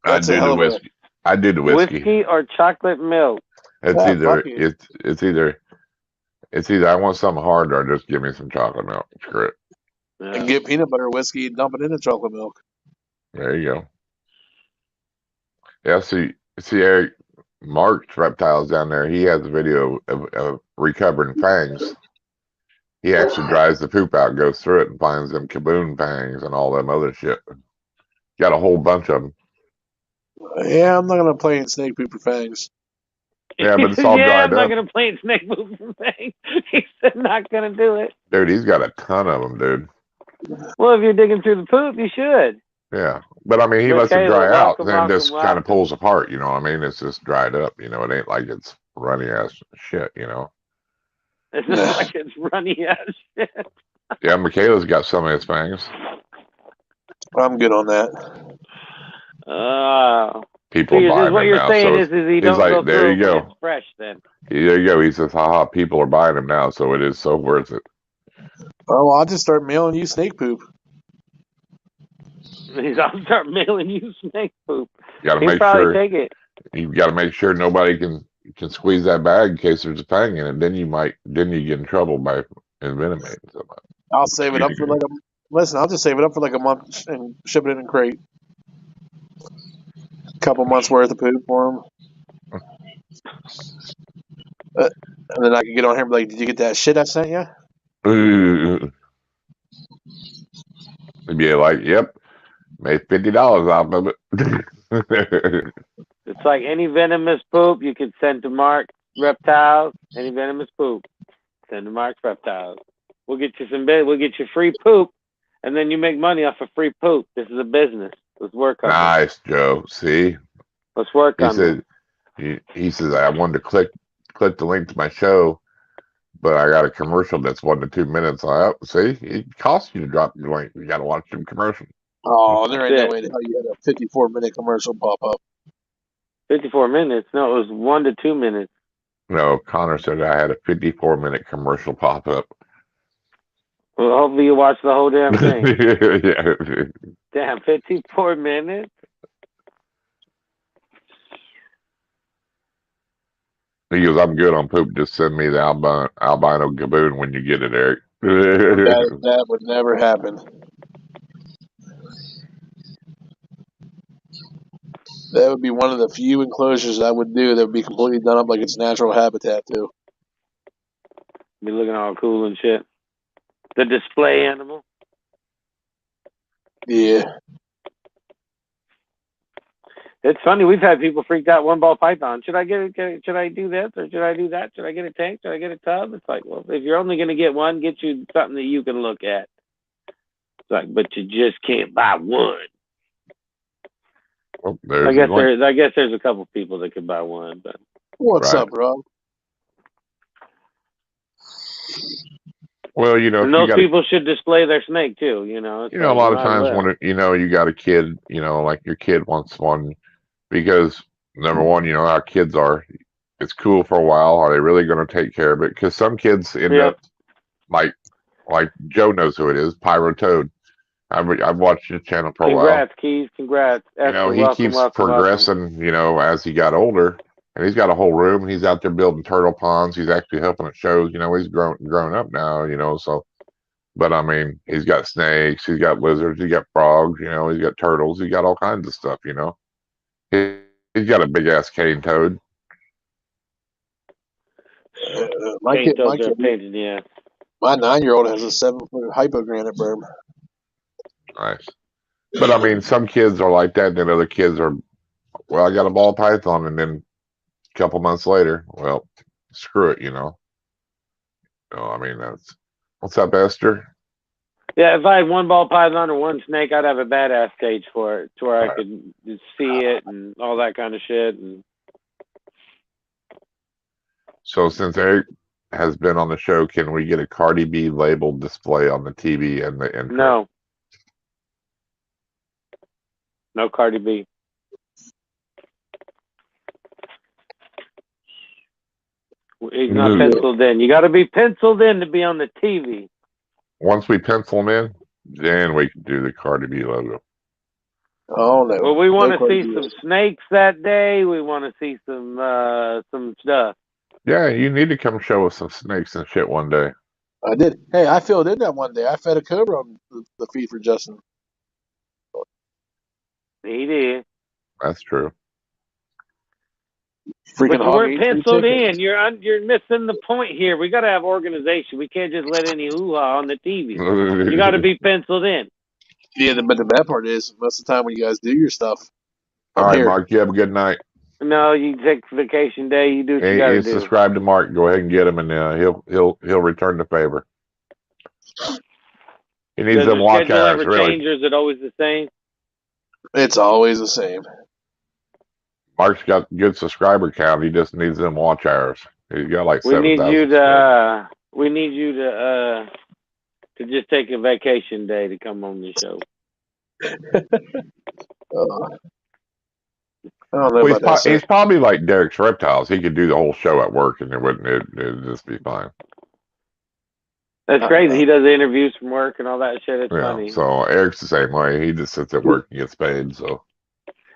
[SPEAKER 2] I do the whiskey. I do the whiskey.
[SPEAKER 1] Whiskey or chocolate milk.
[SPEAKER 2] It's either I want something hard or just give me some chocolate milk. Screw it.
[SPEAKER 4] Yeah. And get peanut butter whiskey and dump it in the chocolate milk.
[SPEAKER 2] There you go. Yeah, see Eric, Mark's Reptiles down there, he has a video of recovering fangs. He actually dries the poop out, goes through it, and finds them kaboom fangs and all them other shit. Got a whole bunch of them.
[SPEAKER 4] Yeah, I'm not going to play in snake poop or fangs.
[SPEAKER 2] Yeah, but it's all dried up.
[SPEAKER 1] I'm not going to play in snake poop or fangs. He said not going to do it.
[SPEAKER 2] Dude, he's got a ton of them, dude.
[SPEAKER 1] Well, if you're digging through the poop, you should.
[SPEAKER 2] Yeah, but I mean, he lets it dry out and just kind of pulls apart, you know what I mean? It's just dried up, you know? It ain't like it's runny ass shit, you know?
[SPEAKER 1] It's not like it's runny ass shit.
[SPEAKER 2] Yeah, Michaela's got some of his fangs.
[SPEAKER 4] I'm good on that.
[SPEAKER 2] People are buying
[SPEAKER 1] what
[SPEAKER 2] them
[SPEAKER 1] you're
[SPEAKER 2] now.
[SPEAKER 1] saying
[SPEAKER 2] So
[SPEAKER 1] is he don't
[SPEAKER 2] like,
[SPEAKER 1] go
[SPEAKER 2] there you
[SPEAKER 1] through
[SPEAKER 2] go.
[SPEAKER 1] It's fresh then.
[SPEAKER 2] There you go. He says, haha, people are buying them now, so it is so worth it.
[SPEAKER 4] Oh, I'll just start mailing you snake poop.
[SPEAKER 1] I'll start mailing you snake poop.
[SPEAKER 2] You got to make sure. Take it. You got to make sure nobody can squeeze that bag in case there's a fang in it. Then you get in trouble by envenomating somebody.
[SPEAKER 4] I'll save it up for I'll just save it up for like a month and ship it in a crate. A couple months worth of poop for them. And then I can get on here and be like, did you get that shit I sent you?
[SPEAKER 2] They'd be like, yep. Made $50 off of it.
[SPEAKER 1] It's like any venomous poop you can send to Mark Reptiles. Any venomous poop, send to Mark's Reptiles. We'll get you we'll get you free poop, and then you make money off of free poop. This is a business. Let's work on it.
[SPEAKER 2] Nice, Joe. See,
[SPEAKER 1] Let's work
[SPEAKER 2] he
[SPEAKER 1] on
[SPEAKER 2] said. He says I wanted to click the link to my show, but I got a commercial that's 1 to 2 minutes. See, it costs you to drop your link. You got to watch them commercials.
[SPEAKER 4] Oh, there ain't no way in hell you had a 54-minute commercial pop up.
[SPEAKER 1] 54 minutes? No, it was 1 to 2 minutes.
[SPEAKER 2] No, Connor said I had a 54-minute commercial pop up.
[SPEAKER 1] Well, hopefully you watch the whole damn thing.
[SPEAKER 2] Yeah.
[SPEAKER 1] Damn, 54 minutes?
[SPEAKER 2] He goes, I'm good on poop. Just send me the albino gaboon when you get it, Eric.
[SPEAKER 4] That would never happen. That would be one of the few enclosures I would do that would be completely done up like its natural habitat, too.
[SPEAKER 1] Be looking all cool and shit. The display animal.
[SPEAKER 4] Yeah.
[SPEAKER 1] It's funny. We've had people freaked out. 1-ball python. Should I get it? Should I do this or should I do that? Should I get a tank? Should I get a tub? It's like, well, if you're only going to get one, get you something that you can look at. It's like, but you just can't buy one.
[SPEAKER 2] Well,
[SPEAKER 1] I guess there's a couple people that could buy one, but
[SPEAKER 4] What's up, bro?
[SPEAKER 2] Well, you know,
[SPEAKER 1] and those people should display their snake too. You know,
[SPEAKER 2] a lot of times when you got a kid, like your kid wants one, because number one, you know how kids are. It's cool for a while. Are they really going to take care of it? Because some kids end up like Joe knows who it is, Pyro Toad. I've watched his channel for a while.
[SPEAKER 1] Congrats, Keys. Congrats.
[SPEAKER 2] He keeps progressing. As he got older, and he's got a whole room. He's out there building turtle ponds. He's actually helping at shows. He's grown up now. So, but I mean, he's got snakes. He's got lizards. He's got frogs. He's got turtles. He's got all kinds of stuff. He's got a big ass cane toad.
[SPEAKER 4] My 9-year-old has a 7-foot hypogranite berm.
[SPEAKER 2] Nice. But I mean, some kids are like that, and then other kids are, well, I got a ball python, and then a couple months later, well, screw it, I mean, what's up, Esther?
[SPEAKER 1] Yeah, if I had 1-ball python or one snake, I'd have a badass cage for it, to where I could just see it and all that kind of shit. And
[SPEAKER 2] so, since Eric has been on the show, can we get a Cardi B labeled display on the TV and the intro?
[SPEAKER 1] No. No Cardi B. He's not penciled in. You got to be penciled in to be on the TV.
[SPEAKER 2] Once we pencil him in, then we can do the Cardi B logo.
[SPEAKER 4] Oh no!
[SPEAKER 1] Well, we want to see some snakes that day. We want to see some stuff.
[SPEAKER 2] Yeah, you need to come show us some snakes and shit one day.
[SPEAKER 4] I did. Hey, I filled in that one day. I fed a cobra on the feed for Justin.
[SPEAKER 1] He did.
[SPEAKER 2] That's true.
[SPEAKER 1] But you weren't penciled in. You're missing the point here. We got to have organization. We can't just let any hoo-ha on the TV. You got to be penciled in.
[SPEAKER 4] Yeah, but the bad part is most of the time when you guys do your stuff.
[SPEAKER 2] All right, Mark. You have a good night.
[SPEAKER 1] No, you take vacation day. You do what you got to do.
[SPEAKER 2] Subscribe to Mark. Go ahead and get him, and he'll return the favor. He needs them watch hours. Really?
[SPEAKER 1] Change, or is it always the same?
[SPEAKER 4] It's always the same.
[SPEAKER 2] Mark's got good subscriber count. He just needs them watch hours. He's got like 7,000.
[SPEAKER 1] We need you to just take a vacation day to come on the show.
[SPEAKER 2] He's probably like Derek's Reptiles. He could do the whole show at work, and it'd just be fine.
[SPEAKER 1] That's crazy. He does interviews from work and all that shit. It's funny.
[SPEAKER 2] So Eric's the same way. He just sits at work and gets paid. So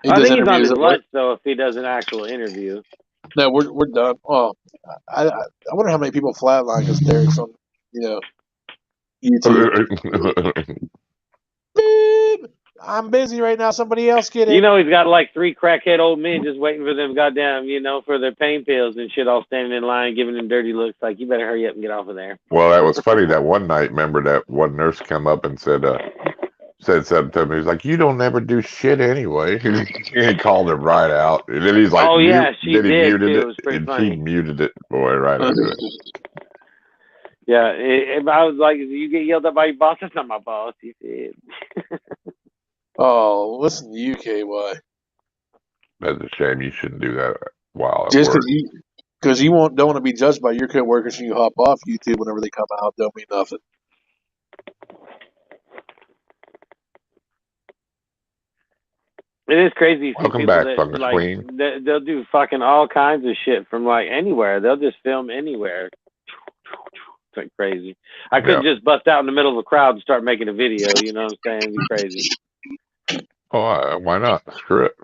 [SPEAKER 1] I think he's on his lunch though. If he does an actual interview.
[SPEAKER 4] No, we're done. Oh, I wonder how many people flatline because Derek's on YouTube. Beep. I'm busy right now. Somebody else get it.
[SPEAKER 1] He's got like 3 crackhead old men just waiting for them goddamn, for their pain pills and shit, all standing in line, giving them dirty looks like, you better hurry up and get off of there.
[SPEAKER 2] Well, that was funny that one night. Remember that one nurse come up and said, said something to him. He's like, "You don't ever do shit anyway." He called him right out, and then he's like,
[SPEAKER 1] Oh
[SPEAKER 2] "Mute."
[SPEAKER 1] yeah, she
[SPEAKER 2] Then he
[SPEAKER 1] did
[SPEAKER 2] muted
[SPEAKER 1] too. It
[SPEAKER 2] it,
[SPEAKER 1] was pretty
[SPEAKER 2] and she
[SPEAKER 1] funny.
[SPEAKER 2] muted it, boy, right under it.
[SPEAKER 1] Yeah, I was like, "You get yelled at by your boss? That's not my boss." He said.
[SPEAKER 4] Oh, listen to you, KY.
[SPEAKER 2] That's a shame. You shouldn't do that while at
[SPEAKER 4] Just
[SPEAKER 2] work.
[SPEAKER 4] because you don't want to be judged by your coworkers and you hop off YouTube whenever they come out, don't mean nothing.
[SPEAKER 1] It is crazy. To see
[SPEAKER 2] Welcome
[SPEAKER 1] people
[SPEAKER 2] back,
[SPEAKER 1] that
[SPEAKER 2] Fungus
[SPEAKER 1] like
[SPEAKER 2] Queen.
[SPEAKER 1] they'll do fucking all kinds of shit from like anywhere. They'll just film anywhere. It's like crazy. I couldn't just bust out in the middle of a crowd and start making a video. You know what I'm saying? It'd be crazy.
[SPEAKER 2] Oh, why not? Screw it.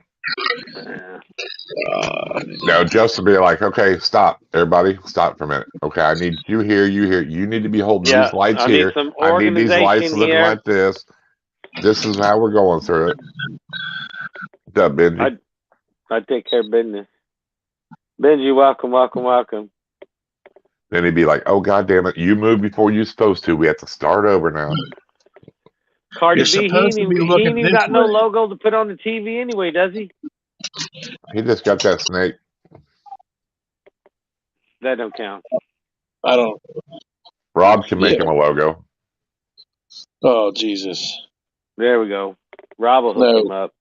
[SPEAKER 1] Yeah.
[SPEAKER 2] Now, just to be like, okay, stop, everybody, stop for a minute. Okay, I need you here, you here. You need to be holding these lights
[SPEAKER 1] I need
[SPEAKER 2] here.
[SPEAKER 1] some
[SPEAKER 2] I need these lights
[SPEAKER 1] organization
[SPEAKER 2] looking
[SPEAKER 1] here.
[SPEAKER 2] like this. This is how we're going through it. What's up, Benji?
[SPEAKER 1] I take care of business. Benji, welcome, welcome, welcome.
[SPEAKER 2] Then he'd be like, "Oh, God damn it, you moved before you're supposed to. We have to start over now."
[SPEAKER 1] Cardi B, he ain't even got no
[SPEAKER 4] way.
[SPEAKER 1] logo to put on the TV anyway, does he?
[SPEAKER 2] He just got that snake.
[SPEAKER 1] That don't count.
[SPEAKER 4] I don't.
[SPEAKER 2] Rob can make him a logo.
[SPEAKER 4] Oh, Jesus.
[SPEAKER 1] There we go. Rob will hook him up.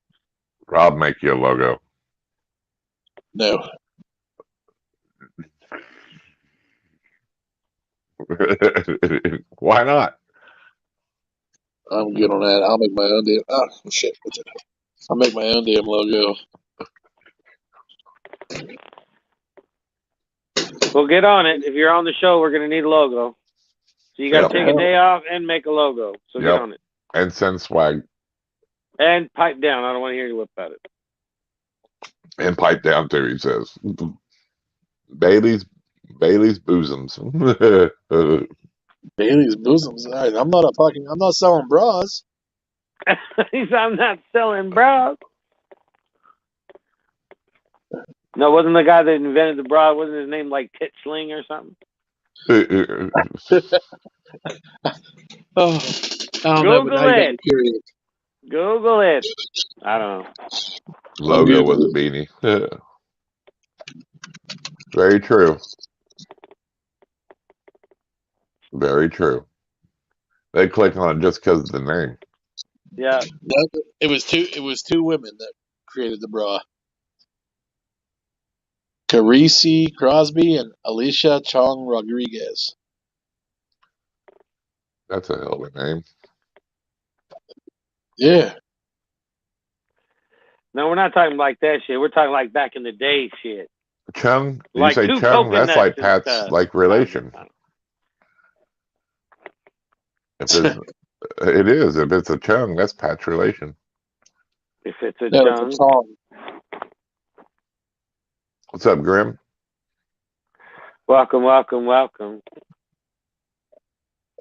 [SPEAKER 2] Rob make you a logo.
[SPEAKER 4] No.
[SPEAKER 2] Why not?
[SPEAKER 4] I'm good on that. I'll make my own damn. Oh, shit. I'll make my own damn logo.
[SPEAKER 1] Well, get on it. If you're on the show, we're going to need a logo. So you got to take a day off and make a logo. So get on it.
[SPEAKER 2] And send swag.
[SPEAKER 1] And pipe down. I don't want to hear you whip about it. And
[SPEAKER 2] pipe down too, he says. Bailey's bosoms.
[SPEAKER 4] Bailey's bosoms. Right. I'm not selling bras.
[SPEAKER 1] I'm not selling bras. No, wasn't the guy that invented the bra, wasn't his name like Tit Sling or something?
[SPEAKER 4] Oh,
[SPEAKER 1] Google it. Google it. I don't know.
[SPEAKER 2] Logo was a beanie. Very true. Very true. They click on it just because of the name.
[SPEAKER 1] Yeah.
[SPEAKER 4] It was two women that created the bra. Carisi Crosby and Alicia Chong Rodriguez.
[SPEAKER 2] That's a hell of a name.
[SPEAKER 4] Yeah.
[SPEAKER 1] No, we're not talking like that shit. We're talking like back in the day shit.
[SPEAKER 2] Chung? Did
[SPEAKER 1] like
[SPEAKER 2] you say Chung? That's like Pat's like relation. It is. If it's a Chung, that's Pat's relation.
[SPEAKER 1] If it's a Chung.
[SPEAKER 2] What's up, Grim?
[SPEAKER 1] Welcome, welcome, welcome.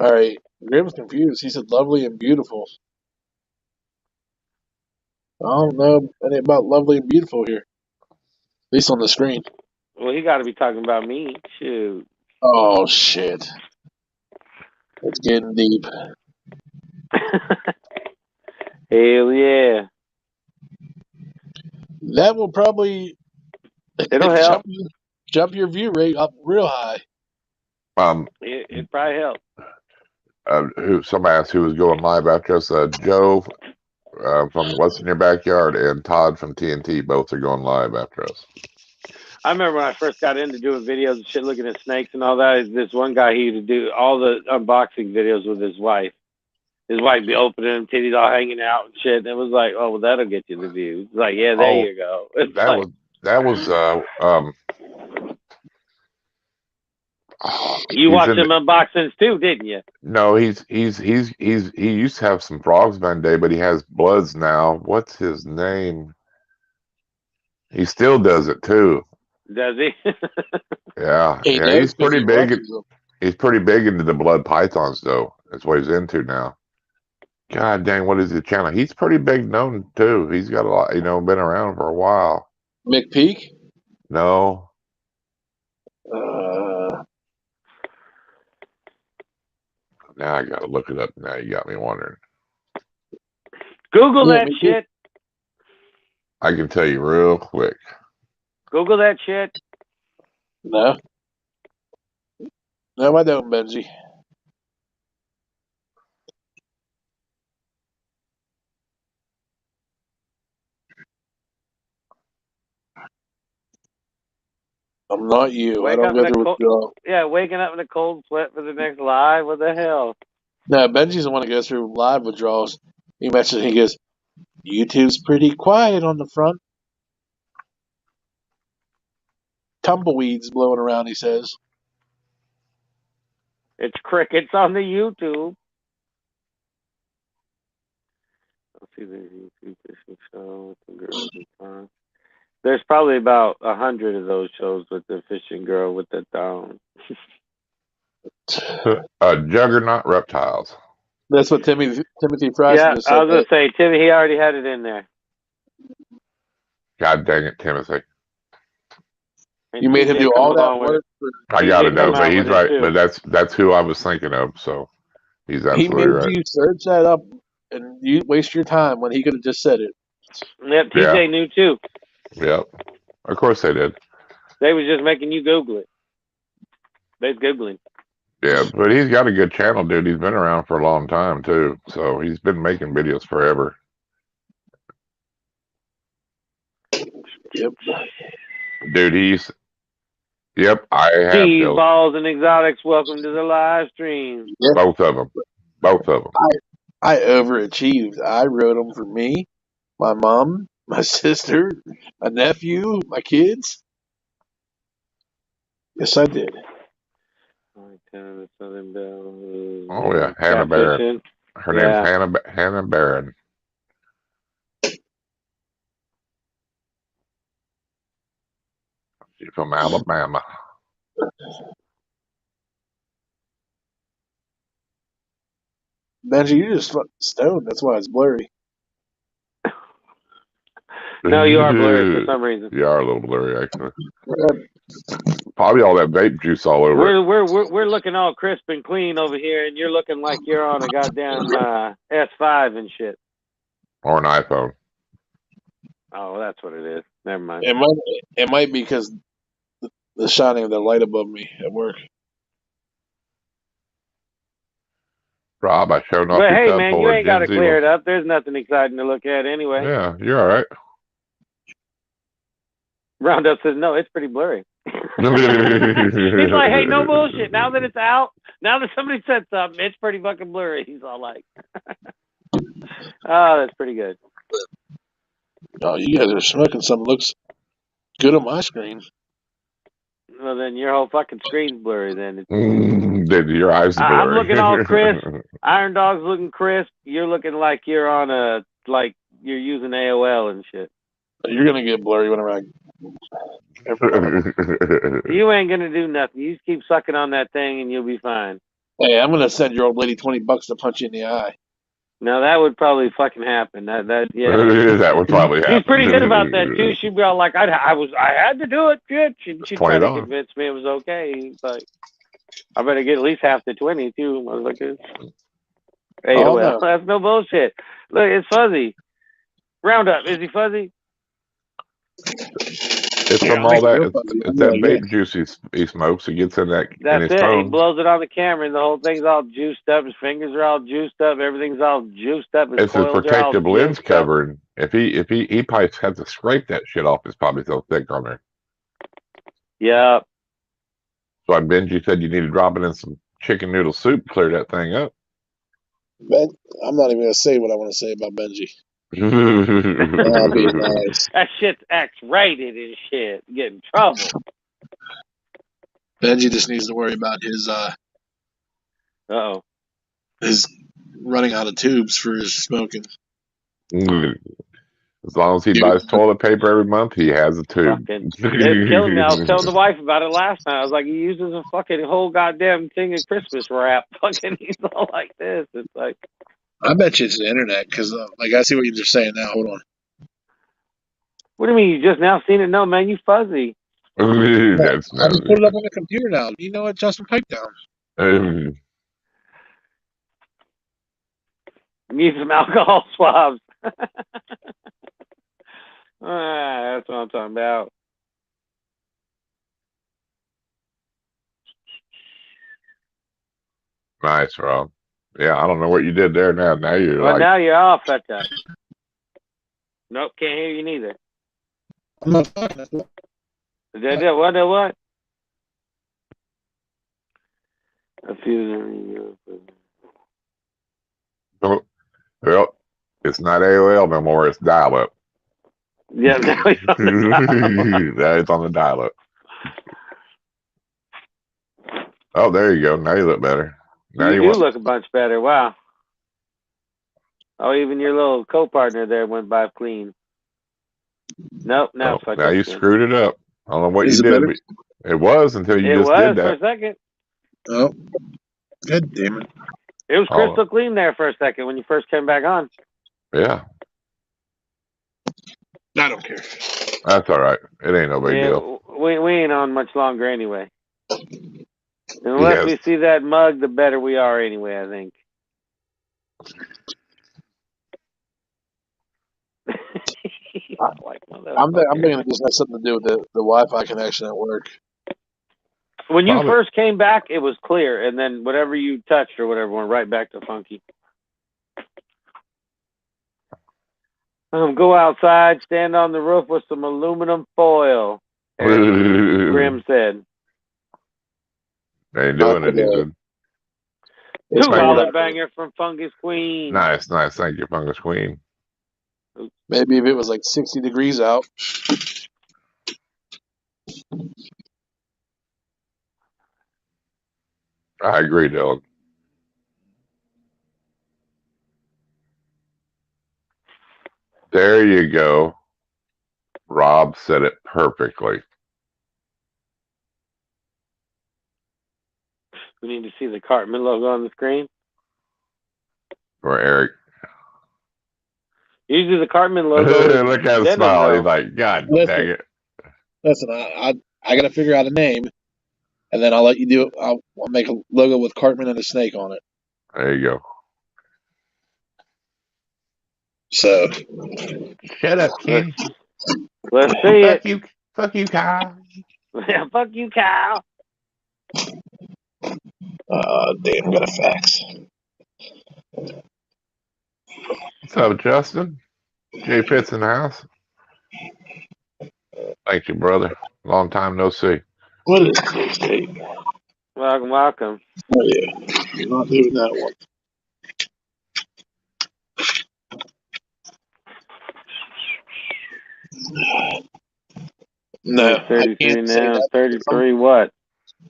[SPEAKER 4] All right. Grim's confused. He said lovely and beautiful. I don't know anything about lovely and beautiful here. At least on the screen.
[SPEAKER 1] Well, he got to be talking about me. Shoot.
[SPEAKER 4] Oh, shit. It's getting deep.
[SPEAKER 1] Hell yeah.
[SPEAKER 4] That will probably
[SPEAKER 1] it'll help.
[SPEAKER 4] Jump your view rate up real high.
[SPEAKER 1] It probably help.
[SPEAKER 2] Somebody asked who was going live after us. Joe from What's in Your Backyard and Todd from TNT both are going live after us.
[SPEAKER 1] I remember when I first got into doing videos and shit, looking at snakes and all that. This one guy, he would do all the unboxing videos with his wife. His wife be opening them, titties all hanging out and shit. And it was like, oh, well, that'll get you the views. It's like, yeah, there you go. It's you watched them unboxings too, didn't you?
[SPEAKER 2] No, he used to have some frogs one day, but he has bloods now. What's his name? He still does it too.
[SPEAKER 1] Does he?
[SPEAKER 2] Yeah, he's pretty big. He's pretty big into the blood pythons, though. That's what he's into now. God dang, what is his channel? He's pretty big known too. He's got a lot, been around for a while.
[SPEAKER 4] McPeak?
[SPEAKER 2] No. Now I gotta look it up. Now you got me wondering.
[SPEAKER 1] Google
[SPEAKER 4] Yeah,
[SPEAKER 1] that
[SPEAKER 4] me too.
[SPEAKER 1] shit.
[SPEAKER 2] I can tell you real quick.
[SPEAKER 1] Google that shit.
[SPEAKER 4] No. No, I don't, Benji. I'm not you. I don't go through withdrawal.
[SPEAKER 1] Waking up in a cold sweat for the next live. What the hell?
[SPEAKER 4] No, Benji's the one that goes through live withdrawals. He mentions, he goes, YouTube's pretty quiet on the front. Tumbleweeds blowing around, he says.
[SPEAKER 1] It's crickets on the YouTube. Let's see the YouTube fishing show with the girls in town. There's probably about 100 of those shows with the fishing girl with the thong.
[SPEAKER 2] Juggernaut Reptiles.
[SPEAKER 4] That's what Timothy Fry
[SPEAKER 1] Yeah,
[SPEAKER 4] just said.
[SPEAKER 1] I was going to say, Timmy, he already had it in there.
[SPEAKER 2] God dang it, Timothy.
[SPEAKER 1] And
[SPEAKER 4] You made him
[SPEAKER 1] TJ
[SPEAKER 4] do
[SPEAKER 1] come
[SPEAKER 4] all that
[SPEAKER 1] along with
[SPEAKER 4] work.
[SPEAKER 2] I gotta
[SPEAKER 1] TJ
[SPEAKER 2] know,
[SPEAKER 1] come
[SPEAKER 2] but
[SPEAKER 1] out
[SPEAKER 2] he's
[SPEAKER 1] with it
[SPEAKER 2] right.
[SPEAKER 1] too.
[SPEAKER 2] But that's who I was thinking of. So he's
[SPEAKER 4] He
[SPEAKER 2] absolutely
[SPEAKER 4] made
[SPEAKER 2] right.
[SPEAKER 4] you search that up and you waste your time when he could have just said it.
[SPEAKER 1] Yep, TJ knew too.
[SPEAKER 2] Yep. Of course they did.
[SPEAKER 1] They was just making you Google it. They's Googling.
[SPEAKER 2] Yeah, but he's got a good channel, dude. He's been around for a long time too. So he's been making videos forever.
[SPEAKER 4] Yep.
[SPEAKER 2] Dude, yep, I have
[SPEAKER 1] Steve
[SPEAKER 2] those.
[SPEAKER 1] Balls and Exotics, welcome to the live stream.
[SPEAKER 4] Yep.
[SPEAKER 2] Both of them.
[SPEAKER 4] I overachieved. I wrote them for me, my mom, my sister, my nephew, my kids. Yes, I did.
[SPEAKER 2] Oh yeah, Hannah Barron. Her name's Hannah Barron. She's from Alabama.
[SPEAKER 4] Benji, you're just stoned. That's why it's blurry.
[SPEAKER 1] No, you are blurry for some reason.
[SPEAKER 2] You are a little blurry, actually. Probably all that vape juice all over.
[SPEAKER 1] We're looking all crisp and clean over here, and you're looking like you're on a goddamn S5 and shit.
[SPEAKER 2] Or an iPhone.
[SPEAKER 1] Oh, that's what it is. Never mind.
[SPEAKER 4] It might be because the shining of the light above me at work.
[SPEAKER 2] Rob, I showed off
[SPEAKER 1] But
[SPEAKER 2] your
[SPEAKER 1] hey,
[SPEAKER 2] tub
[SPEAKER 1] man,
[SPEAKER 2] full
[SPEAKER 1] you
[SPEAKER 2] of
[SPEAKER 1] ain't got to
[SPEAKER 2] Gen Z
[SPEAKER 1] clear
[SPEAKER 2] ones.
[SPEAKER 1] it up. There's nothing exciting to look at anyway.
[SPEAKER 2] Yeah, you're all right.
[SPEAKER 1] Roundup says, no, it's pretty blurry. He's like, hey, no bullshit. Now that it's out, now that somebody said something, it's pretty fucking blurry. He's all like, oh, that's pretty good.
[SPEAKER 4] Oh, you guys are smoking something looks good on my screen.
[SPEAKER 1] Well, then your whole fucking screen's blurry then.
[SPEAKER 2] Dude, your eyes are blurry.
[SPEAKER 1] I'm looking all crisp. Irondogg's looking crisp. You're looking like you're on like you're using AOL and shit.
[SPEAKER 4] You're going to get blurry whenever I...
[SPEAKER 1] You ain't going to do nothing. You just keep sucking on that thing and you'll be fine.
[SPEAKER 4] Hey, I'm going to send your old lady $20 to punch you in the eye.
[SPEAKER 1] No, that would probably fucking happen. Yeah.
[SPEAKER 2] That would probably happen.
[SPEAKER 1] She's pretty good about that too. She'd be all like, I had to do it. Shit. She'd try to convince me it was okay. It's like, I better get at least half the 20 too, motherfuckers. Hey,
[SPEAKER 4] Oh,
[SPEAKER 1] well,
[SPEAKER 4] no.
[SPEAKER 1] that's no bullshit. Look, it's fuzzy. Roundup, is he fuzzy?
[SPEAKER 2] It's from all that. It's that vape juice he smokes. He gets in that.
[SPEAKER 1] That's
[SPEAKER 2] in his
[SPEAKER 1] it.
[SPEAKER 2] phone.
[SPEAKER 1] He blows it on the camera, and the whole thing's all juiced up. His fingers are all juiced up. Everything's all juiced up.
[SPEAKER 2] It's his protective lens covering. If he probably has to scrape that shit off, it's probably so thick on there.
[SPEAKER 1] Yeah.
[SPEAKER 2] So Benji said you need to drop it in some chicken noodle soup to clear that thing up.
[SPEAKER 4] Ben, I'm not even going to say what I want to say about Benji. I'll be nice.
[SPEAKER 1] That shit's X-rated and shit. Get in trouble.
[SPEAKER 4] Benji just needs to worry about his running out of tubes for his smoking.
[SPEAKER 2] As long as he buys toilet paper every month, he has a tube.
[SPEAKER 1] It's killing me. I was telling the wife about it last night. I was like, he uses a fucking whole goddamn thing of Christmas wrap. Fucking, he's all like this. It's like,
[SPEAKER 4] I bet you it's the internet because, I see what you're just saying now. Hold on.
[SPEAKER 1] what do you mean? You just now seen it? No, man, you fuzzy.
[SPEAKER 2] That's
[SPEAKER 4] I just put it up on the computer now. You know what? Justin, pipe down.
[SPEAKER 1] Need some alcohol swabs. That's what I'm talking about.
[SPEAKER 2] Nice, Rob. Yeah, I don't know what you did there now. Now you're
[SPEAKER 1] Well,
[SPEAKER 2] like,
[SPEAKER 1] now you're all fucked up. Nope, can't hear you neither.
[SPEAKER 4] I'm not talking.
[SPEAKER 1] What? A few.
[SPEAKER 2] oh, well, it's not AOL no more. It's dial-up.
[SPEAKER 1] Yeah, now he's on the dial-up.
[SPEAKER 2] Now it's on the dial-up. Oh, there you go. Now you look better. Now
[SPEAKER 1] You do
[SPEAKER 2] want...
[SPEAKER 1] look a bunch better. Wow. Oh, even your little co-partner there went by clean. Nope, now it's fucked
[SPEAKER 2] now
[SPEAKER 1] up
[SPEAKER 2] you
[SPEAKER 1] again.
[SPEAKER 2] screwed it up. I don't know what
[SPEAKER 4] Is
[SPEAKER 2] you
[SPEAKER 4] it
[SPEAKER 2] did,
[SPEAKER 4] better?
[SPEAKER 2] but it was until you
[SPEAKER 1] It
[SPEAKER 2] just
[SPEAKER 1] was
[SPEAKER 2] did
[SPEAKER 1] for
[SPEAKER 2] that.
[SPEAKER 1] a second.
[SPEAKER 4] Oh, god damn it!
[SPEAKER 1] It was crystal clean there for a second when you first came back on.
[SPEAKER 2] Yeah,
[SPEAKER 4] I don't care.
[SPEAKER 2] that's all right. It ain't no big
[SPEAKER 1] Yeah,
[SPEAKER 2] deal.
[SPEAKER 1] we ain't on much longer anyway. And the less we see that mug, the better we are anyway, I think.
[SPEAKER 4] I'm thinking it just has something to do with the Wi-Fi connection at work.
[SPEAKER 1] When you first came back, it was clear, and then whatever you touched or whatever went right back to funky. Go outside, stand on the roof with some aluminum foil, Grim said.
[SPEAKER 2] They ain't doing any good.
[SPEAKER 1] Two-wallet banger from Fungus Queen.
[SPEAKER 2] Nice. Thank you, Fungus Queen.
[SPEAKER 4] Maybe if it was like 60 degrees out.
[SPEAKER 2] I agree, Dylan. There you go. Rob said it perfectly.
[SPEAKER 1] We need to see the Cartman logo on the screen.
[SPEAKER 2] For Eric.
[SPEAKER 1] Usually the Cartman logo
[SPEAKER 2] Look at him smile. He's like, God dang it.
[SPEAKER 4] Listen, I got to figure out a name, and then I'll let you do it. I'll make a logo with Cartman and a snake on it.
[SPEAKER 2] There you go.
[SPEAKER 4] So.
[SPEAKER 2] Shut up, kid.
[SPEAKER 1] Let's see it.
[SPEAKER 2] Fuck you, Kyle.
[SPEAKER 1] Yeah, fuck you, Kyle.
[SPEAKER 4] Damn, got a fax.
[SPEAKER 2] What's up, Justin? Jay Fitz in the house. Thank you, brother. Long time no see.
[SPEAKER 4] What is today's date?
[SPEAKER 1] Welcome.
[SPEAKER 4] Oh, yeah. You're not doing that one. No.
[SPEAKER 1] 33 now. 33 what?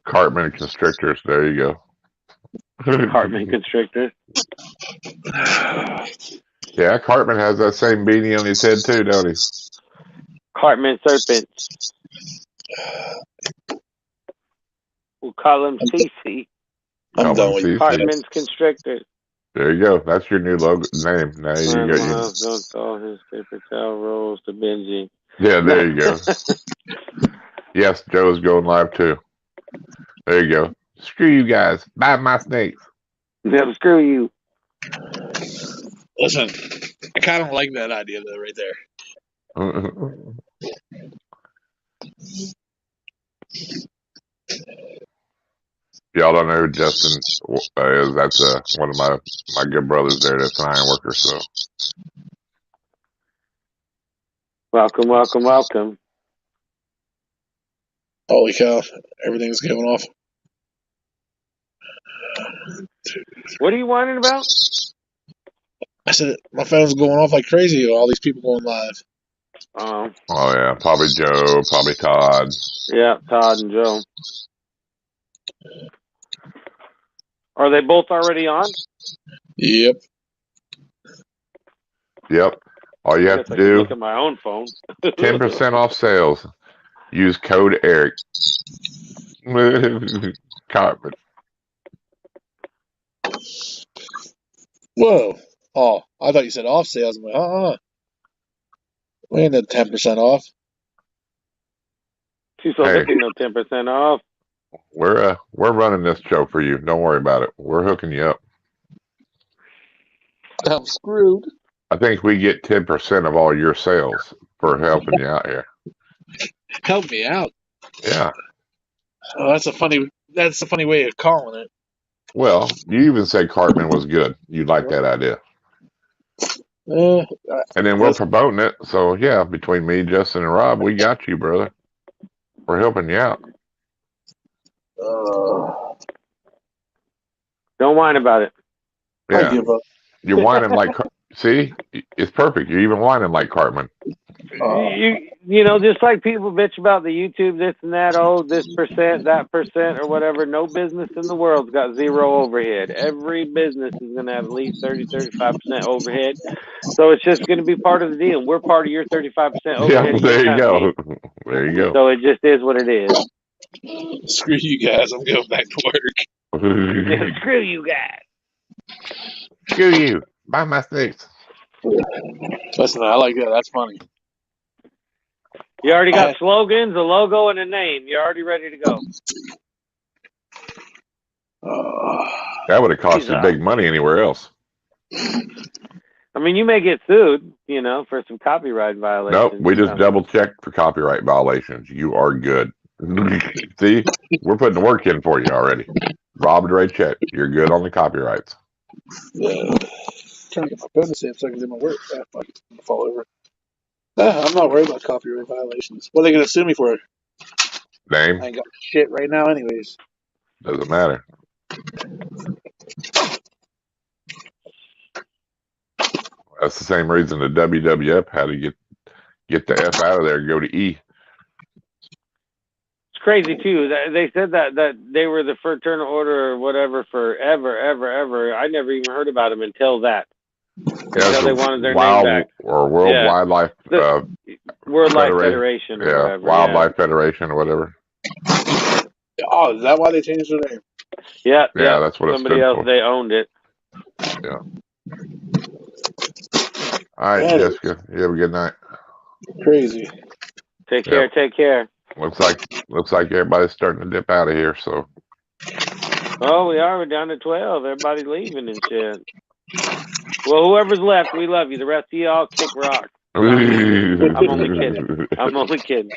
[SPEAKER 2] Cartman Constrictors. There you go.
[SPEAKER 1] Cartman Constrictors.
[SPEAKER 2] Yeah, Cartman has that same beanie on his head too, don't he?
[SPEAKER 1] Cartman Serpents. We'll call him CC.
[SPEAKER 4] I'm done with
[SPEAKER 1] Cartman's Constrictors.
[SPEAKER 2] There you go. That's your new logo name. Now you got your...
[SPEAKER 1] Don't all his paper towel rolls to Benji.
[SPEAKER 2] Yeah, there you go. Yes, Joe's going live too. There you go. Screw you guys. Buy my snakes.
[SPEAKER 1] Yeah, screw you.
[SPEAKER 4] Listen, I kind of like that idea though, right there.
[SPEAKER 2] Y'all don't know who Justin is. That's one of my good brothers there. That's an iron worker. So
[SPEAKER 1] welcome.
[SPEAKER 4] Holy cow! Everything's going off.
[SPEAKER 1] What are you whining about?
[SPEAKER 4] I said my phone's going off like crazy. All these people going live.
[SPEAKER 2] Oh yeah, probably Joe, probably Todd.
[SPEAKER 1] Yeah, Todd and Joe. Are they both already on?
[SPEAKER 4] Yep.
[SPEAKER 2] All you have to do.
[SPEAKER 1] Look at my own phone.
[SPEAKER 2] 10% off sales. Use code Eric. Cartman.
[SPEAKER 4] Whoa. Oh, I thought you said off sales. I'm like, we ain't at 10% off.
[SPEAKER 1] She's so looking no 10% off.
[SPEAKER 2] We're running this show for you. Don't worry about it. We're hooking you up.
[SPEAKER 4] I'm screwed.
[SPEAKER 2] I think we get 10% of all your sales for helping you out here.
[SPEAKER 4] Help me out.
[SPEAKER 2] Yeah.
[SPEAKER 4] Oh, that's a funny way of calling it.
[SPEAKER 2] Well, you even said Cartman was good. You like that idea.
[SPEAKER 4] Uh,
[SPEAKER 2] And then we're promoting it. So, yeah, between me, Justin, and Rob, we got you, brother. We're helping you out.
[SPEAKER 1] Don't whine about it.
[SPEAKER 2] Yeah.
[SPEAKER 4] I give up.
[SPEAKER 2] You're whining like, see, it's perfect. You're even whining like Cartman.
[SPEAKER 1] You know, just like people bitch about the YouTube, this and that, oh, this percent, that percent, or whatever. No business in the world's got zero overhead. Every business is going to have at least 30-35% overhead. So it's just going to be part of the deal. We're part of your 35% overhead.
[SPEAKER 2] Yeah, there you go. There you go.
[SPEAKER 1] So it just is what it is.
[SPEAKER 4] Screw you guys. I'm going back to work.
[SPEAKER 1] Yeah, screw you guys.
[SPEAKER 2] Screw you. Buy my sticks.
[SPEAKER 4] Listen, I like that. That's funny.
[SPEAKER 1] You already got slogans, a logo, and a name. You're already ready to go.
[SPEAKER 2] That would have cost you big money anywhere else.
[SPEAKER 1] I mean, you may get sued, you know, for some copyright violations.
[SPEAKER 2] Nope, we just double-checked for copyright violations. You are good. See, we're putting the work in for you already. Rob and Ray check. You're good on the copyrights.
[SPEAKER 4] Trying to get my phone to save so I can do my work. Fuck it. I'm gonna fall over. I'm not worried about copyright violations. What are they going to sue me for?
[SPEAKER 2] Name?
[SPEAKER 4] I ain't got shit right now anyways.
[SPEAKER 2] Doesn't matter. That's the same reason the WWF had to get the F out of there and go to E.
[SPEAKER 1] It's crazy, too. They said that they were the Fraternal Order or whatever forever, ever. I never even heard about them until that. Until they wanted their name back.
[SPEAKER 2] Or World Wildlife
[SPEAKER 1] Wildlife Federation or whatever.
[SPEAKER 2] Wildlife Federation or whatever.
[SPEAKER 4] Oh, is that why they changed their name?
[SPEAKER 1] Yeah,
[SPEAKER 2] that's what
[SPEAKER 1] somebody else, they owned it.
[SPEAKER 2] Yeah. All right, Jessica. You have a good night.
[SPEAKER 4] Crazy.
[SPEAKER 1] Take care. Take care.
[SPEAKER 2] Looks like everybody's starting to dip out of here. So.
[SPEAKER 1] Oh, we are. We're down to 12. Everybody's leaving and shit. Well, whoever's left, we love you. The rest of y'all kick rock. I'm only kidding.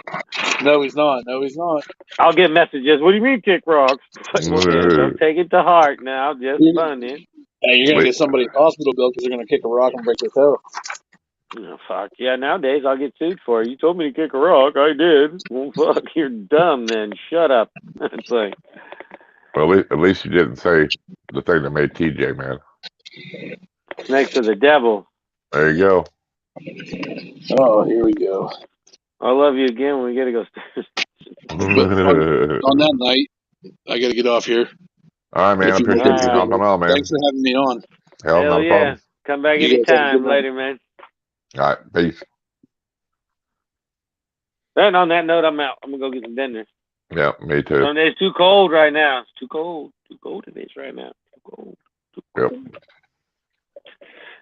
[SPEAKER 4] No, he's not. No, he's not.
[SPEAKER 1] I'll get messages. What do you mean kick rocks? Like, well, don't take it to heart now. Just funny.
[SPEAKER 4] Hey, you're going to get somebody hospital bill because they're going to kick a rock and break their toe.
[SPEAKER 1] Oh, fuck. Yeah, nowadays I'll get sued for it. You told me to kick a rock. I did. Well, fuck, you're dumb then. Shut up. It's like...
[SPEAKER 2] Well, at least you didn't say the thing that made TJ mad.
[SPEAKER 1] Next to the devil.
[SPEAKER 2] There you go.
[SPEAKER 4] Oh, here we go.
[SPEAKER 1] I love you again when we got to go.
[SPEAKER 4] On that night, I got to get off here.
[SPEAKER 2] All right, man. I appreciate you hopping on, man.
[SPEAKER 4] Thanks for having me on.
[SPEAKER 2] Hell no problem.
[SPEAKER 1] Come back anytime. Later, man.
[SPEAKER 2] All right. Peace.
[SPEAKER 1] And on that note, I'm out. I'm going to go get some dinner.
[SPEAKER 2] Yeah, me too.
[SPEAKER 1] It's too cold right now. It's too cold. Too cold it is right now. Too cold.
[SPEAKER 2] Yep.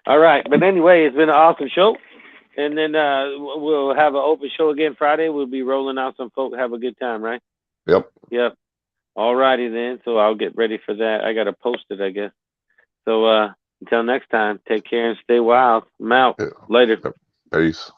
[SPEAKER 1] All right. But anyway, it's been an awesome show. And then we'll have an open show again Friday. We'll be rolling out some folk. Have a good time, right?
[SPEAKER 2] Yep.
[SPEAKER 1] All righty then. So I'll get ready for that. I got to post it, I guess. So until next time, take care and stay wild. I'm out. Later.
[SPEAKER 2] Peace.